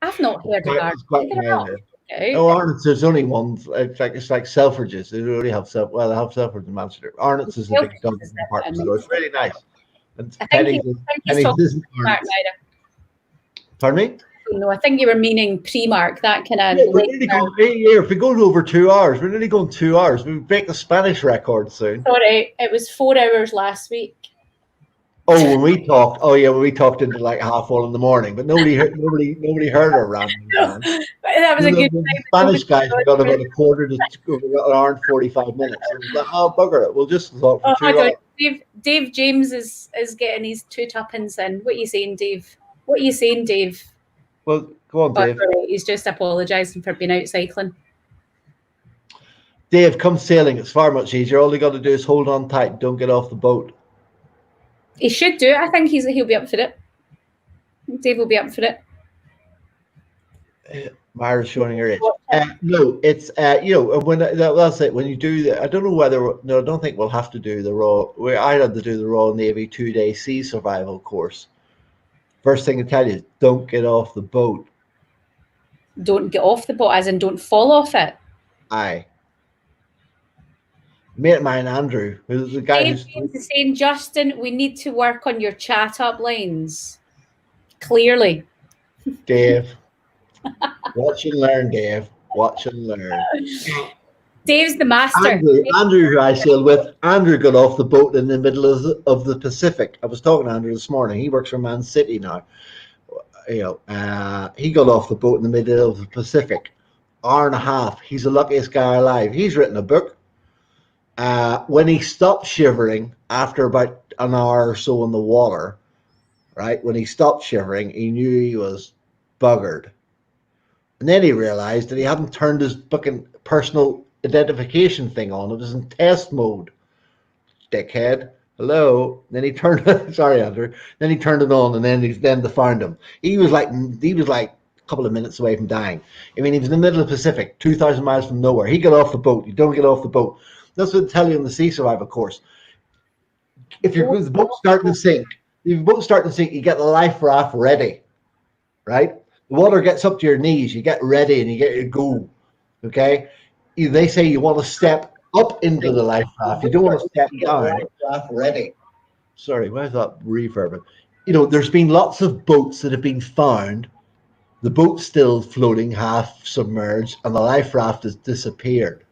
I've not heard of Arnott's. Oh, Arnott's, there's only one. It's like Selfridges. They already have they have Selfridges in Manchester. Arnott's is a big dog department store. It's really nice. And I think he's talking isn't Primark, Arnott's. Pardon me? No, I think you were meaning Primark. That kind of. Yeah, we're nearly going. If we go over 2 hours, we're nearly going 2 hours. We break the Spanish record soon. Sorry, it was 4 hours last week. Oh, when we talked into like 1:30 in the morning, but nobody heard our rant. That was a good time. Spanish guys got about a quarter to an hour and 45 minutes. It was like, oh, bugger it, we'll just talk for 2 hours. Dave James is getting his 2 tuppence in. What are you saying, Dave? What are you saying, Dave? Well, go on, Dave. He's just apologising for being out cycling. Dave, come sailing. It's far much easier. All you got to do is hold on tight. Don't get off the boat. He should do it. I think he'll be up for it. Dave will be up for it. Myra's showing her age. No, it's when that's it. When you do that, I don't know whether I don't think we'll have to do the Royal. I had to do the Royal Navy 2-day sea survival course. First thing I tell you is don't get off the boat. Don't get off the boat, as in don't fall off it. Aye. Mate of mine, Andrew, who's the guy who's saying, Justin, we need to work on your chat up lines. Clearly. Dave. Watch and learn, Dave. Watch and learn. Dave's the master. Andrew, who I sailed with, Andrew got off the boat in the middle of the Pacific. I was talking to Andrew this morning. He works for Man City now. He got off the boat in the middle of the Pacific. Hour and a half. He's the luckiest guy alive. He's written a book. When he stopped shivering after about an hour or so in the water, right? When he stopped shivering, he knew he was buggered. And then he realized that he hadn't turned his fucking personal identification thing on. It was in test mode. Dickhead. Hello. Then he turned sorry, Andrew. Then he turned it on, and then they found him. He was like a couple of minutes away from dying. I mean, he was in the middle of the Pacific, 2,000 miles from nowhere. He got off the boat. You don't get off the boat. That's what they tell you in the sea survival course. If the boat's starting to sink, you get the life raft ready, right? The water gets up to your knees, you get ready and you get your go. Okay? They say you want to step up into the life raft. You don't want to step down. Ready. Sorry, where's that reverb? There's been lots of boats that have been found. The boat's still floating, half submerged, and the life raft has disappeared.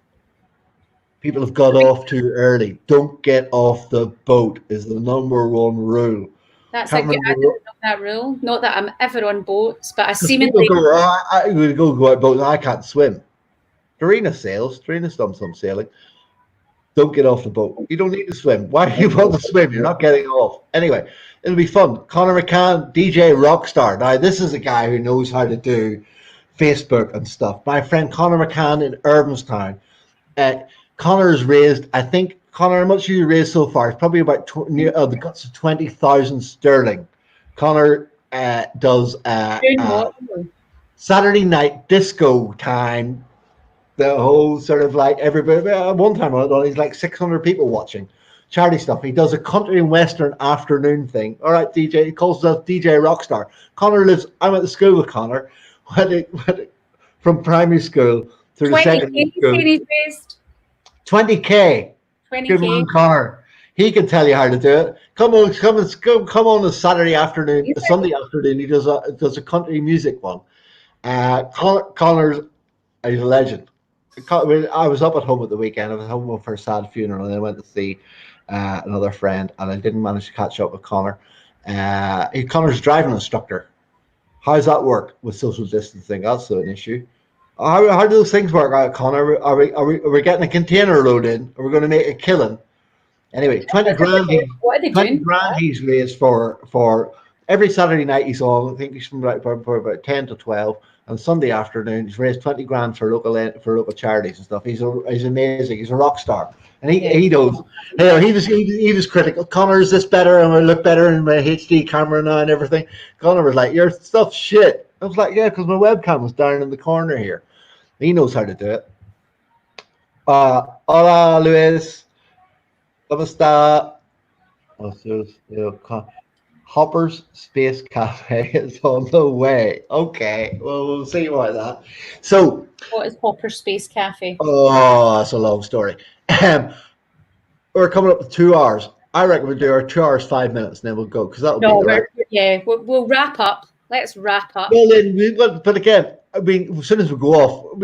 People have got off too early. Don't get off the boat is the number one rule. That's I didn't know that rule. Not that I'm ever on boats, but I seemingly go out boats. I can't swim. Dorina sails. Dorina's done some sailing. Don't get off the boat. You don't need to swim. Why do you want to swim? You're not getting off. Anyway, it'll be fun. Conor McCann, DJ Rockstar. Now, this is a guy who knows how to do Facebook and stuff. My friend Conor McCann in Urbanstown. Conor's raised, I think, Conor, how much have you raised so far? It's probably about the guts of 20,000 sterling. Conor does Saturday night disco time. The whole sort of like everybody. One time he's like 600 people watching charity stuff. He does a country and western afternoon thing. All right, DJ. He calls himself DJ Rockstar. Conor lives. I went to school with Conor from primary school through the secondary school. 20K. Good man, Conor. He can tell you how to do it. Come on a Saturday afternoon, a Sunday afternoon. He does a country music one. Conor's he's a legend. I was up at home at the weekend. I was home for a sad funeral, and I went to see another friend, and I didn't manage to catch up with Conor. Conor's a driving instructor. How does that work with social distancing? That's an issue. How do those things work out, Conor? Are we getting a container load in? Are we going to make a killing? Anyway, 20 grand. 20 grand he's raised for every Saturday night he's on. I think he's from for about 10 to 12. And Sunday afternoon he's raised 20 grand for local charities and stuff. He's amazing. He's a rock star, and he knows. He was critical. Conor, is this better? And I look better in my HD camera now and everything. Conor was like, your stuff's shit. I was like, yeah, because my webcam was down in the corner here. He knows how to do it. Hola, Luis. ¿Cómo está? Hopper's Space Cafe is on the way. Okay, well, we'll see about that. So, What is Hopper Space Cafe? oh, that's a long story. Um, we're coming up to 2 hours. I reckon we'll do our 2 hours, 5 minutes, and then we'll go because that'll be No, the right. we'll wrap up. Let's wrap up. Well, then, but again, I mean, as soon as we go off,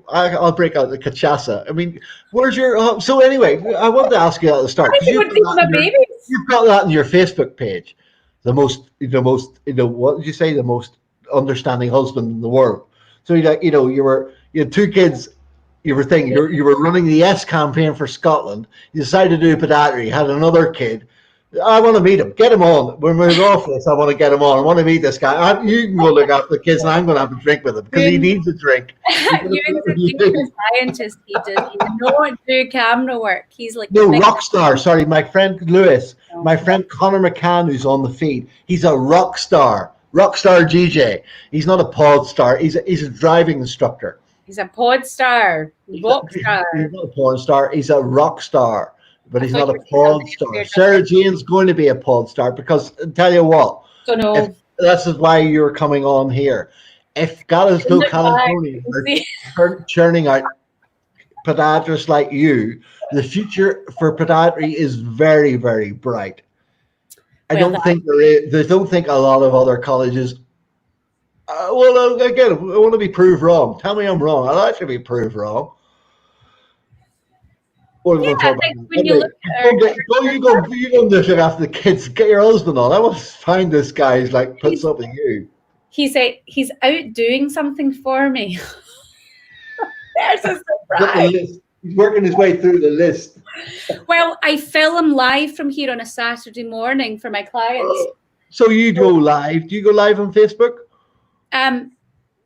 I'll break out the cachaça. I mean, where's your? So anyway, I wanted to ask you at the start because you've got that on your Facebook page. The most, what did you say? The most understanding husband in the world. So you had two kids. You were running the Yes campaign for Scotland. You decided to do podiatry. You had another kid. I want to meet him. Get him on. When we're off this, I want to get him on. I want to meet this guy. You can go look after the kids, and I'm going to have a drink with him because he needs a drink. He's a scientist. He does not do camera work. He's like rock star. Sorry, my friend Lewis, my friend Connor McCann, who's on the feed. He's a rock star GJ. He's not a pod star. He's a driving instructor. He's a pod star, rock star. He's not a porn star. He's a rock star. But he's not a pod star. Sarah Jane's going to be a pod star because I'll tell you what. This is why you're coming on here. If Glasgow, California are churning out podiatrists like you, the future for podiatry is very, very bright. I don't think a lot of other colleges. Again, I want to be proved wrong. Tell me I'm wrong. I'll actually be proved wrong. I think when you look at you go look after the kids. Get your husband on. I want to find this guy who's like puts up with you. He's out doing something for me. There's a surprise. He's working his way through the list. Well, I film live from here on a Saturday morning for my clients. So you go live? Do you go live on Facebook?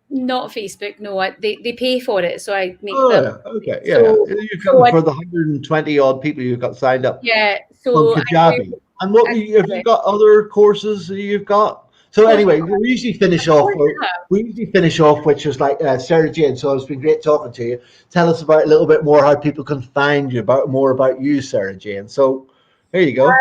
Not Facebook, no. They pay for it, so I make them. Okay, yeah. So, you've got for the 120 odd people you've got signed up. Yeah, so Kajabi. And what have you got other courses that you've got? So anyway, we usually finish off, which is like Sarah Jane. So it's been great talking to you. Tell us about a little bit more how people can find you, more about you, Sarah Jane. So there you go.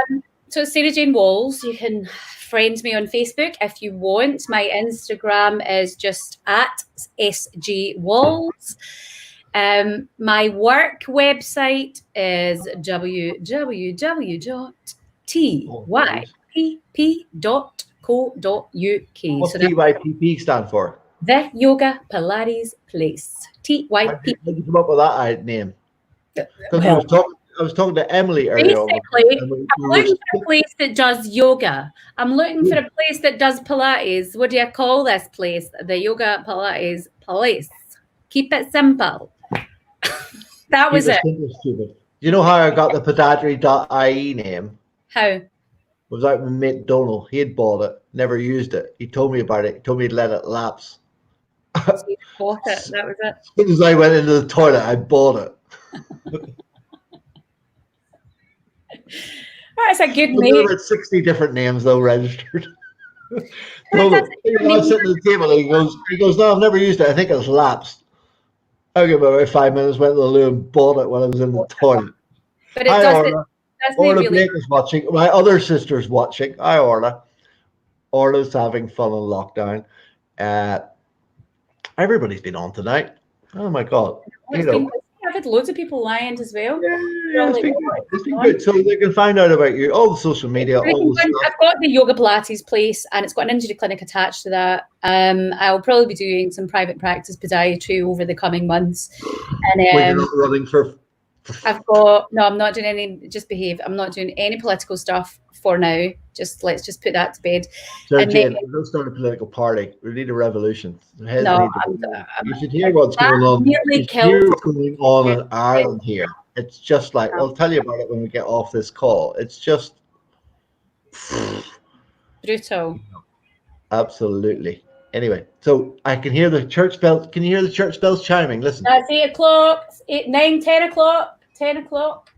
So Sarah Jane Walls. You can friend me on Facebook if you want. My Instagram is just at SG Walls. My work website is www.typp.co.uk. What's TYPP stand for? The Yoga Pilates Place. TYPP. How did you come up with that name? Because I was talking to Emily earlier. Basically, I'm looking for a place that does yoga. I'm looking for a place that does Pilates. What do you call this place? The Yoga Pilates Place. Keep it simple. That was it. Stupid. Do you know how I got the podiatry.ie name? How? It was out with mate Donald. He had bought it, never used it. He told me about it. He told me to let it lapse. So you bought it. That was it. As soon as I went into the toilet, I bought it. That's a good name. There were 60 different names though registered. I was sitting at the table and he goes, no, I've never used it. I think it's lapsed. I give about 5 minutes, went to the loo and bought it when I was in the toilet. But it doesn't. Orla Blake is watching. My other sister's watching. Hi, Orla. Orla's having fun on lockdown. Everybody's been on tonight. Oh my God. I've had loads of people lying as well. Yeah, it's been good. So they can find out about you, all the social media. I've got the Yoga Pilates place and it's got an injury clinic attached to that. I'll probably be doing some private practice podiatry over the coming months. And you're not running for... I'm not doing any, just behave. I'm not doing any political stuff for now. Let's just put that to bed. Sarah Jane, we don't start a political party. We need a revolution. You should hear what's going on. You should hear what's going on in Ireland here. It's just like, I'll tell you about it when we get off this call. It's just brutal. Absolutely. Anyway, so I can hear the church bells. Can you hear the church bells chiming? Listen. That's 8 o'clock, 9, 10 o'clock, 10 o'clock.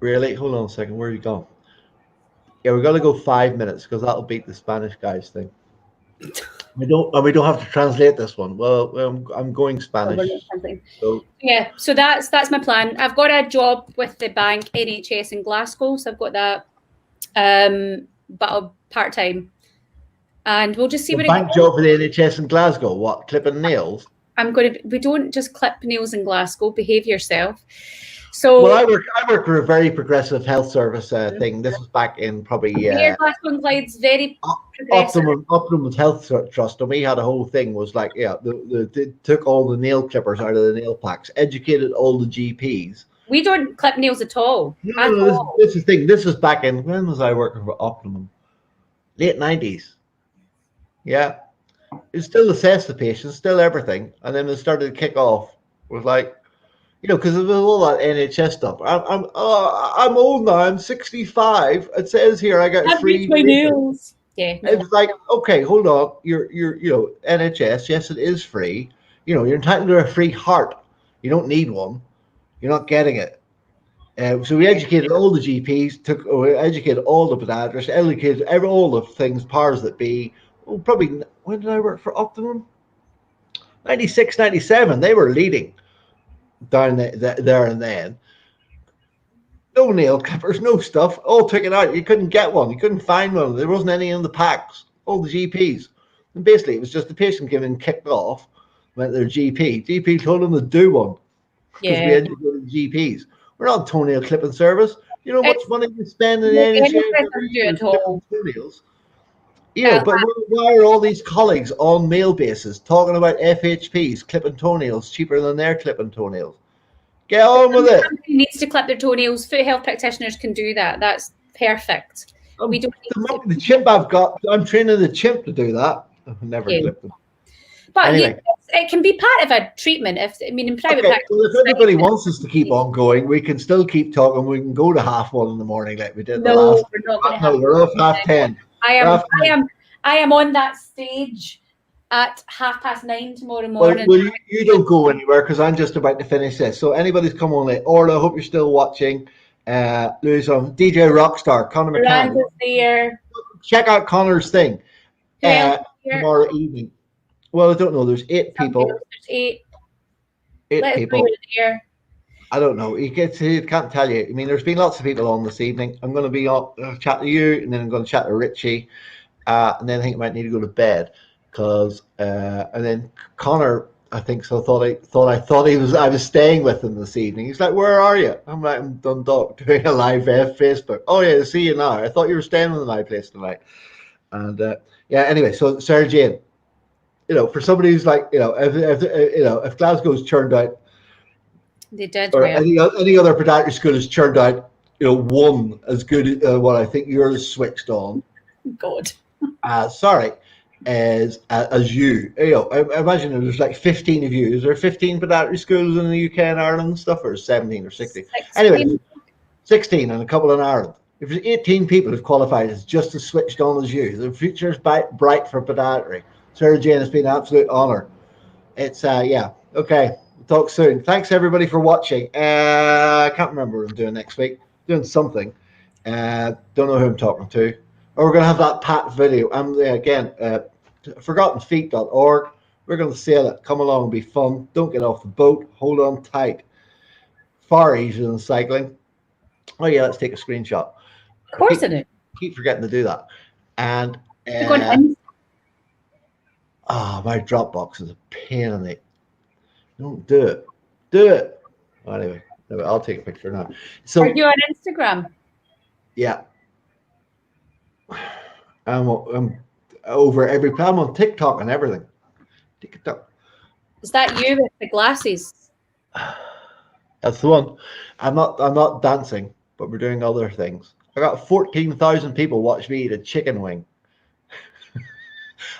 Really? Hold on a second. Where are you going? Yeah, we're gonna go 5 minutes because that'll beat the Spanish guys thing. We don't have to translate this one. Well, I'm going Spanish. So that's my plan. I've got a job with the bank NHS in Glasgow, so I've got that. but part-time. And we'll just see The what bank job for the NHS in Glasgow, what, clipping nails? we don't just clip nails in Glasgow, behave yourself. So well, I work for a very progressive health service thing. This was back in probably Glasgow and Clyde's very progressive. Optimum Health Trust, and we had a whole thing was like, they took all the nail clippers out of the nail packs, educated all the GPs. We don't clip nails at all. This is the thing. This was back in, when was I working for Optimum? Late 90s. Yeah. It still assessed the patients, still everything. And then it started to kick off. It was like, because there was all that NHS stuff. I'm old now. I'm 65. It says here I got free nails. Yeah. No. It was like, okay, hold on. You're NHS. Yes, it is free. You're entitled to a free heart. You don't need one. You're not getting it. So we educated all the GPs, educated all the podiatrists, educated all the things, powers that be. Well, probably, when did I work for Optimum? 96, 97. They were leading down there and then. No nail clippers, no stuff. All taken out. You couldn't get one. You couldn't find one. There wasn't any in the packs. All the GPs. And basically, it was just the patient getting kicked off, went to their GP. GP told them to do one. Because we educated GPs. We're not a toenail clipping service. You know how much money we spend in the NHS on toenails? But why are all these colleagues on mail basis talking about FHPs clipping toenails cheaper than their clipping toenails? Get on with it. Somebody needs to clip their toenails. Foot health practitioners can do that. That's perfect. We don't the chimp I've got. I'm training the chimp to do that. I've never clipped them. But anyway. It can be part of a treatment. In private practice. Well, if anybody wants us to keep on going, we can still keep talking. We can go to 1:30 in the morning like we did the last. We're off 10:30. I am on that stage at 9:30 tomorrow morning. Well, you don't go anywhere because I'm just about to finish this. So anybody's come on late. Orla, I hope you're still watching. Louis on DJ Rockstar, Conor McCann. There. Check out Conor's thing tomorrow evening. Well, I don't know. There's 8 people. There's 8 people. I don't know. He can't tell you. There's been lots of people on this evening. I'm going to be on chat to you, and then I'm going to chat to Richie, and then I think I might need to go to bed because, and then Connor, I think so. I was staying with him this evening. He's like, "Where are you?" I'm like, "I'm Dundalk doing a live Facebook." "Oh yeah, I see you now. I thought you were staying in my place tonight." And anyway, so Sarah Jane. For somebody who's like, if Glasgow's churned out, they did, or any other podiatry school has churned out, one as good as what I think yours switched on. God. Sorry, as you. I imagine there's like 15 of you. Is there 15 podiatry schools in the UK and Ireland and stuff, or 17 or 16? 16. Anyway, 16 and a couple in Ireland. If there's 18 people who've qualified as just as switched on as you, the future's bright for podiatry. Sarah Jane, it's been an absolute honor. It's okay. We'll talk soon. Thanks everybody for watching. I can't remember what I'm doing next week. Doing something. Don't know who I'm talking to. Or we're gonna have that Pat video. Again, forgottenfeet.org. We're gonna sail it. Come along and be fun. Don't get off the boat. Hold on tight. Far easier than cycling. Oh yeah, let's take a screenshot. Of course I do. Keep forgetting to do that. And my Dropbox is a pain in the. Don't do it. Do it. Anyway, I'll take a picture now. So, are you on Instagram? Yeah. I'm over every plan. I'm on TikTok and everything. TikTok. Is that you with the glasses? That's the one. I'm not dancing, but we're doing other things. I got 14,000 people watch me eat a chicken wing.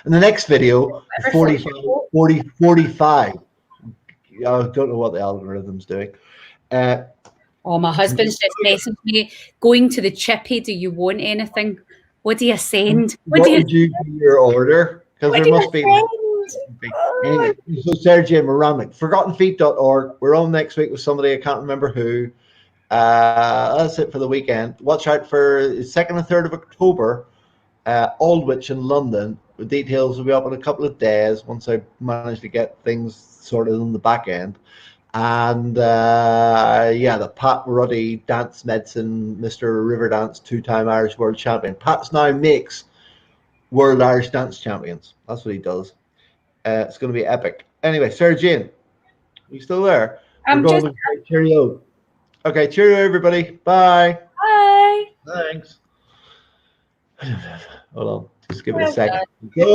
In the next video, 45. I don't know what the algorithm's doing. My husband's just messaged me, going to the chippy, do you want anything? What do you send? What would you do your order? Because there must be. Anyway, so Sergey Moramik, forgottenfeet.org. We're on next week with somebody, I can't remember who. That's it for the weekend. Watch out for 2nd and 3rd of October, Aldwych in London. The details will be up in a couple of days once I manage to get things sorted on the back end. And yeah, the Pat Ruddy dance medicine, Mr. Riverdance, 2-time Irish world champion. Pat's now makes world Irish dance champions. That's what he does. It's going to be epic. Anyway, Sarah Jane, are you still there? We're going to say cheerio. Okay, cheerio, everybody. Bye. Bye. Thanks. Hold on. Just give it a second. Go.